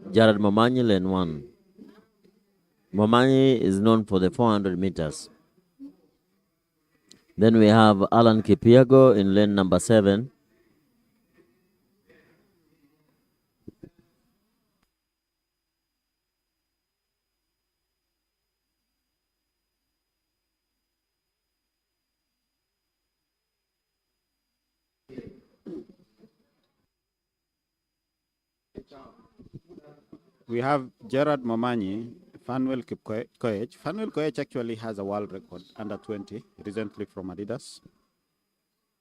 Jared Momanyi, lane 1. Momanyi is known for the 400 meters. Then we have Alan Kipiago in lane number 7. We have Gerard Momanyi, Fanuel Koech. Fanuel Koech actually has a world record under 20 recently from Adidas.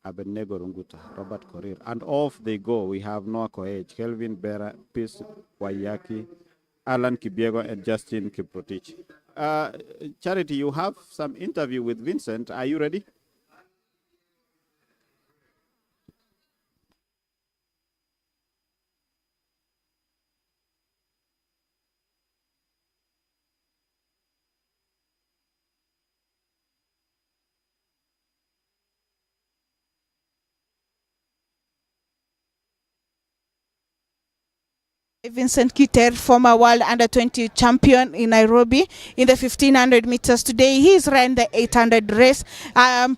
Abednego Runguta, Robert Korir. And off they go. We have Noah Koech, Kelvin Bera, Peace Wayaki, Alan Kibiego, and Justin Kiprotich. Charity, you have some interview with Vincent. Are you ready? Vincent Kiter, former world under-20 champion in Nairobi in the 1500 meters. Today he's ran the 800 race. I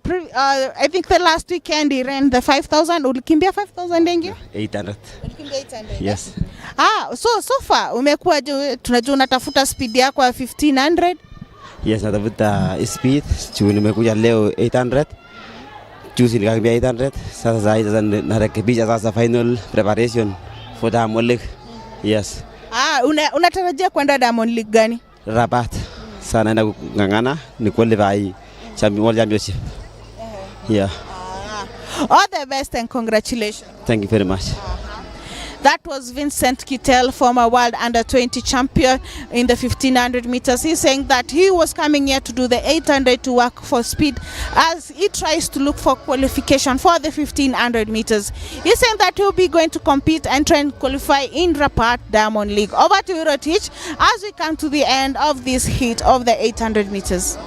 think the last weekend he ran the 5000. Ulikimbia 5000 dengi? 800. Ulikimbia 800? Yes. So far umekuwa tunajua unatafuta speed yako ya 1500? Yes, natafuta speed. Juu nimekuja leo 800. Juzi nikakimbia 800. Sasa narekebisha sasa final preparation for Diamond League. Yes. Unatarajia kwenda Diamond League gani? Rabat. Sana naenda kung'ang'ana ni qualify World Championship. Yeah. All the best and congratulations. Thank you very much. That was Vincent Kittel, former world under-20 champion in the 1500 meters. He's saying that he was coming here to do the 800 to work for speed as he tries to look for qualification for the 1500 meters. He's saying that he'll be going to compete and try and qualify in Rapat Diamond League. Over to you, Rotich, as we come to the end of this heat of the 800 meters.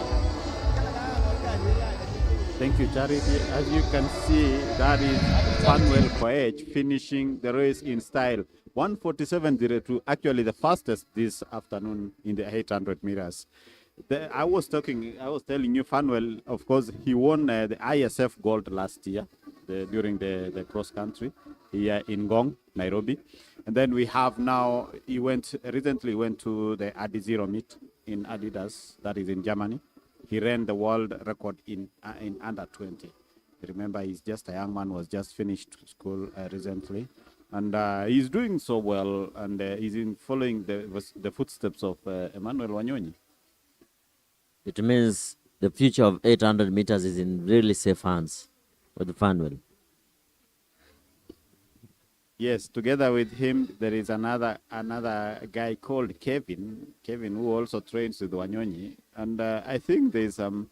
Thank you, Charity. As you can see, that is Fanuel Koech finishing the race in style. 1:47.02, actually the fastest this afternoon in the 800 meters. I was telling you, Fanuel, of course, he won the ISF gold last year during the cross country here in Ngong, Nairobi. And then we have now, he recently went to the Adizero meet in Adidas, that is in Germany. He ran the world record in under 20. Remember, he's just a young man, was just finished school recently. And he's doing so well, and he's following the footsteps of Emmanuel Wanyonyi. It means the future of 800 meters is in really safe hands with Fanuel. Yes, together with him, there is another guy called Kevin, who also trains with Wanyonyi. And I think there's some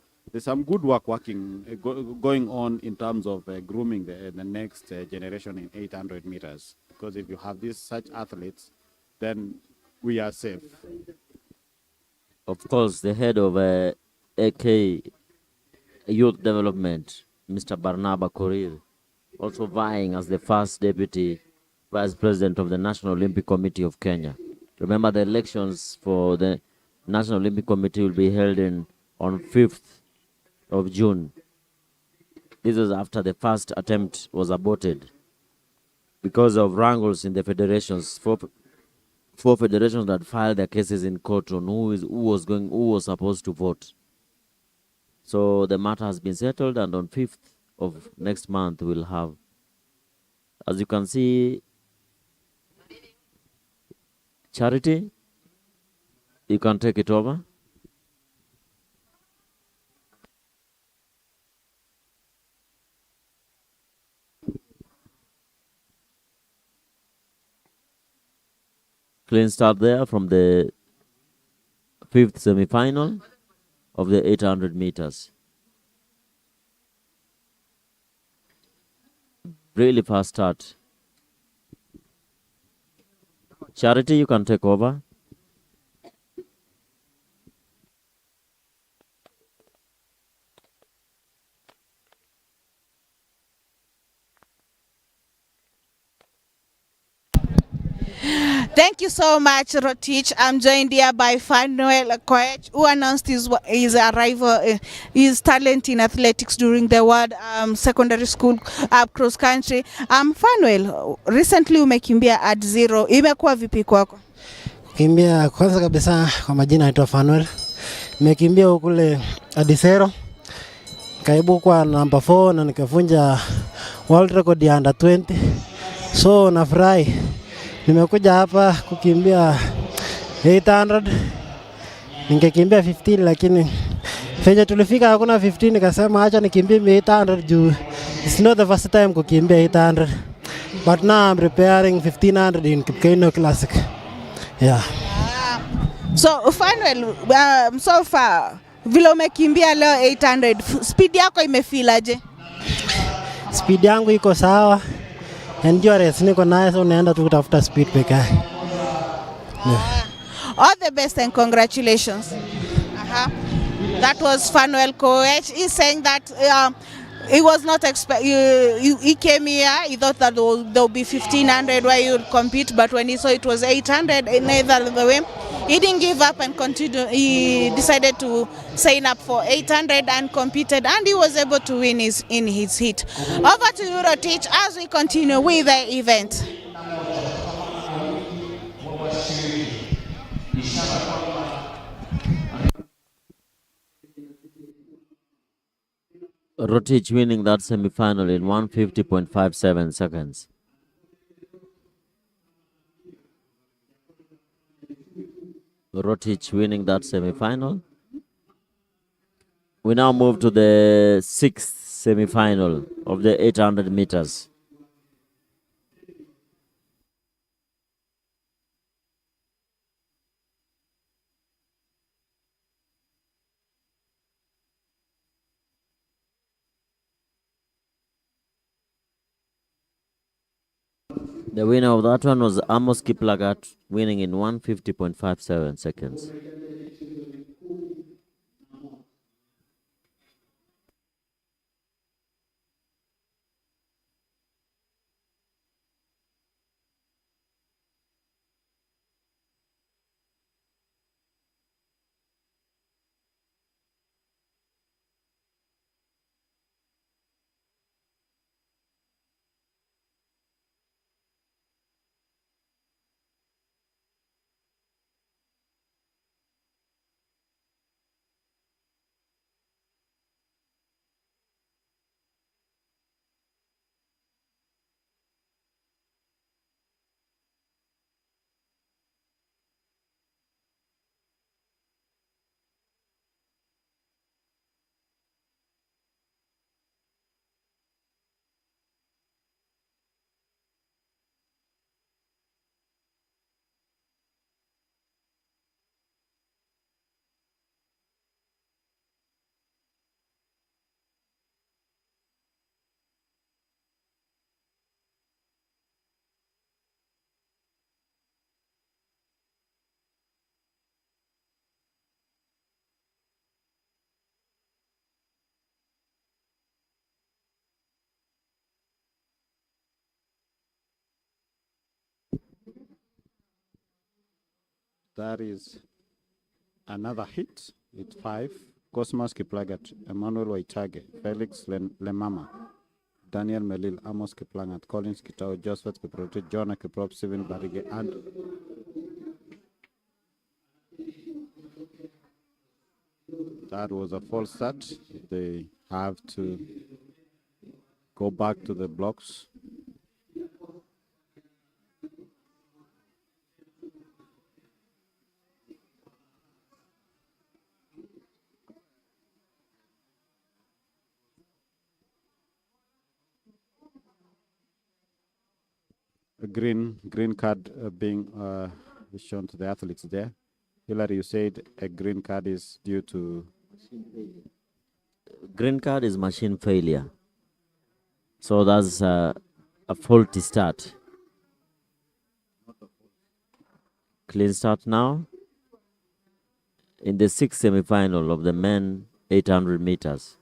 good work going on in terms of grooming the next generation in 800 meters. Because if you have such athletes, then we are safe. Of course, the head of AK Youth Development, Mr. Barnaba Korir, also vying as the first deputy Vice President of the National Olympic Committee of Kenya. Remember, the elections for the National Olympic Committee will be held on 5th of June. This was after the first attempt was aborted because of wrangles in the federations. Four federations that filed their cases in court on who was supposed to vote. So the matter has been settled, and on 5th of next month we'll have, as you can see, Charity, you can take it over. Clean start there from the 5th semi-final of the 800 meters. Really fast start. Charity, you can take over. Thank you so much, Rotich. I'm joined here by Fanuel Koech, who announced his arrival, his talent in athletics during the World Secondary School cross country. Fanuel, recently umekimbia at 0. Imekuwa vipi kwako? Kimbia kwanza kabisa, kwa majina naitwa Fanuel. Nimekimbia kule Adisero. Kaibu kwa number 4 na nikavunja world record ya under 20. So nafurahi. Nimekuja hapa kukimbia 800. Ningekimbia 15 lakini fenye tulifika hakuna 15, nikasema acha nikimbie 800 juu it's not the first time kukimbia 800. But now I'm preparing 1500 in Kipkeino Classic. Yeah. So Fanuel, so far vile umekimbia leo 800, speed yako imefilaje? Speed yangu iko sawa. Endurance niko nayo, so naenda tu kutafuta speed pekee. Yeah. All the best and congratulations. That was Fanuel Koech. He's saying that he was not he came here, he thought that there would be 1500 where he would compete, but when he saw it was 800 in either the way, he didn't give up and continue. He decided to sign up for 800 and competed, and he was able to win in his heat. Over to you, Rotich, as we continue with the event. Rotich winning that semi-final in 150.57 seconds. Rotich winning that semi-final. We now move to the 6th semi-final of the 800 meters. The winner of that one was Amos Kiplagat, winning in 150.57 seconds. That is another hit. Hit 5. Cosmas Kiplagat, Emmanuel Waitage, Felix Lemama, Daniel Melil, Amos Kiplangat, Collins Kitao, Joseph Kiproti, Jonah Kiprop, Steven Barige, and that was a false start. They have to go back to the blocks. A green card being shown to the athletes there. Hillary, you said a green card is due to... Green card is machine failure. So that's a faulty start. Clean start now. In the 6th semi-final of the men 800 meters.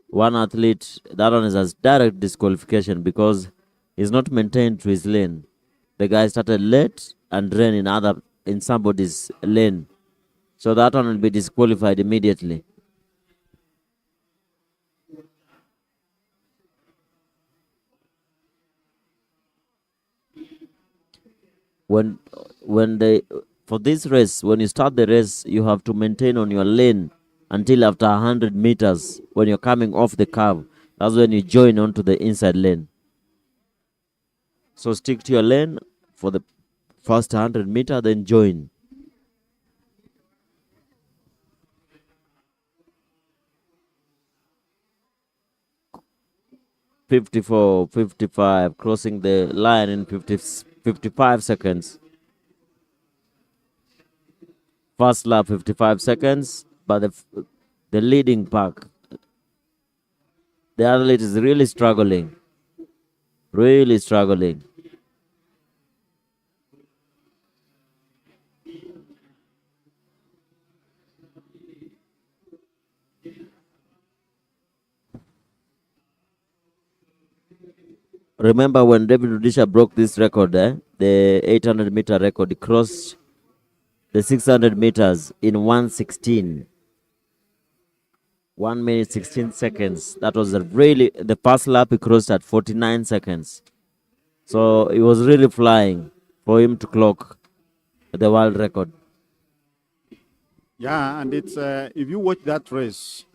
One athlete, that one is a direct disqualification because he's not maintained to his lane. The guy started late and ran in somebody's lane. So that one will be disqualified immediately. For this race, when you start the race, you have to maintain on your lane until after 100 meters. When you're coming off the curve, that's when you join onto the inside lane. So stick to your lane for the first 100 meters, then join. .54, 55, crossing the line in 55 seconds. First lap 55 seconds, but the leading pack, the athlete is really struggling. Really struggling. Remember when David Rudisha broke this record, the 800-meter record, he crossed the 600 meters in 1:16. 1 minute 16 seconds. That was the first lap he crossed at 49 seconds. So it was really flying for him to clock the world record. Yeah, and it's if you watch that race,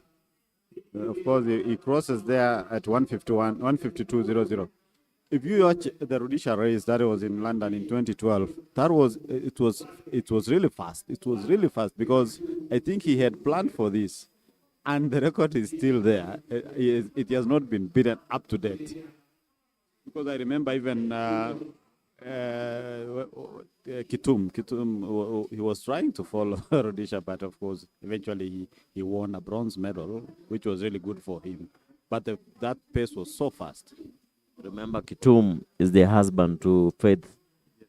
of course he crosses there at 1:52.00. If you watch the Rudisha race that was in London in 2012, it was really fast. It was really fast because I think he had planned for this, and the record is still there. It has not been beaten up to date. Because I remember even Kitum, he was trying to follow Rudisha, but of course, eventually he won a bronze medal, which was really good for him. But that pace was so fast. Remember, Kitum is the husband to Faith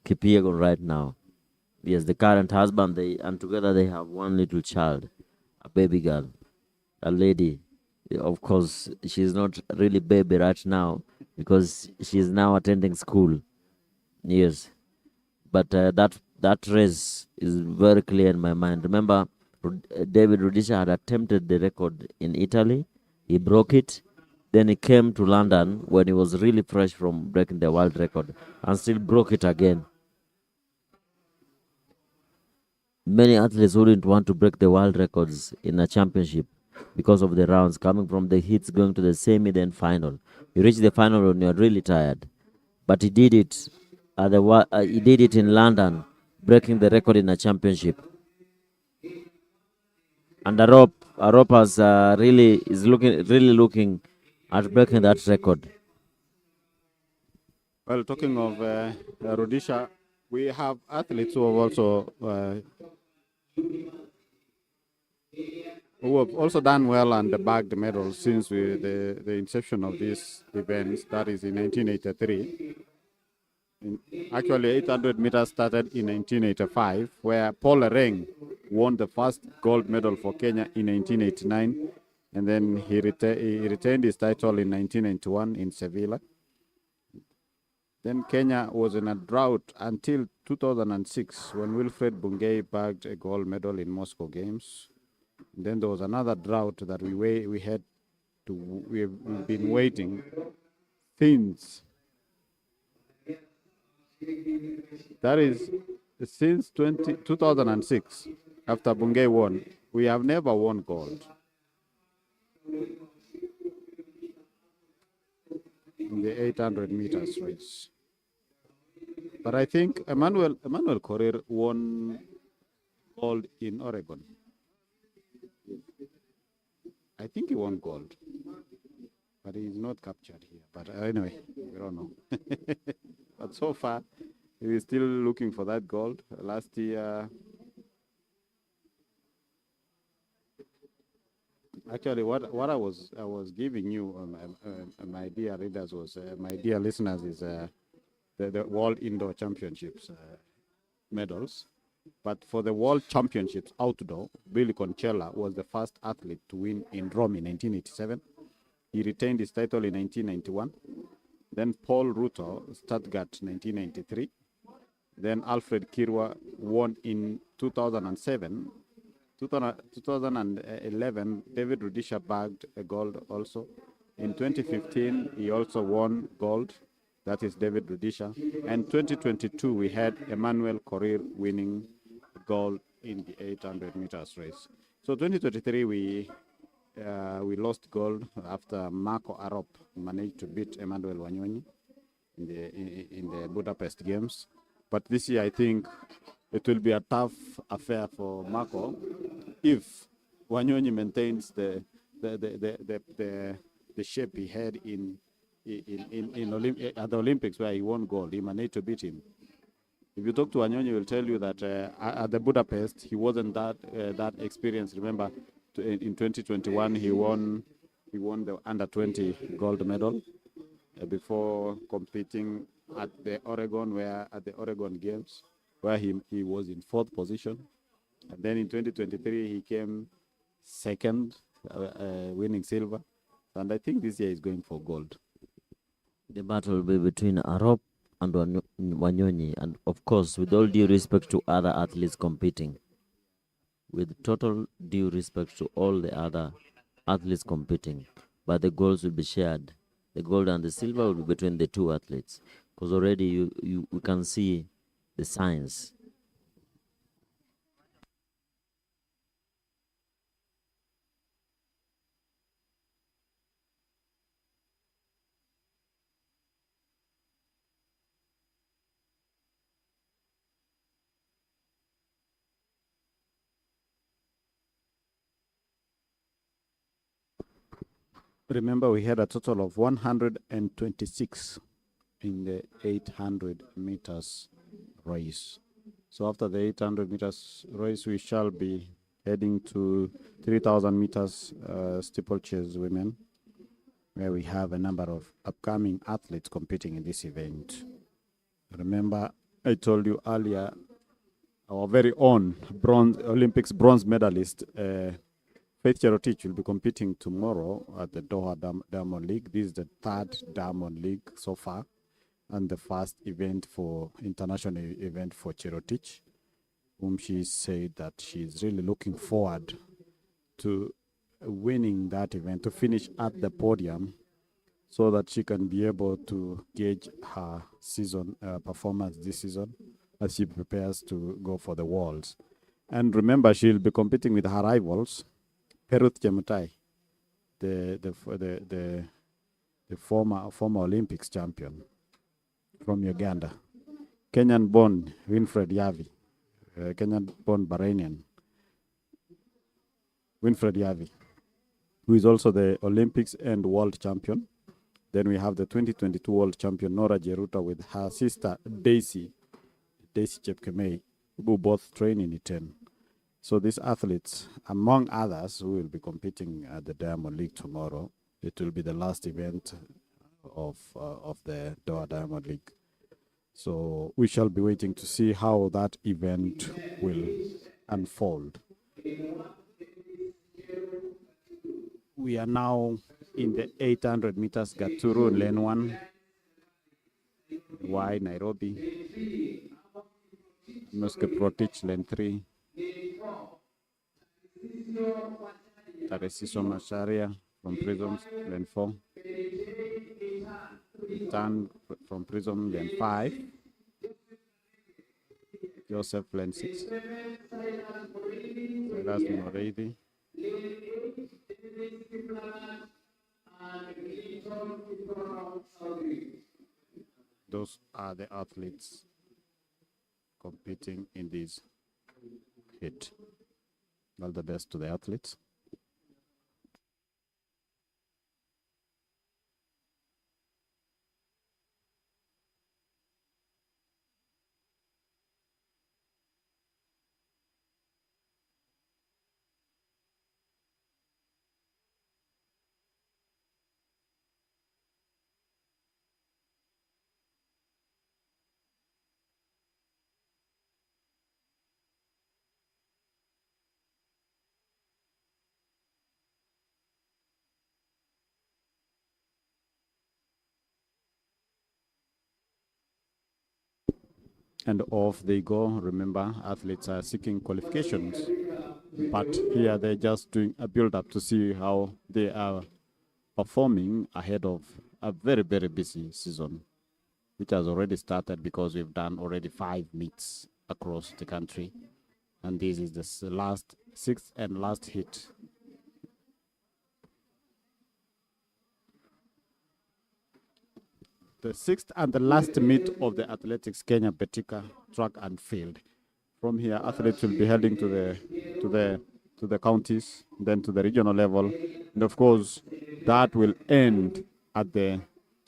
Kipyegon right now. Yes, the current husband, and together they have one little child, a baby girl, a lady. Of course, she's not really baby right now because she's now attending school. Yes, but that race is very clear in my mind. Remember, David Rudisha had attempted the record in Italy. He broke it. Then he came to London when he was really fresh from breaking the world record and still broke it again. Many athletes wouldn't want to break the world records in a championship because of the rounds coming from the heats going to the semi, then final. You reach the final when you're really tired. But he did it. He did it in London, breaking the record in a championship. And Arop is looking at breaking that record. Well, talking of Rudisha, we have athletes who have also done well and bagged medals since the inception of these events. That is in 1983. Actually, 800 meters started in 1985, where Paul Ereng won the first gold medal for Kenya in 1989. And then he retained his title in 1991 in Sevilla. Then Kenya was in a drought until 2006 when Wilfred Bungei bagged a gold medal in Moscow Games. And then there was another drought that we've been waiting since. That is since 2006. After Bungei won, we have never won gold in the 800 meters race. But I think Emmanuel Korir won gold in Oregon. I think he won gold, but he's not captured here. But anyway, we don't know. But so far, he is still looking for that gold. Last year, actually, what I was giving you, my dear readers, was my dear listeners, is the World Indoor Championships medals. But for the World Championships outdoor, Billy Conchella was the first athlete to win in Rome in 1987. He retained his title in 1991. Then Paul Ruto, Stuttgart, 1993. Then Alfred Kirwa won in 2007. 2011, David Rudisha bagged a gold also. In 2015, he also won gold. That is David Rudisha. And 2022, we had Emmanuel Korir winning gold in the 800 meters race. So 2023, we lost gold after Marco Arop managed to beat Emmanuel Wanyonyi in the Budapest Games. But this year, I think it will be a tough affair for Marco if Wanyonyi maintains the shape he had at the Olympics where he won gold. He managed to beat him. If you talk to Wanyonyi, he will tell you that at the Budapest he wasn't that experienced. Remember, in 2021 he won the under-20 gold medal before competing at the Oregon Games, where he was in 4th position. And then in 2023 he came second, winning silver. And I think this year he's going for gold. The battle will be between Arop and Wanyonyi, and of course, with all due respect to other athletes competing, with total due respect to all the other athletes competing, but the golds will be shared. The gold and the silver will be between the two athletes, because already we can see the signs. Remember, we had a total of 126 in the 800 meters race. So after the 800 meters race, we shall be heading to 3,000 meters steeplechase women, where we have a number of upcoming athletes competing in this event. Remember, I told you earlier, our very own Olympics bronze medalist, Faith Cherotich, will be competing tomorrow at the Doha Diamond League. This is the 3rd Diamond League so far, and the first international event for Cherotich, whom she said that she's really looking forward to winning that event, to finish at the podium, so that she can be able to gauge her season performance this season as she prepares to go for the Worlds. And remember, she'll be competing with her rivals, Peruth Chemutai, the former Olympics champion from Uganda, Kenyan-born Winfred Yavi, Kenyan-born Bahrainian Winfred Yavi, who is also the Olympics and world champion. Then we have the 2022 world champion Nora Jeruta with her sister Daisy Chepkemei, who both train in Iten. So these athletes, among others, who will be competing at the Diamond League tomorrow, it will be the last event of the Doha Diamond League. So we shall be waiting to see how that event will unfold. We are now in the 800 meters Gaturu lane 1. Y, Nairobi. Muske Protich, lane 3. Taresiso Macharia from Prisms, lane 4. Tan from Prism, lane 5. Joseph, lane 6. Silas Moredi. Those are the athletes competing in this heat. All the best to the athletes. And off they go. Remember, athletes are seeking qualifications, but here they're just doing a build-up to see how they are performing ahead of a very, very busy season, which has already started because we've done already 5 meets across the country, and this is the sixth and last hit. The sixth and the last meet of the Athletics Kenya Betika track and field. From here, athletes will be heading to the counties, then to the regional level, and of course, that will end at the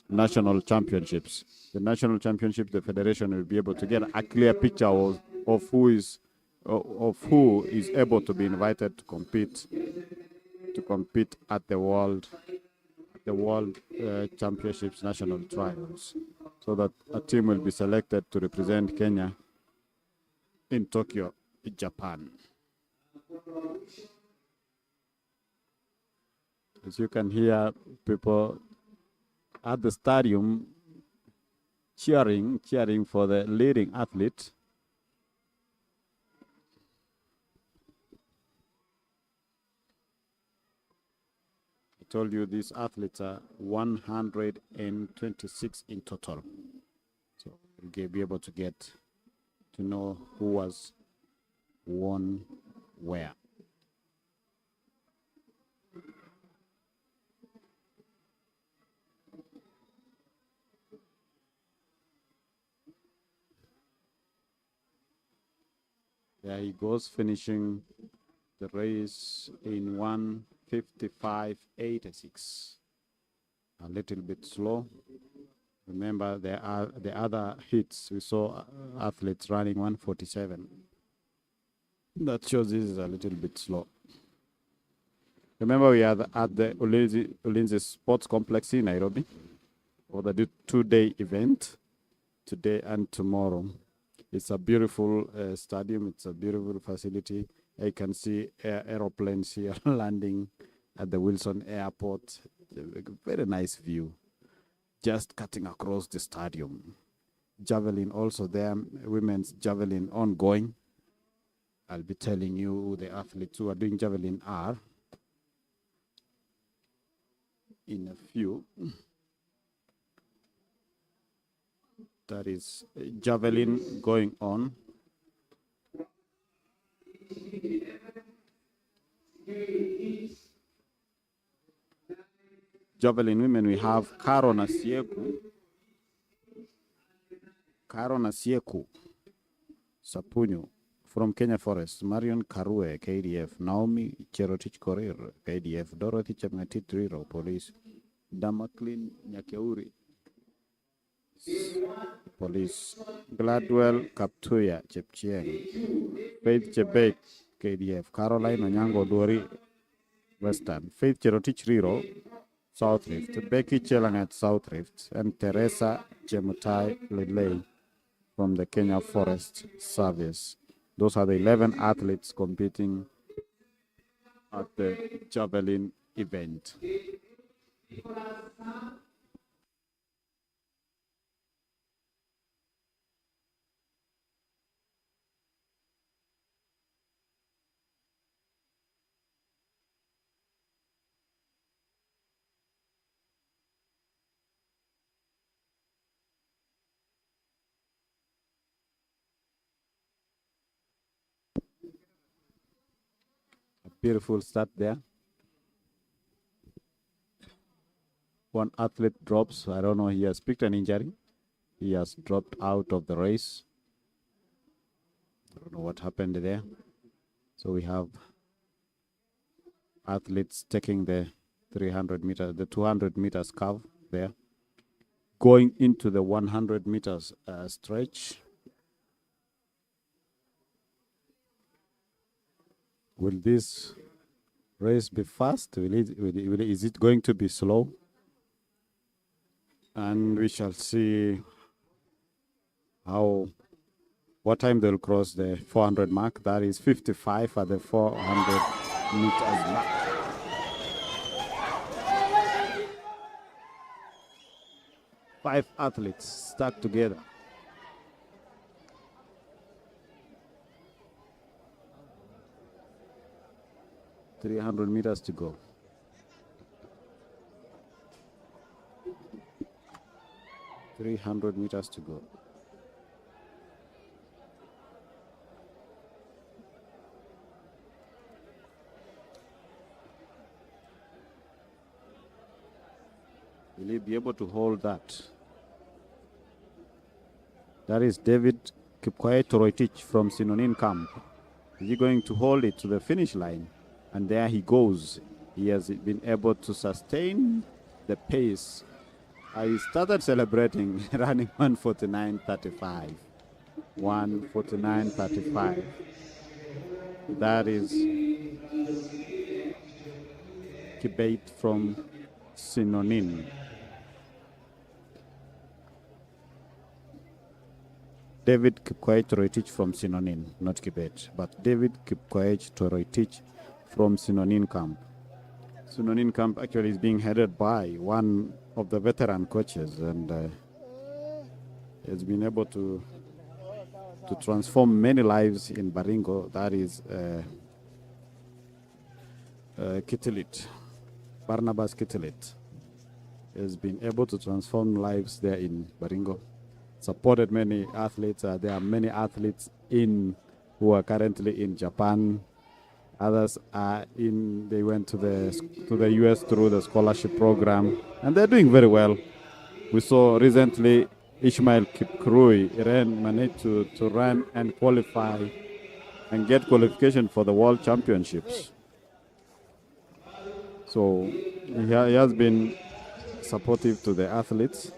national championships. The national championship, the federation will be able to get a clear picture of who is able to be invited to compete at the world championships, national trials, so that a team will be selected to represent Kenya in Tokyo, Japan. As you can hear, people at the stadium cheering for the leading athlete. I told you these athletes are 126 in total. So we'll be able to get to know who was won where. There he goes, finishing the race in 1:55.86. A little bit slow. Remember, there are the other hits. We saw athletes running 1:47. That shows this is a little bit slow. Remember, we are at the Ulinzi Sports Complex in Nairobi for the 2-day event, today and tomorrow. It's a beautiful stadium. It's a beautiful facility. I can see aeroplanes here landing at the Wilson Airport. A very nice view, just cutting across the stadium. Javelin also there, women's javelin ongoing. I'll be telling you who the athletes who are doing javelin are in a few. That is javelin going on. Javelin women, we have Karo Nasieku Sapunyo from Kenya Forest, Marion Karue, KDF, Naomi Cherotich Korir, KDF, Dorothy Chepngatit Riro, Police, Damaklin Nyakeuri, Police, Gladwell Kaptuya, Chepchieng, Faith Chebek, KDF, Caroline Onyango Dori, Western, Faith Cherotich Riro, South Rift, Becky Chelangat, South Rift, and Teresa Chemutai Lilei from the Kenya Forest Service. Those are the 11 athletes competing at the javelin event. Beautiful start there. One athlete drops. I don't know, he has picked an injury. He has dropped out of the race. I don't know what happened there. So we have athletes taking the 300 meters, the 200 meters curve there, going into the 100 meters stretch. Will this race be fast? Is it going to be slow? And we shall see what time they'll cross the 400 mark. That is 55 at the 400 meters mark. Five athletes stuck together. $300 meters to go. $300 meters to go. Will he be able to hold that? That is David Kipkoech from Sinonin Camp. Is he going to hold it to the finish line? And there he goes. He has been able to sustain the pace. I started celebrating running 1:49.35. 1:49.35. That is Kibet from Sinonin. David Kipkoech from Sinonin, not Kibet, but David Kipkoech from Sinonin Camp. Sinonin Camp actually is being headed by one of the veteran coaches, and has been able to transform many lives in Baringo. That is Kitilit, Barnabas Kitilit, has been able to transform lives there in Baringo. Supported many athletes. There are many athletes who are currently in Japan. Others are they went to the US through the scholarship program, and they're doing very well. We saw recently Ishmael Kipkrui managed to run and qualify and get qualification for the World Championships. So he has been supportive to the athletes.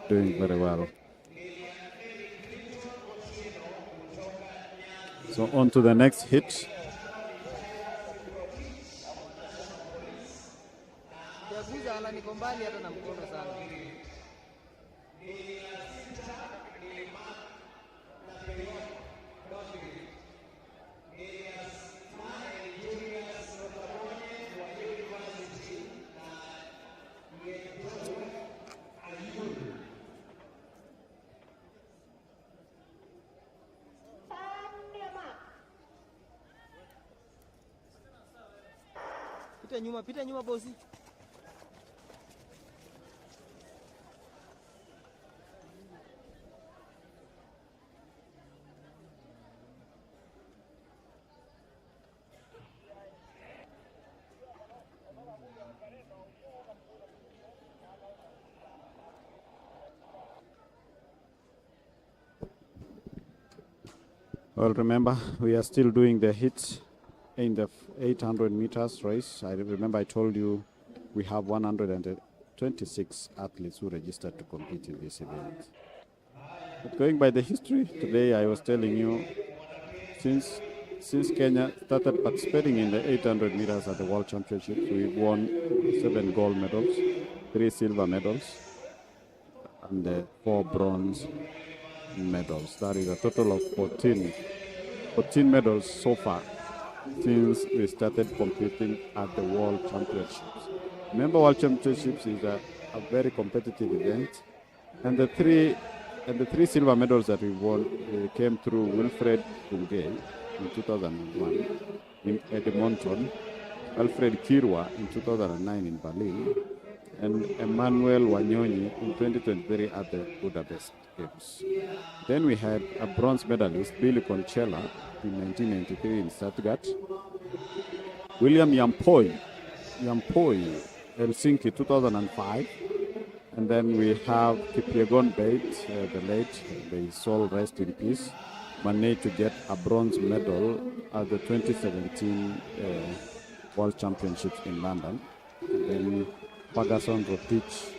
Doing very well. So on to the next hit. Pita nyuma bosi. Well, remember, we are still doing the hits in the 800 meters race. I remember I told you we have 126 athletes who registered to compete in this event. But going by the history, today I was telling you, since Kenya started participating in the 800 meters at the World Championships, we've won 7 gold medals, 3 silver medals, and 4 bronze medals. That is a total of 14 medals so far since we started competing at the World Championships. Remember, World Championships is a very competitive event, and the three silver medals that we won came through Wilfred Bungei in 2001 in Edmonton, Alfred Kirwa in 2009 in Berlin, and Emmanuel Wanyonyi in 2023 at the Budapest Games. Then we had a bronze medalist, Billy Conchella, in 1993 in Stuttgart. William Yampoi, Helsinki 2005. And then we have Kipyegon Beit, the late, may his soul rest in peace, managed to get a bronze medal at the 2017 World Championships in London. And then Ferguson Rotich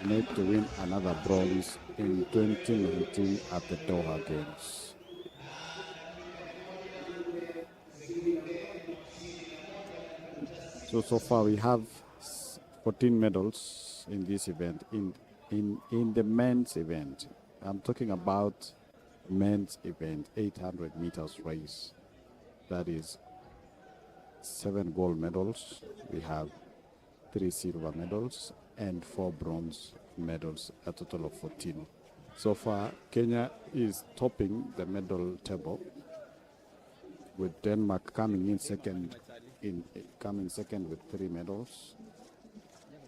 managed to win another bronze in 2019 at the Doha Games. So far we have 14 medals in this event, in the men's event. I'm talking about men's event, 800 meters race. That is 7 gold medals. We have 3 silver medals and 4 bronze medals, a total of 14. So far, Kenya is topping the medal table, with Denmark coming in second, with 3 medals,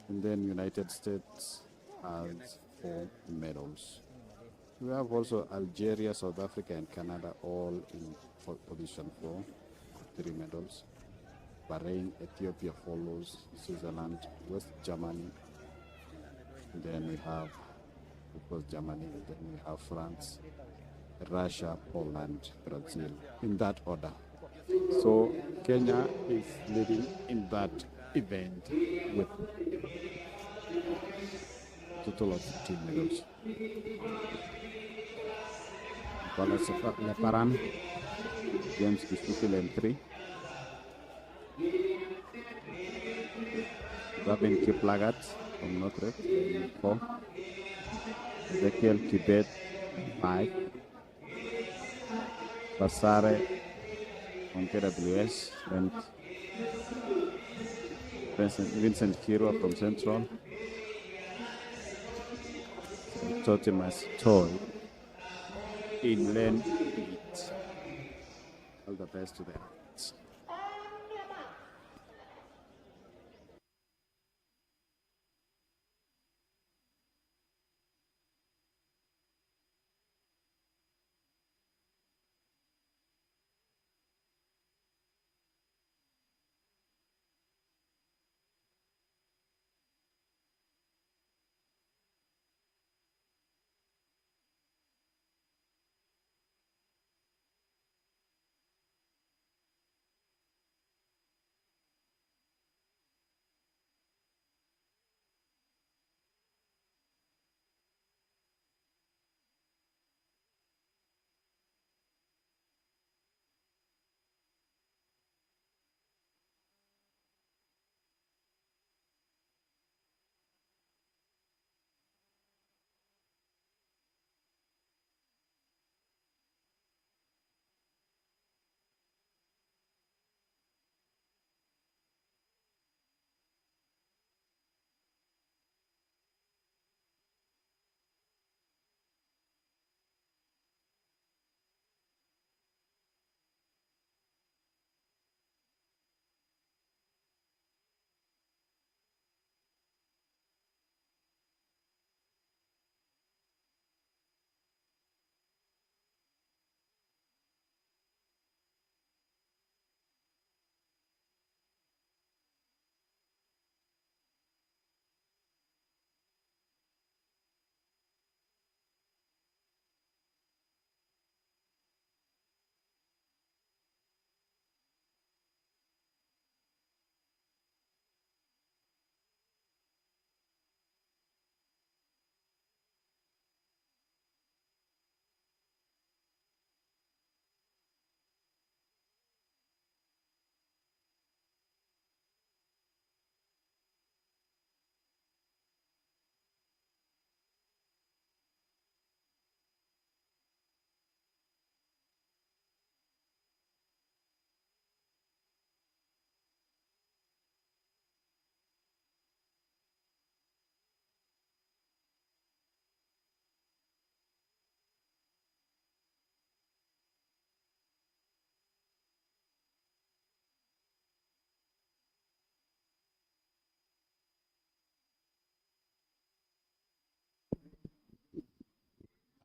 and then United States has 4 medals. We have also Algeria, South Africa, and Canada all in position 4, 3 medals. Bahrain, Ethiopia follows, Switzerland, West Germany. And then we have, of course, Germany, and then we have France, Russia, Poland, Brazil, in that order. So Kenya is leading in that event with a total of 15 medals. Nicolas Leparan, James Kisuki in 3. Gavin Kiplagat from Notre Dame 4. Ezekiel Kibet 5. Basare from KWS, and Vincent Kirwa from Central. Totimas Toy in lane 8. All the best to them.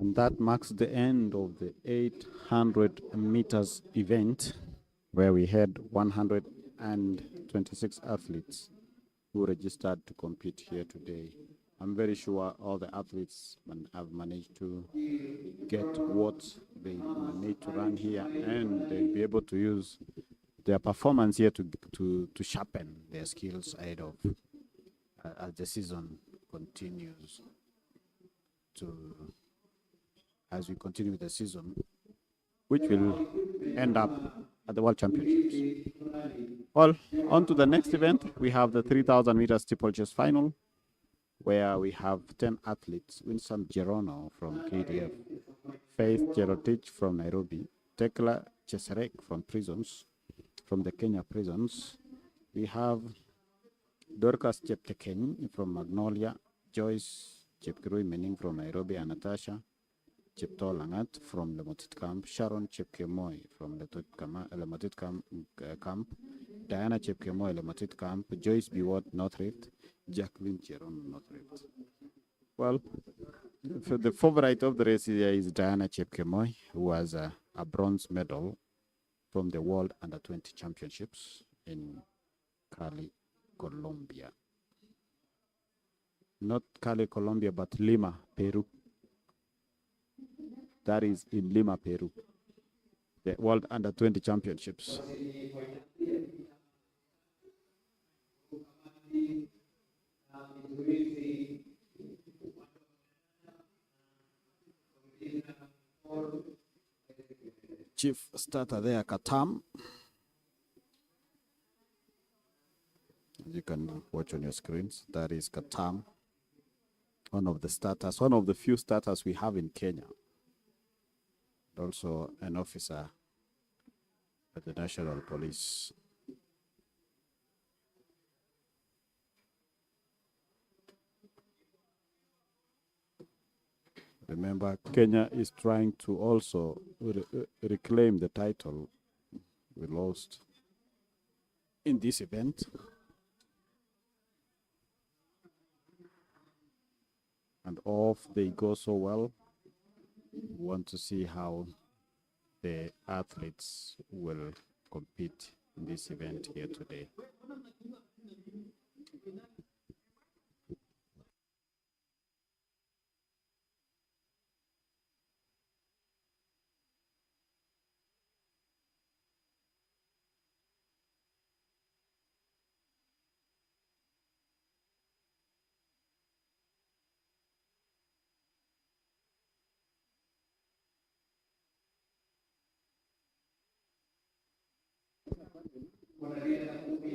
And that marks the end of the 800 meters event, where we had 126 athletes who registered to compete here today. I'm very sure all the athletes have managed to get what they need to run here, and they'll be able to use their performance here to sharpen their skills ahead of as the season continues. As we continue with the season, which will end up at the World Championships. Well, on to the next event. We have the 3,000 meter steeplechase final, where we have 10 athletes: Winsome Gerono from KDF, Faith Jerotich from Nairobi, Tekla Cheserek from the Kenya Prisons. We have Dorcas Cheptekeny from Magnolia, Joyce Chepkirui Mening from Nairobi, and Natasha Cheptoo Langat from Lemotit Camp, Sharon Chepkemoi from Lemotit Camp, Diana Chepkemoi Lemotit Camp, Joyce Biwot North Rift, Jacqueline Cheron North Rift. Well, the favorite of the race here is Diana Chepkemoi, who has a bronze medal from the World Under-20 Championships in Cali, Colombia. Not Cali, Colombia, but Lima, Peru. That is in Lima, Peru. The World Under-20 Championships. Chief starter there, Katam. You can watch on your screens. That is Katam. One of the starters, one of the few starters we have in Kenya. Also an officer at the National Police. Remember, Kenya is trying to also reclaim the title we lost in this event. And off they go so well. We want to see how the athletes will compete in this event here today.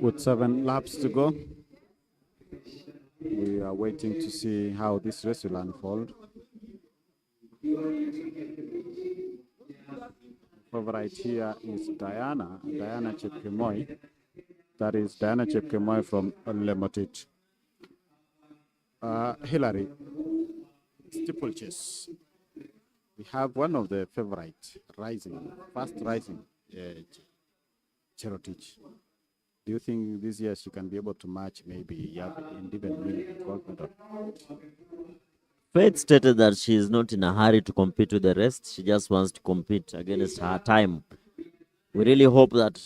With 7 laps to go, we are waiting to see how this race will unfold. Favorite here is Diana Chepkemoi. That is Diana Chepkemoi from Lemotit. Hillary, steeplechase. We have one of the favorite fast rising, Cherotich. Do you think this year she can be able to match maybe Yavi and even win the gold medal? Faith stated that she is not in a hurry to compete with the rest. She just wants to compete against her time. We really hope that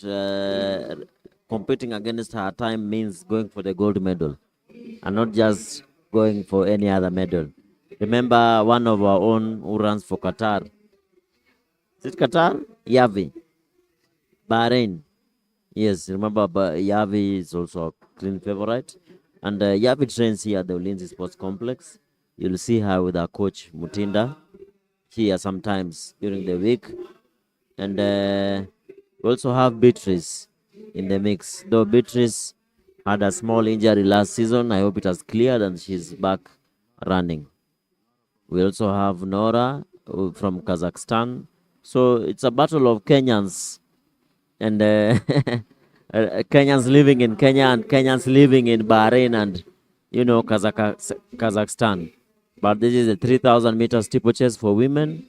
competing against her time means going for the gold medal and not just going for any other medal. Remember one of our own who runs for Qatar. Is it Qatar? Yavi. Bahrain. Yes, remember Yavi is also a clean favorite. And Yavi trains here at the Ulinzi Sports Complex. You'll see her with her coach Mutinda here sometimes during the week. And we also have Beatrice in the mix. Though Beatrice had a small injury last season, I hope it has cleared and she's back running. We also have Nora from Kazakhstan. So it's a battle of Kenyans and Kenyans living in Kenya and Kenyans living in Bahrain and, Kazakhstan. But this is a 3,000 meter steeplechase for women.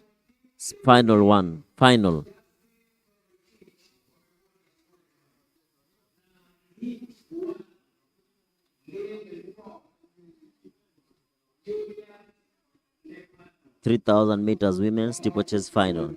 Final. 3,000 meters women steeplechase final.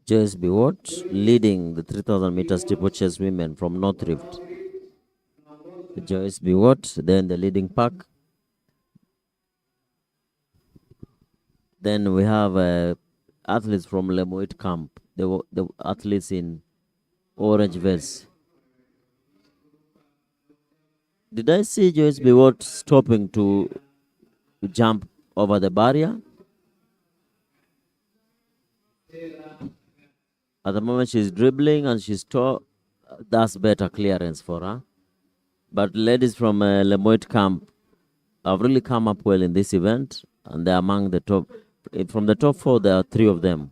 Joyce Biwott leading the 3,000 meters steeplechase women from North Rift. Joyce Biwott, then the leading pack. Then we have athletes from Lemoit camp, the athletes in orange vest. Did I see Joyce Biwott stopping to jump over the barrier? At the moment she's dribbling and she's that's better clearance for her. But ladies from Lemoit camp have really come up well in this event, and they're among the top. From the top 4, there are 3 of them.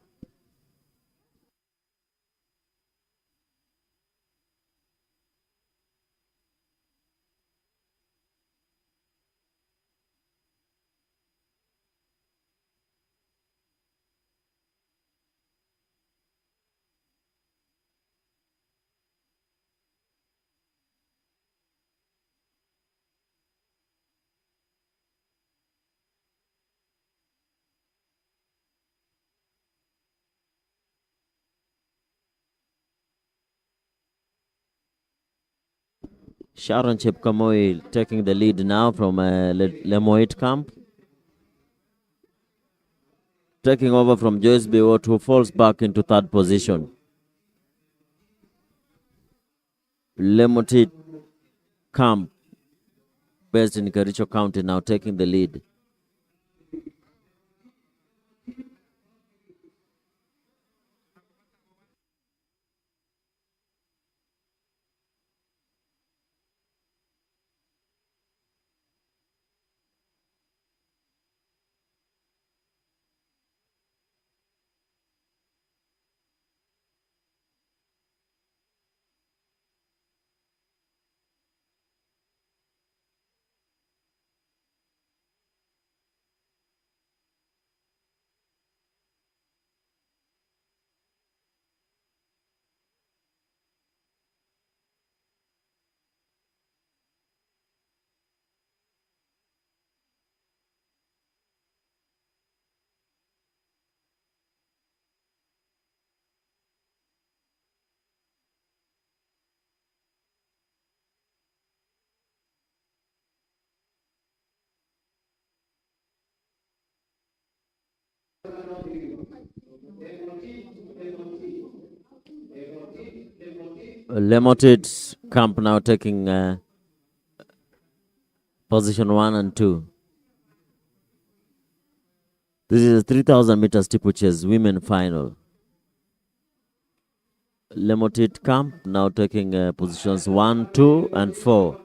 Sharon Chepkamoi taking the lead now from Lemoit camp. Taking over from Joyce Biwott, who falls back into 3rd position. Lemotit camp, based in Kericho County, now taking the lead. Lemotit camp now taking position 1 and 2. This is a 3,000 meter steeplechase women final. Lemotit camp now taking positions 1, 2, and 4.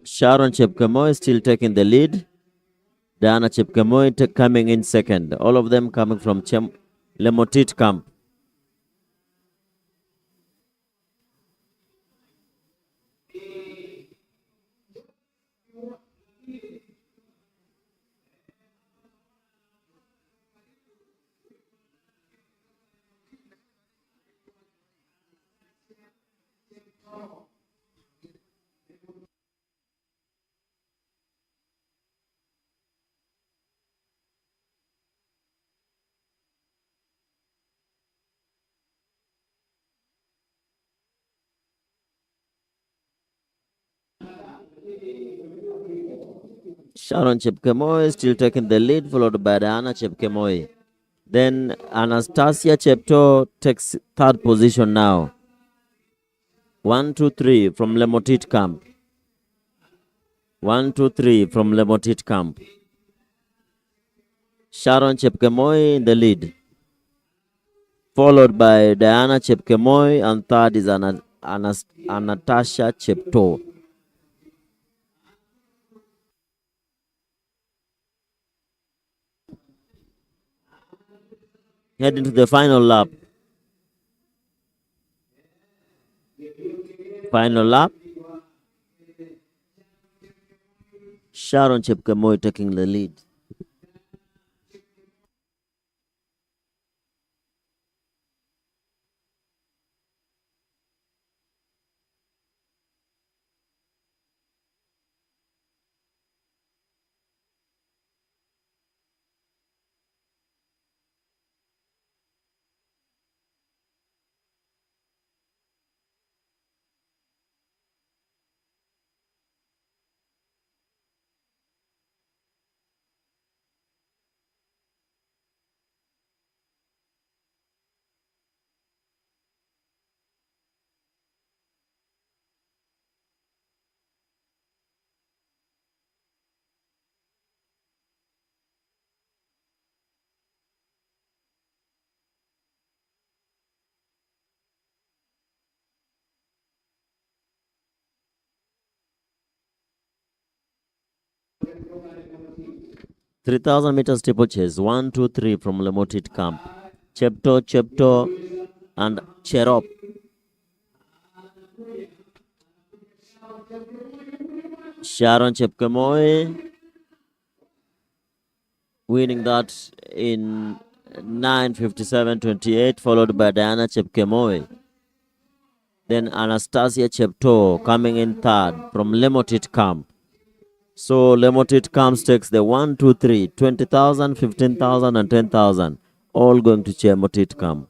Sharon Chepkamoi still taking the lead. Diana Chepkamoi coming in second. All of them coming from Lemotit camp. Sharon Chepkemoi still taking the lead, followed by Diana Chepkemoi. Then Anastasia Chepto takes third position now. 1, 2, 3 from Lemotit camp. 1, 2, 3 from Lemotit camp. Sharon Chepkemoi in the lead, followed by Diana Chepkemoi, and third is Anastasia Chepto. Heading to the final lap. Final lap. Sharon Chepkemoi taking the lead. $3,000 steeplechase. 1, 2, 3 from Lemotit camp. Chepto, and Cherop. Sharon Chepkemoi winning that in 9:57.28, followed by Diana Chepkemoi. Then Anastasia Chepto coming in third from Lemotit camp. So Lemotit camp takes the 1, 2, 3, 20,000, 15,000, and 10,000, all going to Lemotit camp.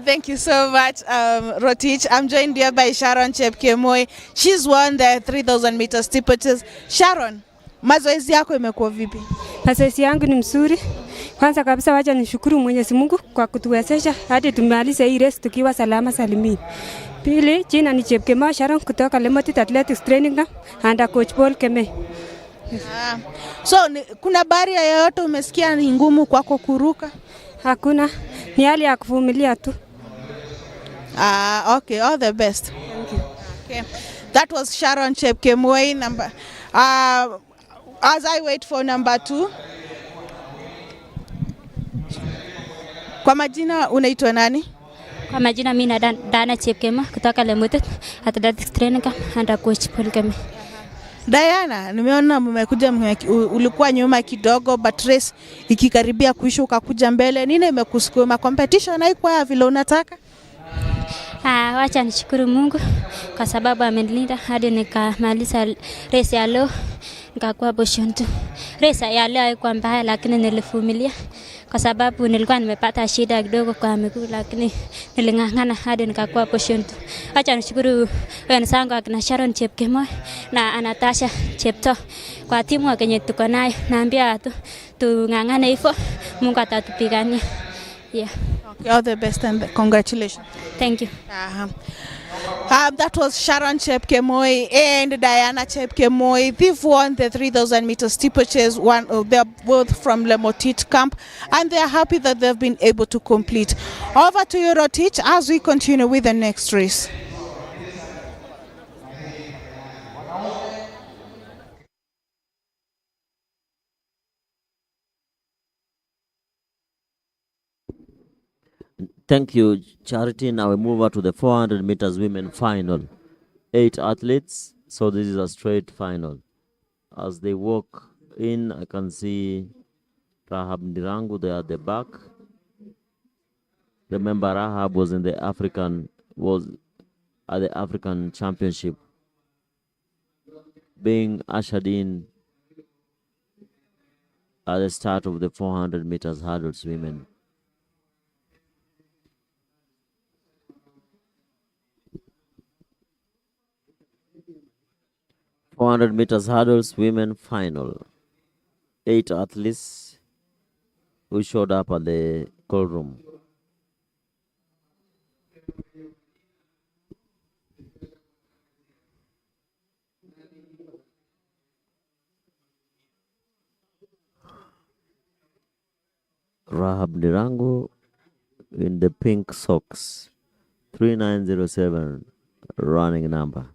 Thank you so much, Rotich. I'm joined here by Sharon Chepkemoi. She's won the 3,000 meter steeplechase. Sharon, mazoezi yako imekuwa vipi? Mazoezi yangu ni mzuri Kwanza kabisa wacha nishukuru Mwenyezi Mungu kwa kutuwezesha hadi tumalize hii race tukiwa salama salimini. Pili, jina ni Chepkemoi Sharon kutoka Lemotit Athletics Training Camp under coach Paul Kemei. So kuna baria yoyote umesikia ni ngumu kwako kuruka? Hakuna, ni hali ya kuvumilia tu. Okay, all the best. Thank you. Okay. That was Sharon Chepkemoi number. As I wait for number 2. Kwa majina unaitwa nani? Kwa majina mimi na Dana Chepkemoi kutoka Lemotit Athletics Training Camp under coach Paul Kemei. Diana, nimeona mmekuja ulikuwa nyuma kidogo but race ikikaribia kuisha ukakuja mbele. Nini imekusukuma? Competition haikuwa vile unataka? Wacha nishukuru Mungu kwa sababu amenilinda hadi nikamaliza race ya leo nikakuwa position 2. Race ya leo haikuwa mbaya lakini nilivumilia kwa sababu nilikuwa nimepata shida kidogo kwa miguu lakini niling'ang'ana hadi nikakuwa position 2. Wacha nishukuru wenzangu akina Sharon Chepkemoi na Anatasha Chepto kwa timu wakenye tuko nayo. Naambia tung'ang'ane hivyo, Mungu atatupigania. Yeah. Okay, all the best and congratulations. Thank you. That was Sharon Chepkemoi and Diana Chepkemoi. They've won the 3,000 meter steeplechase. They're both from Lemotit camp and they're happy that they've been able to complete. Over to you, Rotich, as we continue with the next race. Thank you, Charity. Now we move on to the 400 meters women final. 8 athletes, so this is a straight final. As they walk in, I can see Rahab Ndirangu there at the back. Remember, Rahab was at the African Championship, being ushered in at the start of the 400 meters hurdles women. 400 meters hurdles women final. 8 athletes who showed up at the call room. Rahab Nirango in the pink socks, 3907 running number.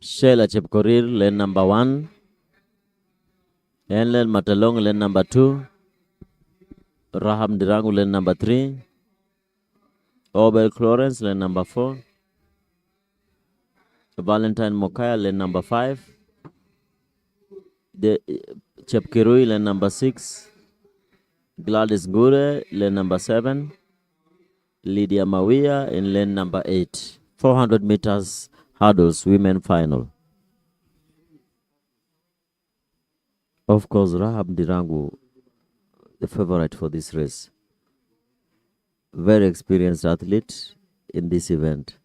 Sheila Chepkorir, lane number 1. Enlen Matalong, lane number 2. Raham Dirangu, lane number 3. Obel Clarence, lane number 4. Valentine Mokaya, lane number 5. The Chepkirui, lane number 6. Gladys Gure, lane number 7. Lydia Mawia in lane number 8. 400 meters hurdles, women final. Of course, Rahab Dirangu, the favorite for this race. Very experienced athlete in this event.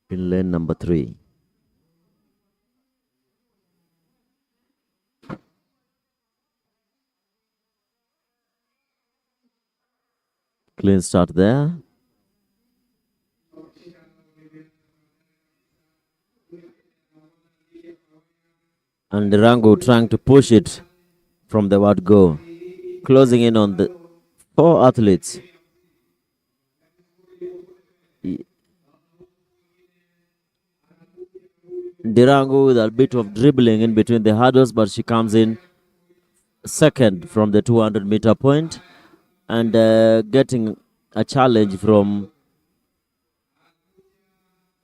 In lane number 3. Clean start there. And Dirangu trying to push it from the word go. Closing in on the 4 athletes. Dirangu with a bit of dribbling in between the hurdles, but she comes in second from the 200-meter point and getting a challenge from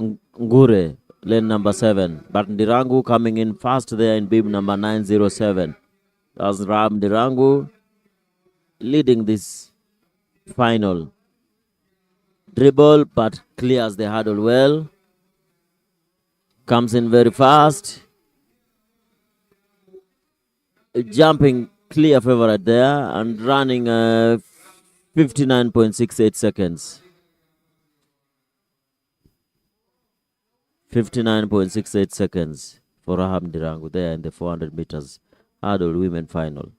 Ngure, lane number 7. But Dirangu coming in fast there in bib number 907. That's Ram Dirangu leading this final. Dribble, but clears the hurdle well. Comes in very fast. Jumping clear favorite there and running 59.68 seconds. 59.68 seconds for Raham Dirangu there in the 400 meters hurdle women final.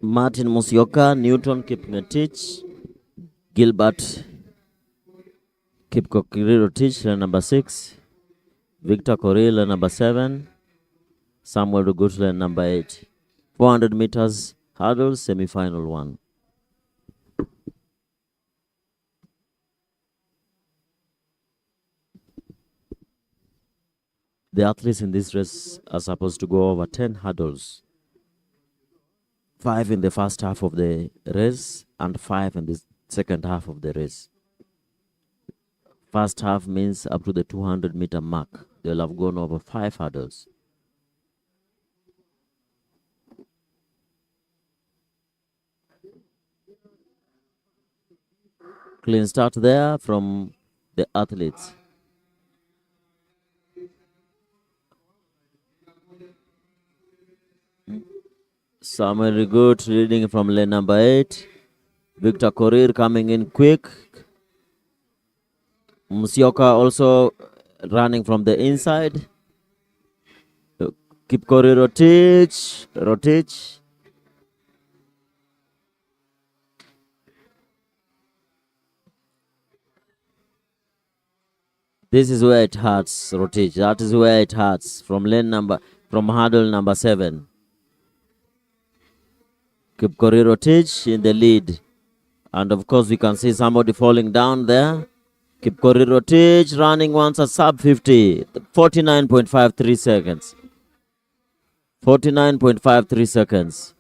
Martin Musyoka, Newton Kipngetich, Gilbert Kipkokirirotich, lane number 6, Victor Koril, lane number 7, Samuel Rugut, lane number 8. 400 meters hurdles, semi-final 1. The athletes in this race are supposed to go over 10 hurdles. 5 in the first half of the race and 5 in the second half of the race. First half means up to the 200-meter mark. They'll have gone over 5 hurdles. Clean start there from the athletes. Samuel Rigut leading from lane number 8. Victor Korir coming in quick. Musyoka also running from the inside. Keep Korir Rotich. This is where it hurts, Rotich. That is where it hurts. From hurdle number 7. Kipkorir Rotich in the lead. And of course, we can see somebody falling down there. Kipkorir Rotich running once a sub 50. 49.53 seconds. 49.53 seconds.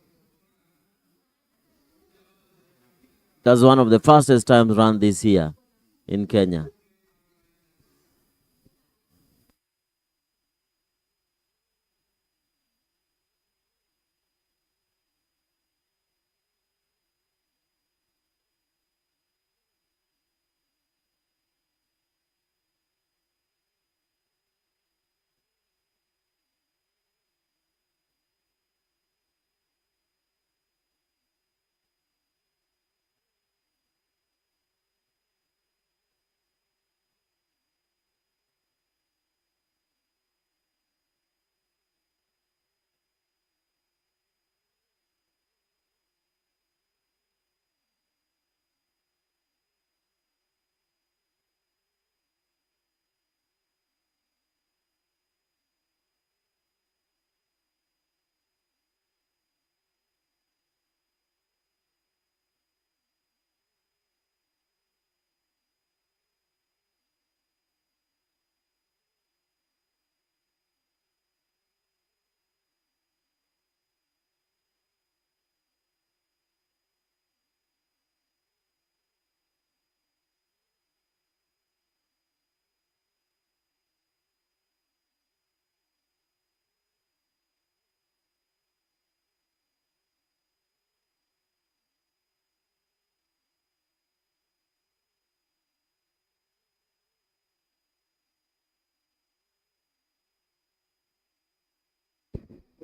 That's one of the fastest times run this year in Kenya.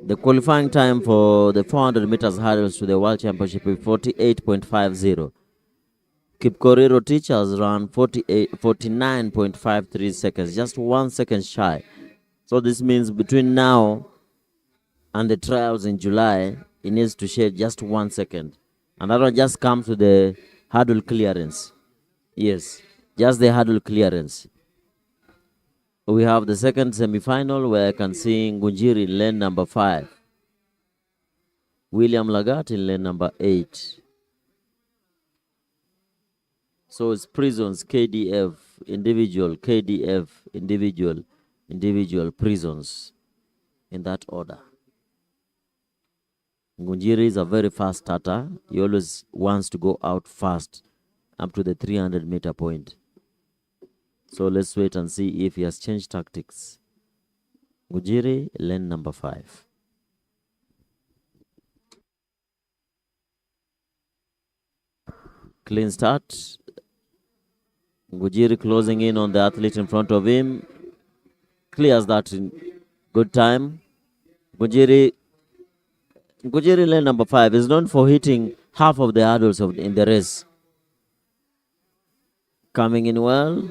The qualifying time for the 400 meters hurdles to the World Championship is 48.50. Kipkorir Rotich has run 49.53 seconds, just 1 second shy. So this means between now and the trials in July, he needs to shed just 1 second. And that one just comes to the hurdle clearance. Yes, just the hurdle clearance. We have the second semi-final where I can see Ngunjiri in lane number 5. William Lagat in lane number 8. So it's prisons, KDF, individual, KDF, individual, prisons, in that order. Ngunjiri is a very fast starter. He always wants to go out fast up to the 300-meter point. So let's wait and see if he has changed tactics. Ngunjiri, lane number 5. Clean start. Ngunjiri closing in on the athlete in front of him. Clears that in good time. Ngunjiri, lane number 5, is known for hitting half of the hurdles in the race. Coming in well.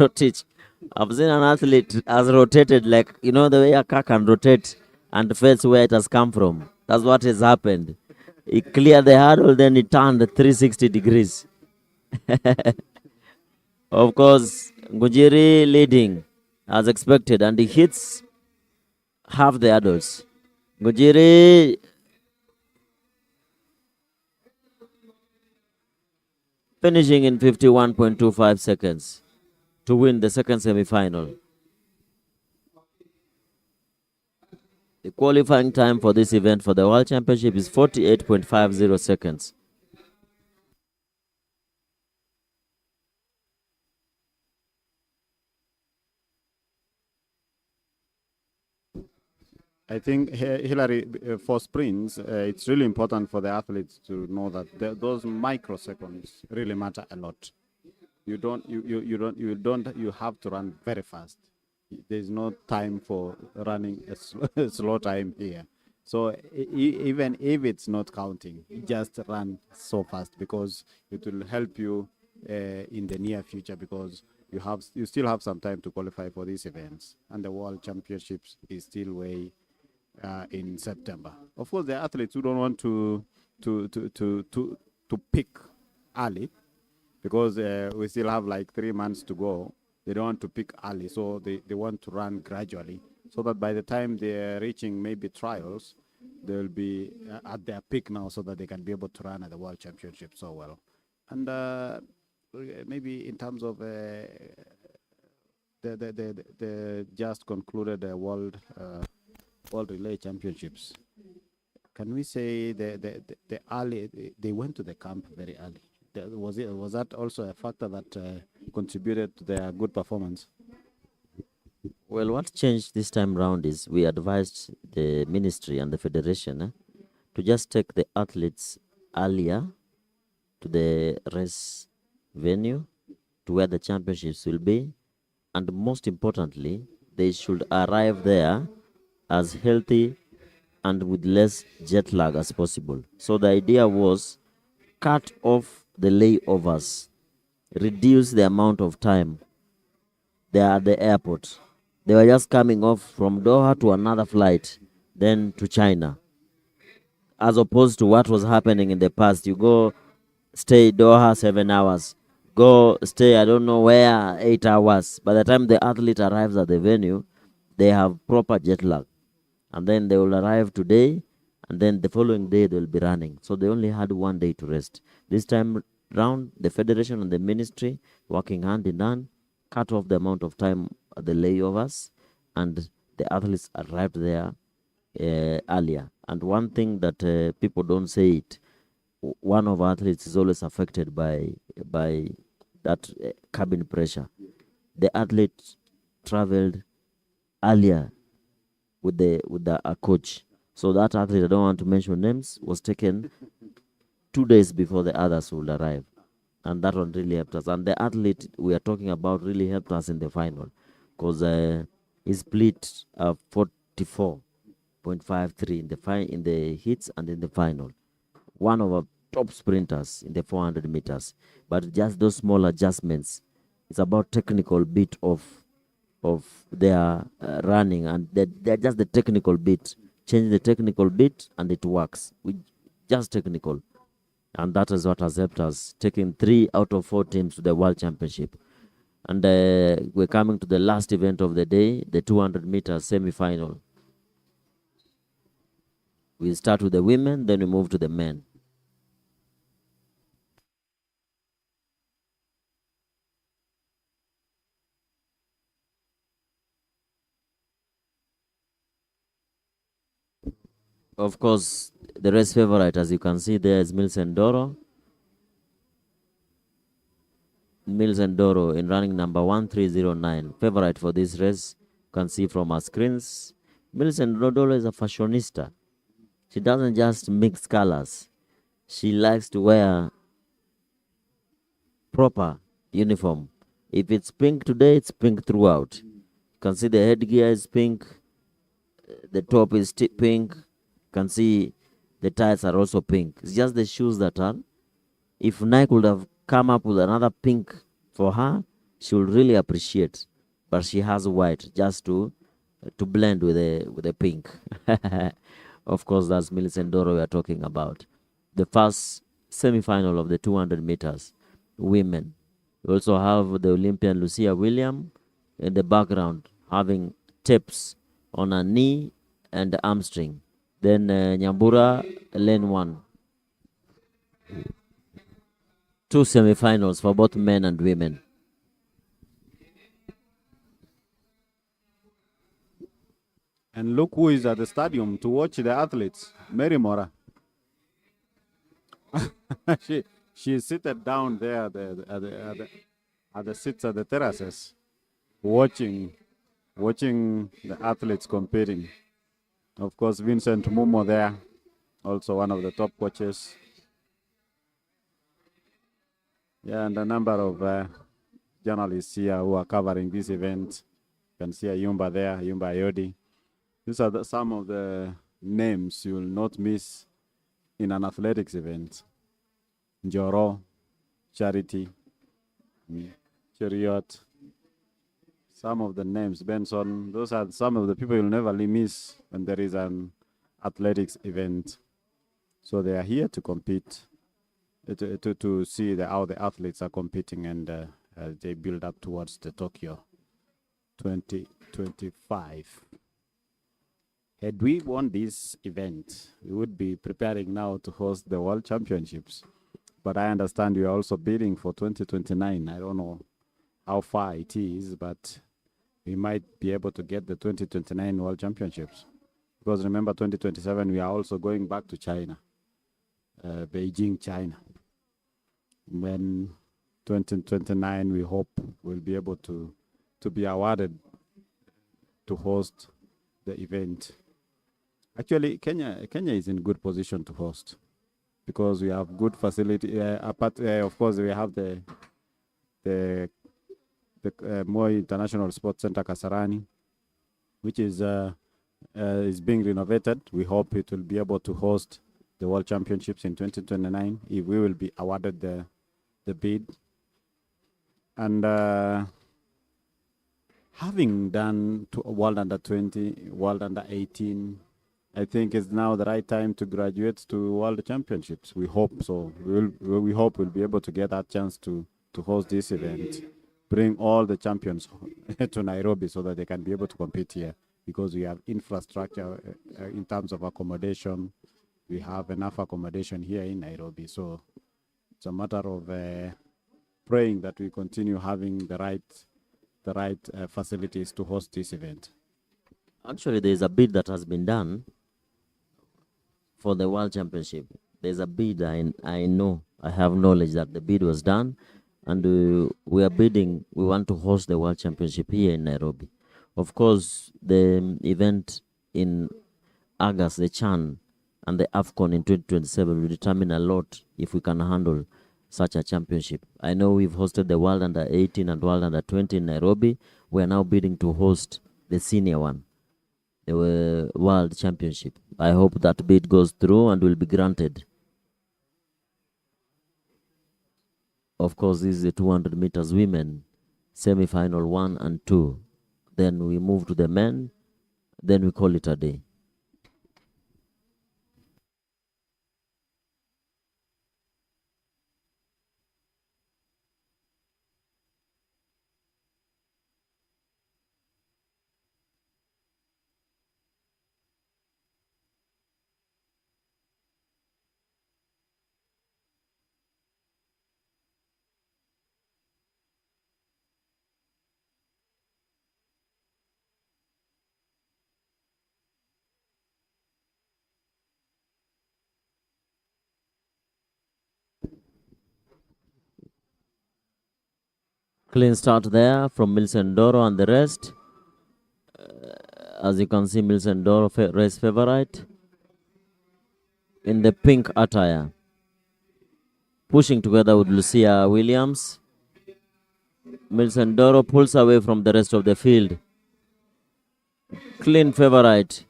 Rotich I've seen an athlete has rotated, like, you know, the way a car can rotate and felt where it has come from. That's what has happened. He cleared the hurdle, then he turned 360 degrees. Of course, Ngujiri leading as expected, and he hits half the hurdles. Ngujiri finishing in 51.25 seconds to win the second semi-final. The qualifying time for this event for the World Championship is 48.50 seconds. I think, Hillary, for sprints, it's really important for the athletes to know that those microseconds really matter a lot. You have to run very fast. There's no time for running a slow time here. So even if it's not counting, just run so fast, because it will help you in the near future, because you still have some time to qualify for these events, and the World Championships is still way in September. Of course, the athletes who don't want to pick early, because we still have like 3 months to go. They don't want to pick early, so they want to run gradually, so that by the time they're reaching maybe trials, they'll be at their peak now, so that they can be able to run at the World Championship so well. And maybe in terms of the just concluded World Relay Championships, can we say the early, they went to the camp very early? Was that also a factor that contributed to their good performance? Well, what changed this time round is we advised the ministry and the federation to just take the athletes earlier to the race venue, to where the championships will be, and most importantly, they should arrive there as healthy and with less jet lag as possible. So the idea was cut off the layovers, reduce the amount of time they are at the airport. They were just coming off from Doha to another flight, then to China, as opposed to what was happening in the past. You go stay Doha 7 hours, go stay I don't know where 8 hours. By the time the athlete arrives at the venue, they have proper jet lag, and then they will arrive today, and then the following day they'll be running. So they only had 1 day to rest. This time round, the federation and the ministry, working hand in hand, cut off the amount of time at the layovers, and the athletes arrived there earlier. And one thing that people don't say it, one of our athletes is always affected by that cabin pressure. The athlete traveled earlier with a coach. So that athlete, I don't want to mention names, was taken 2 days before the others would arrive. And that one really helped us. And the athlete we are talking about really helped us in the final, because he split 44.53 in the heats and in the final. One of our top sprinters in the 400 meters. But just those small adjustments, it's about technical bit of their running, and they're just the technical bit. Change the technical bit and it works. We just technical. And that is what has helped us, taking 3 out of 4 teams to the World Championship. And we're coming to the last event of the day, the 200 meters semi-final. We start with the women, then we move to the men. Of course, the race favorite, as you can see there, is Mills and Doro. Mills and Doro in running number 1309. Favorite for this race, you can see from our screens. Mills and Doro is a fashionista. She doesn't just mix colors. She likes to wear proper uniform. If it's pink today, it's pink throughout. You can see the headgear is pink. The top is pink. You can see the tires are also pink. It's just the shoes that are. If Nike would have come up with another pink for her, she would really appreciate. but she has white just to blend with the pink. Of course, that's Millicent Doro we are talking about. The first semi-final of the 200 meters women. We also have the Olympian Lucia William in the background having tapes on her knee and the hamstring. Then Nyambura, lane 1. 2 semi-finals for both men and women. And look who is at the stadium to watch the athletes. Mary Mora. She's seated down there at the seats at the terraces, watching the athletes competing. Of course, Vincent Mumo there, also one of the top coaches. Yeah, and a number of journalists here who are covering this event. You can see Ayumba there, Ayumba Ayodi. These are some of the names you will not miss in an athletics event. Njoro, Charity, Cheriot, some of the names, Benson, those are some of the people you'll never miss when there is an athletics event. So they are here to compete, to see how the athletes are competing and they build up towards the Tokyo 2025. Had we won this event, we would be preparing now to host the World Championships. But I understand we are also bidding for 2029. I don't know how far it is, but we might be able to get the 2029 World Championships. Because remember, 2027, we are also going back to China, Beijing, China. When 2029, we hope we'll be able to be awarded to host the event. Actually, Kenya is in good position to host because we have good facility. Of course, we have the Moi International Sports Center Kasarani, which is being renovated. We hope it will be able to host the World Championships in 2029 if we will be awarded the bid. And having done World Under 20, World Under 18, I think it's now the right time to graduate to World Championships. We hope so. We hope we'll be able to get that chance to host this event. Bring all the champions to Nairobi so that they can be able to compete here because we have infrastructure in terms of accommodation. We have enough accommodation here in Nairobi. So it's a matter of praying that we continue having the right facilities to host this event. Actually, there's a bid that has been done for the World Championship. There's a bid, I know, I have knowledge that the bid was done, and we are bidding, we want to host the World Championship here in Nairobi. Of course, the event in August, the CHAN, and the AFCON in 2027 will determine a lot if we can handle such a championship. I know we've hosted the World Under 18 and World Under 20 in Nairobi. We are now bidding to host the senior one, the World Championship. I hope that bid goes through and will be granted. Of course, this is the 200 meters women, semi-final 1 and 2. Then we move to the men, then we call it a day. Clean start there from Milson Doro and the rest. As you can see, Milson Doro race favorite in the pink attire, pushing together with Lucia Williams. Milson Doro pulls away from the rest of the field. Clean favorite.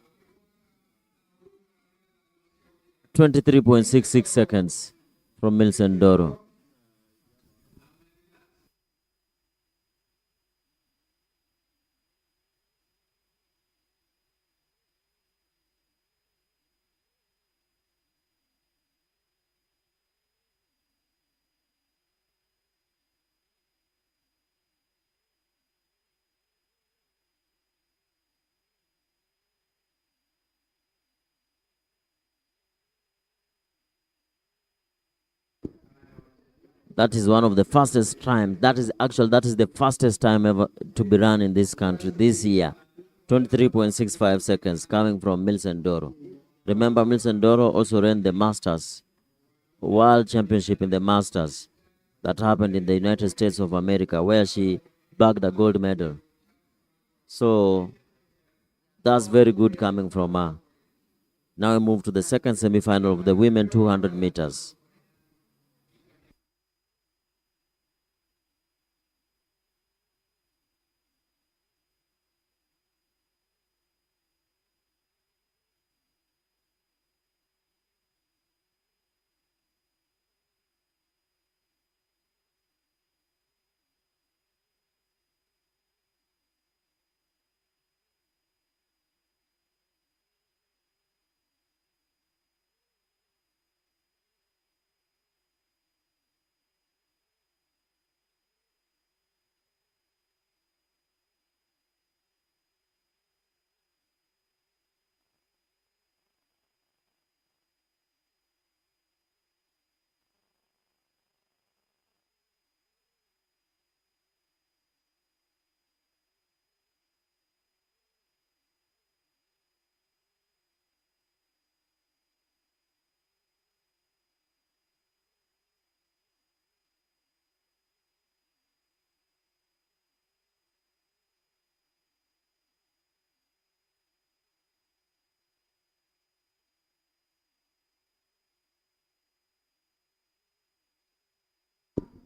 23.66 seconds from Milson Doro. That is one of the fastest time. That is the fastest time ever to be run in this country this year. 23.65 seconds coming from Milson Doro. Remember, Milson Doro also ran the Masters World Championship in the Masters that happened in the United States of America, where she bagged a gold medal. So that's very good coming from her. Now we move to the second semi-final of the women 200 meters.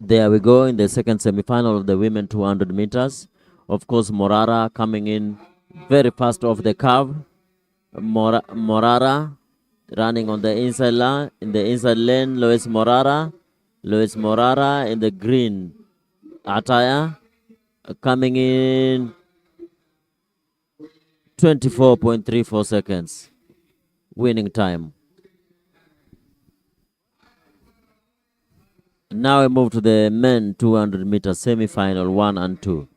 There we go in the second semi-final of the women 200 meters. Of course, Morara coming in very fast off the curve. Morara running on the inside line, in the inside lane. Luis Morara in the green attire, coming in 24.34 seconds, winning time. Now we move to the men 200 meter semi-final 1 and 2.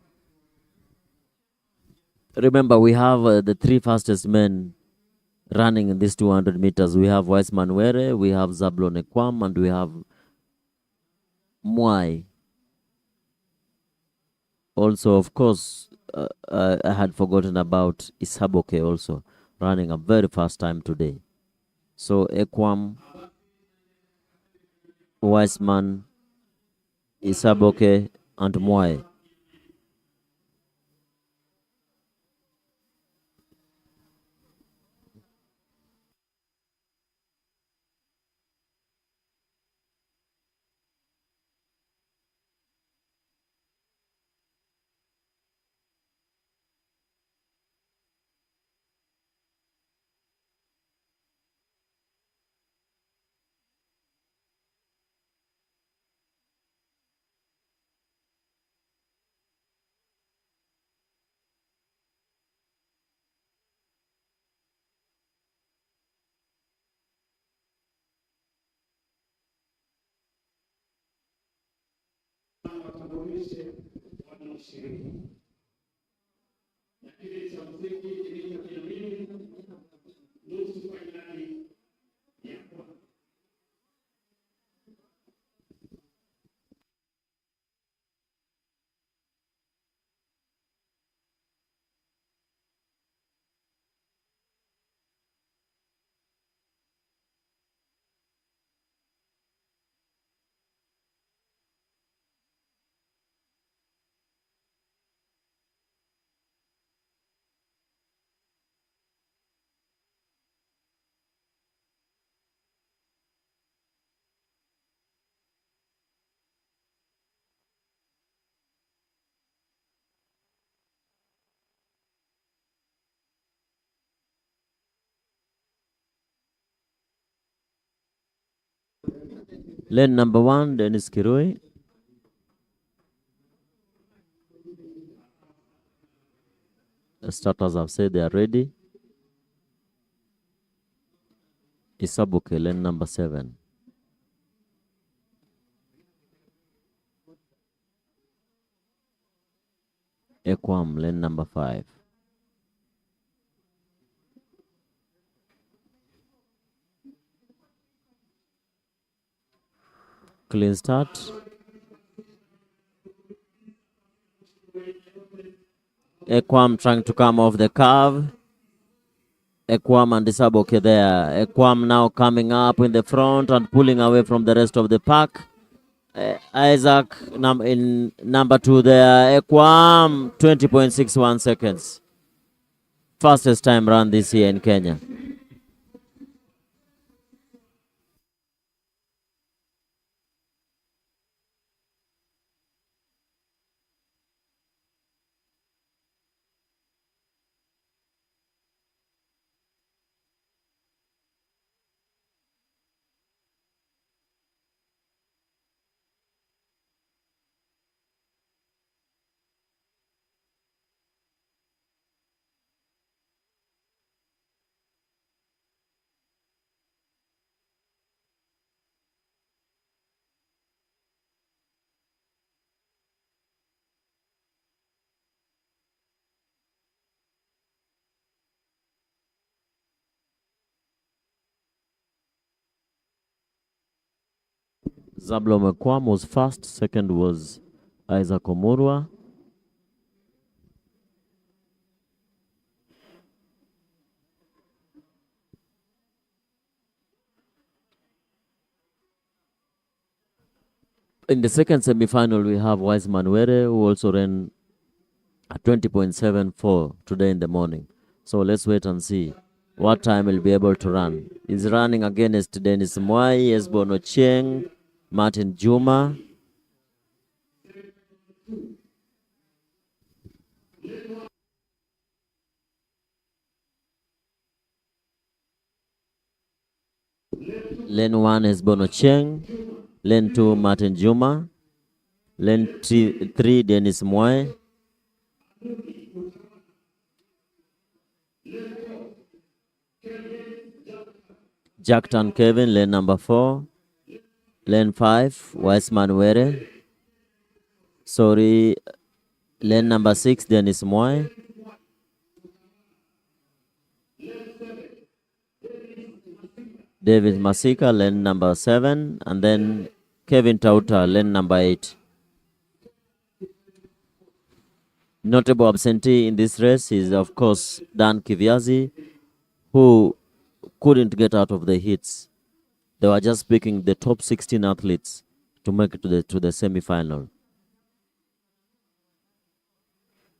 Remember, we have the three fastest men running in these 200 meters. We have Weissman Were, we have Zablon Ekwam, and we have Mwai. Also, of course, I had forgotten about Isaboke also running a very fast time today. So Ekwam, Weissman, Isaboke, and Mwai. Lane number 1, Dennis Kirui. The starters have said they are ready. Isabuke, lane number 7. Ekwam, lane number 5. Clean start. Ekwam trying to come off the curve. Ekwam and Isaboke there. Ekwam now coming up in the front and pulling away from the rest of the pack. Isaac in number 2 there. Ekwam 20.61 seconds. Fastest time run this year in Kenya. Zablon Ekwam was first. Second was Isaac Omurwa. In the second semi-final, we have Wiseman Were, who also ran at 20.74 today in the morning. So let's wait and see what time he'll be able to run. He's running against Dennis Mwai, Esbon Ochieng, Martin Juma. Lane 1 Esbon Ochieng. Lane 2 Martin Juma. Lane 3 Dennis Mwai. Jackton Kevin, lane number 4. Lane 5, Wiseman Were. Sorry, lane number 6, Dennis Mwai. David Masika, lane number 7. And then Kevin Tauta, lane number 8. Notable absentee in this race is, of course, Dan Kiviazi, who couldn't get out of the heats. They were just picking the top 16 athletes to make it to the semi-final.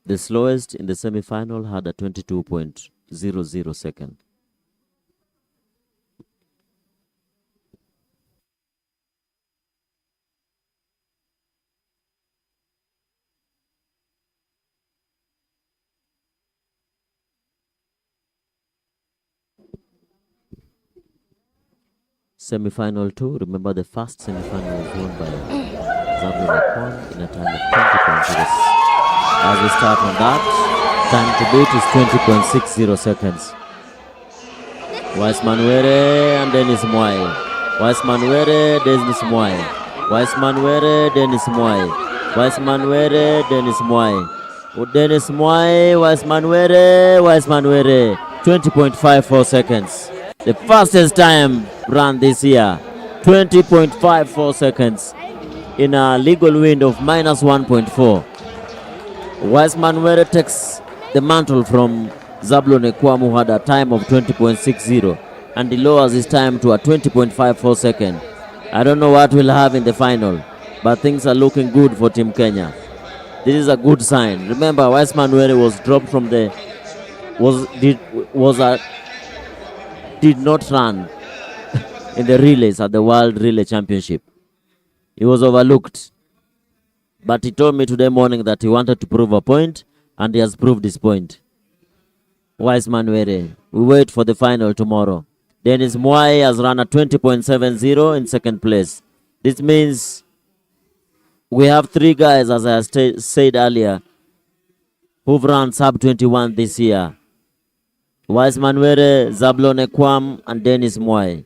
The slowest in the semi-final had a 22.00 second. Semi-final 2, remember the first semi-final was won by Zablon Ekwam in a time of 20.0. As we start on that, time to beat is 20.60 seconds. Wiseman Were and Dennis Mwai. Wiseman Were, Dennis Mwai. Wiseman Were, Dennis Mwai. Wiseman Were, Dennis Mwai. Dennis Mwai, Wiseman Were. 20.54 seconds. The fastest time run this year. 20.54 seconds in a legal wind of minus 1.4. Wiseman Were takes the mantle from Zablon Ekwam, who had a time of 20.60, and he lowers his time to a 20.54 second. I don't know what we'll have in the final, but things are looking good for Team Kenya. This is a good sign. Remember, Wiseman Were was dropped from the did not run in the relays at the World Relay Championship. He was overlooked. But he told me today morning that he wanted to prove a point, and he has proved his point. Wiseman Were. We wait for the final tomorrow. Dennis Mwai has run a 20.70 in second place. This means we have 3 guys, as I said earlier, who've run sub 21 this year. Wiseman Were, Zablon Ekwam, and Dennis Mwai.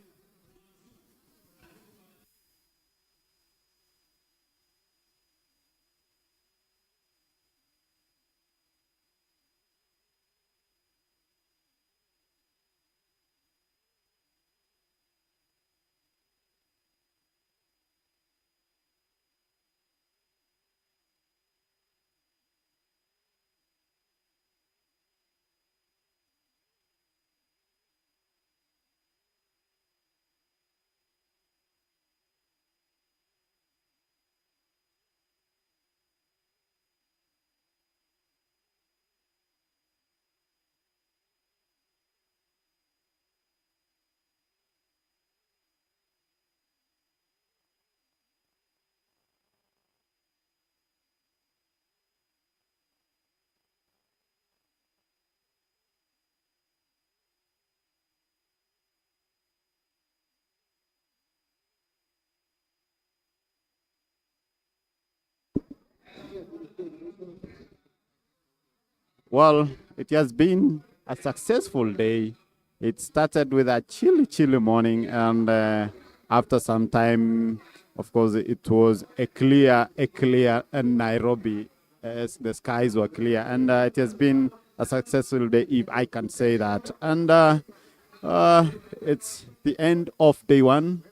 Well, it has been a successful day. It started with a chilly morning, and after some time, of course, it was a clear Nairobi. The skies were clear, and it has been a successful day, if I can say that. And it's the end of day one.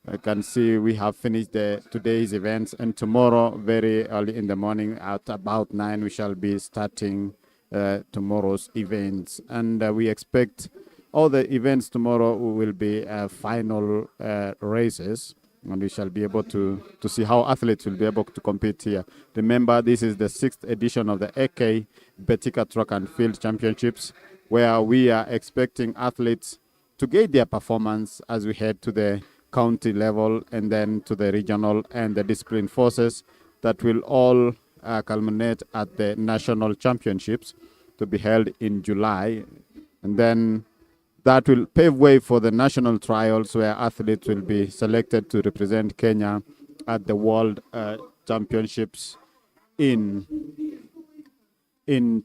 I can see we have finished today's events, and tomorrow, very early in the morning, at about 9, we shall be starting tomorrow's events. And we expect all the events tomorrow will be final races, and we shall be able to see how athletes will be able to compete here. Remember, this is the 6th edition of the AK Betika Track and Field Championships, where we are expecting athletes to gauge their performance as we head to the county level and then to the regional and the discipline forces that will all culminate at the national championships to be held in July. And then that will pave way for the national trials, where athletes will be selected to represent Kenya at the World Championships in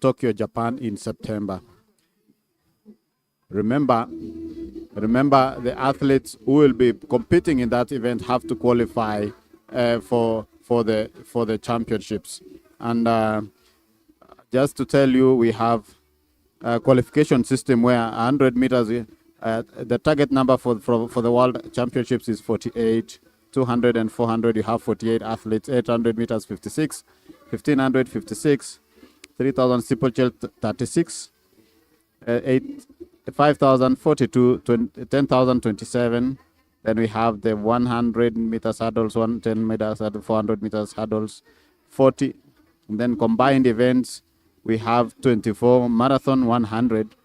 Tokyo, Japan in September. Remember, the athletes who will be competing in that event have to qualify for the championships. And just to tell you, we have a qualification system where 100 meters, the target number for the World Championships is 48. 200 and 400, you have 48 athletes. 800 meters, 56. 1500, 56. 3000 steeplechase, 36. 5,000, 42, 10,000, 27. Then we have the 100 meters hurdles, 110 meters hurdles, 400 meters hurdles, 40. And then combined events, we have 24, marathon 100,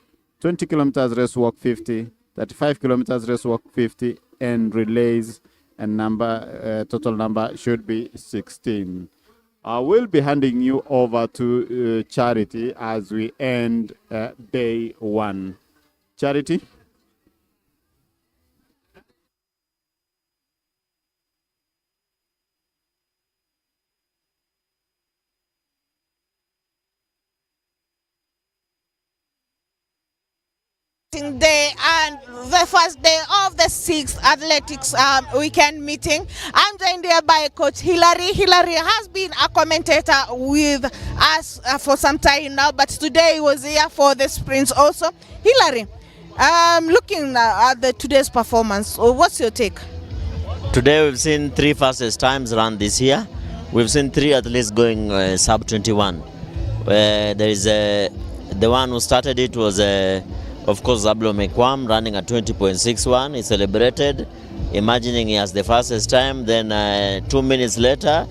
20 kilometers race walk 50, 35 kilometers race walk 50, and relays, and total number should be 16. I will be handing you over to Charity as we end day one. Charity? Day and the first day of the 6th athletics weekend meeting. I'm joined here by Coach Hilary. Hilary has been a commentator with us for some time now, but today he was here for the sprints also. Hilary, looking at today's performance, what's your take? Today we've seen 3 fastest times run this year. We've seen 3 athletes going sub 21. There is the one who started it was of course Zablo Mekwam, running at 20.61. He celebrated, imagining he has the fastest time. Then 2 minutes later,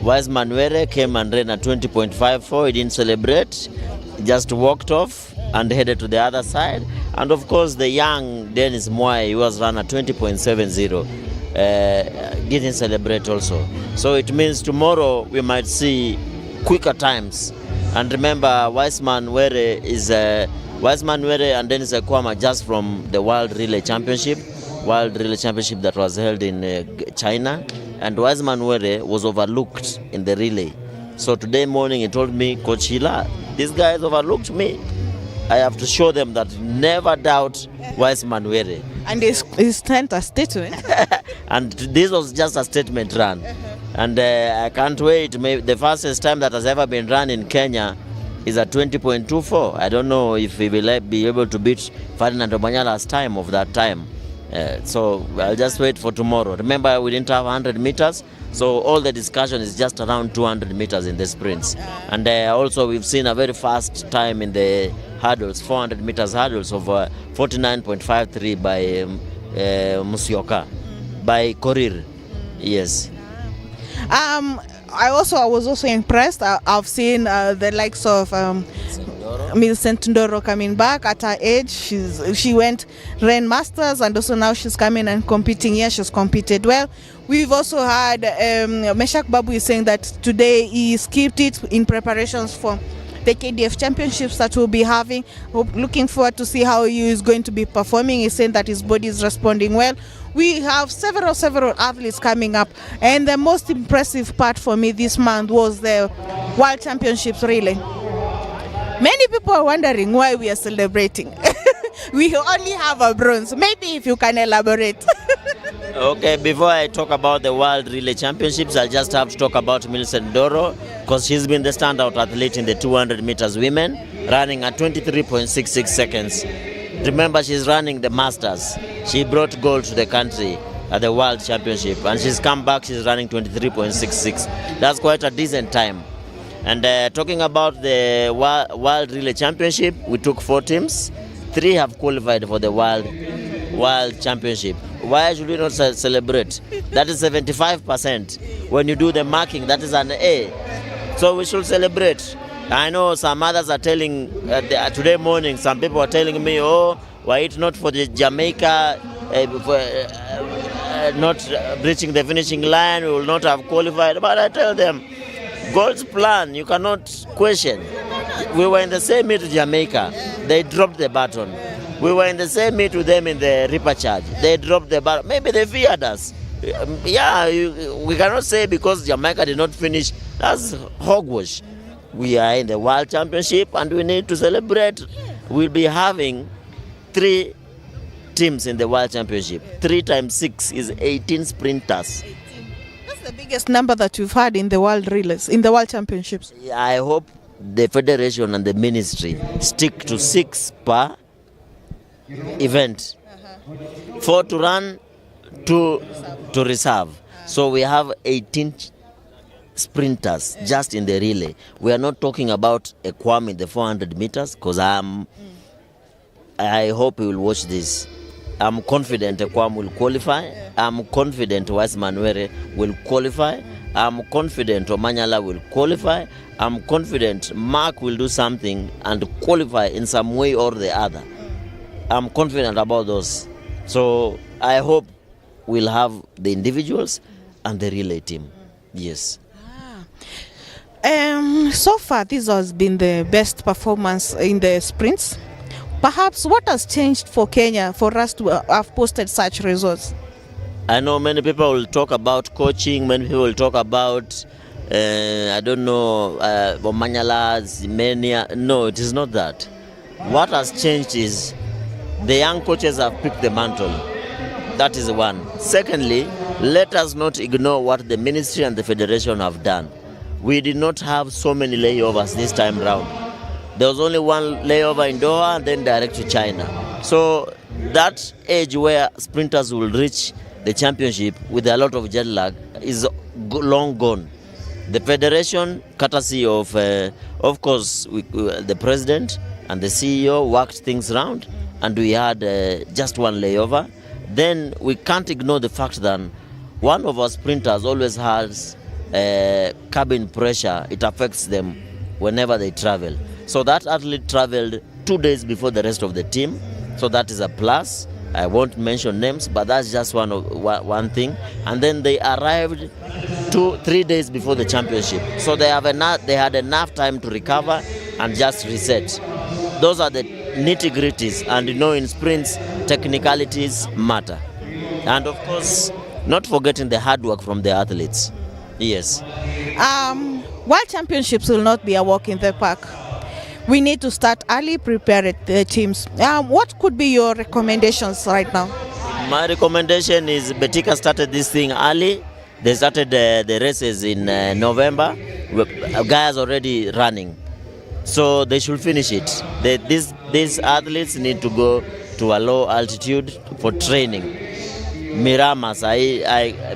Wiseman Were came and ran at 20.54. He didn't celebrate, he just walked off and headed to the other side. And of course the young Dennis Mwai, he was run at 20.70. Didn't celebrate also. So it means tomorrow we might see quicker times. And remember, Wiseman Were and Dennis Ekwama just from the World Relay Championship that was held in China. And Wiseman Were was overlooked in the relay. So today morning he told me, Coach Hila, these guys overlooked me. I have to show them that never doubt Wiseman Were. And he sent a statement. And this was just a statement run. And I can't wait. Maybe the fastest time that has ever been run in Kenya is at 20.24. I don't know if we will be able to beat Ferdinand Omanyala's time of that time. So I'll just wait for tomorrow. Remember, we didn't have 100 meters, so all the discussion is just around 200 meters in the sprints. And also we've seen a very fast time in the hurdles, 400 meters hurdles of 49.53 by Musyoka, by Korir. Yes. I was also impressed. I've seen the likes of Millicent Ndoro coming back at her age. She ran masters, and also now she's coming and competing here. She's competed well. We've also had Meshak Babu is saying that today he skipped it in preparations for the KDF championships that we'll be having. Looking forward to see how he is going to be performing. He's saying that his body is responding well. We have several athletes coming up, and the most impressive part for me this month was the World Championships relay. Many people are wondering why we are celebrating. We only have a bronze. Maybe if you can elaborate. Okay, before I talk about the World Relay Championships, I'll just have to talk about Millicent Doro, because she's been the standout athlete in the 200 meters women, running at 23.66 seconds. Remember, she's running the Masters. She brought gold to the country at the World Championship, and she's come back, she's running 23.66. That's quite a decent time. And talking about the World Relay Championship, we took 4 teams. 3 have qualified for the World Championship. Why should we not celebrate? That is 75%. When you do the marking, that is an A. So we should celebrate. I know some others are telling, today morning, some people are telling me, oh, why it not for the Jamaica, not reaching the finishing line, we will not have qualified. But I tell them, God's plan, you cannot question. We were in the same meet with Jamaica. They dropped the baton. We were in the same meet with them in the repechage. They dropped the baton. Maybe they feared us. We cannot say because Jamaica did not finish. That's hogwash. We are in the World Championship and we need to celebrate. We'll be having 3 teams in the World Championship. 3 times 6 is 18 sprinters. That's the biggest number that we've had in the World Relays, in the World Championships. I hope the Federation and the Ministry stick to 6 per event. 4 to run, 2 to reserve. So we have 18 sprinters just in the relay. We are not talking about a Kwame in the 400 meters, because I hope you will watch this. I'm confident Kwame will qualify. I'm confident Wise Manuere will qualify. I'm confident Omanyala will qualify. I'm confident Mark will do something and qualify in some way or the other. I'm confident about those. So I hope we'll have the individuals and the relay team. Yes. So far, this has been the best performance in the sprints. Perhaps what has changed for Kenya for us to have posted such results? I know many people will talk about coaching, many people will talk about, Omanyala's mania. No, it is not that. What has changed is the young coaches have picked the mantle. That is one. Secondly, let us not ignore what the ministry and the federation have done. We did not have so many layovers this time round. There was only one layover in Doha and then direct to China. So that age where sprinters will reach the championship with a lot of jet lag is long gone. The federation, courtesy of course, the president and the CEO worked things around, and we had just one layover. Then we can't ignore the fact that one of our sprinters always has cabin pressure. It affects them whenever they travel. So that athlete traveled 2 days before the rest of the team. So that is a plus. I won't mention names, but that's just one thing. And then they arrived 2-3 days before the championship. So they had enough time to recover and just reset. Those are the nitty-gritties. And in sprints, technicalities matter. And of course, not forgetting the hard work from the athletes. Yes. World Championships will not be a walk in the park. We need to start early, prepare the teams. What could be your recommendations right now? My recommendation is Betika started this thing early. They started the races in November. Guys already running. So they should finish it. These athletes need to go to a low altitude for training. Miramas,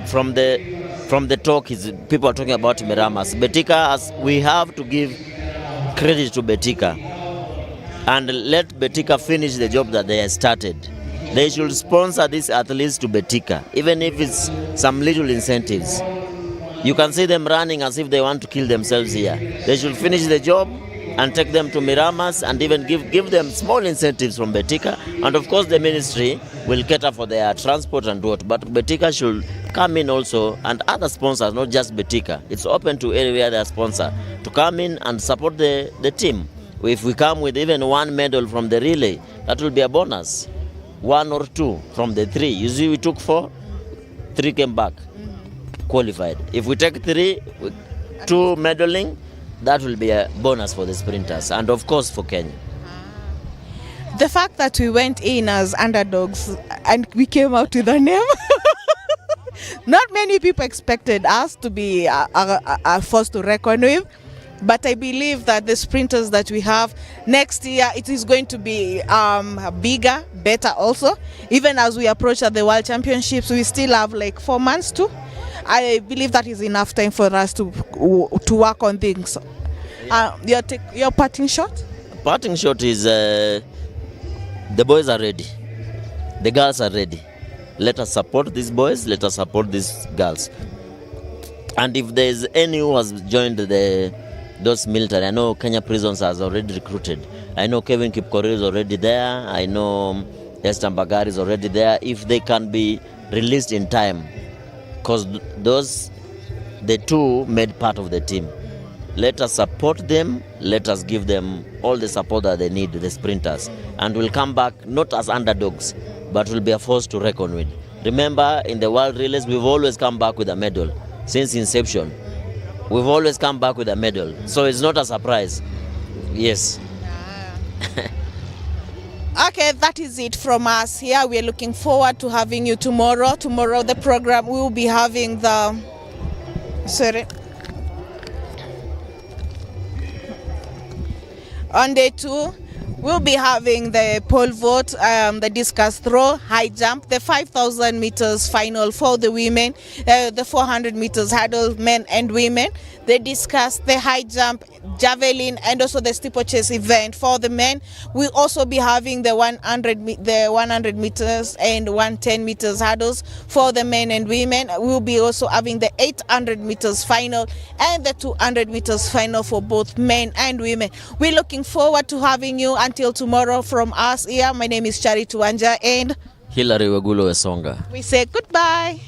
from the talk, people are talking about Miramas. Betika, we have to give credit to Betika and let Betika finish the job that they have started. They should sponsor these athletes to Betika, even if it's some little incentives. You can see them running as if they want to kill themselves here. They should finish the job and take them to Miramas and even give them small incentives from Betika. And of course the ministry will cater for their transport and what. But Betika should come in also, and other sponsors, not just Betika. It's open to every other sponsor to come in and support the team. If we come with even one medal from the relay, that will be a bonus. 1 or 2 from the 3. You see, we took 4, 3 came back, qualified. If we take 3, 2 medaling, that will be a bonus for the sprinters and of course for Kenya. The fact that we went in as underdogs and we came out with a name, not many people expected us to be a force to reckon with. But I believe that the sprinters that we have next year, it is going to be bigger, better also. Even as we approach at the World Championships, we still have like 4 months too. I believe that is enough time for us to work on things. Your parting shot? Parting shot is the boys are ready. The girls are ready. Let us support these boys. Let us support these girls. And if there is any who has joined those military, I know Kenya Prisons has already recruited. I know Kevin Kipkorir is already there. I know Esther Mbagari is already there. If they can be released in time, because the 2 made part of the team. Let us support them. Let us give them all the support that they need, the sprinters. And we'll come back not as underdogs, but will be a force to reckon with. Remember, in the World Relays, we've always come back with a medal. Since inception, we've always come back with a medal. So it's not a surprise. Yes. Okay, that is it from us here. We are looking forward to having you tomorrow. Tomorrow, the program, we will be having the... Sorry. On day 2, we'll be having the pole vault, the discus throw, high jump, the 5,000 meters final for the women, the 400 meters hurdle, men and women, the discus, the high jump, javelin, and also the steeplechase event for the men. We'll also be having the 100 meters and 110 meters hurdles for the men and women. We'll be also having the 800 meters final and the 200 meters final for both men and women. We're looking forward to having you until tomorrow from us here. My name is Charity Wanja and Hilary Wegulo Esonga. We say goodbye.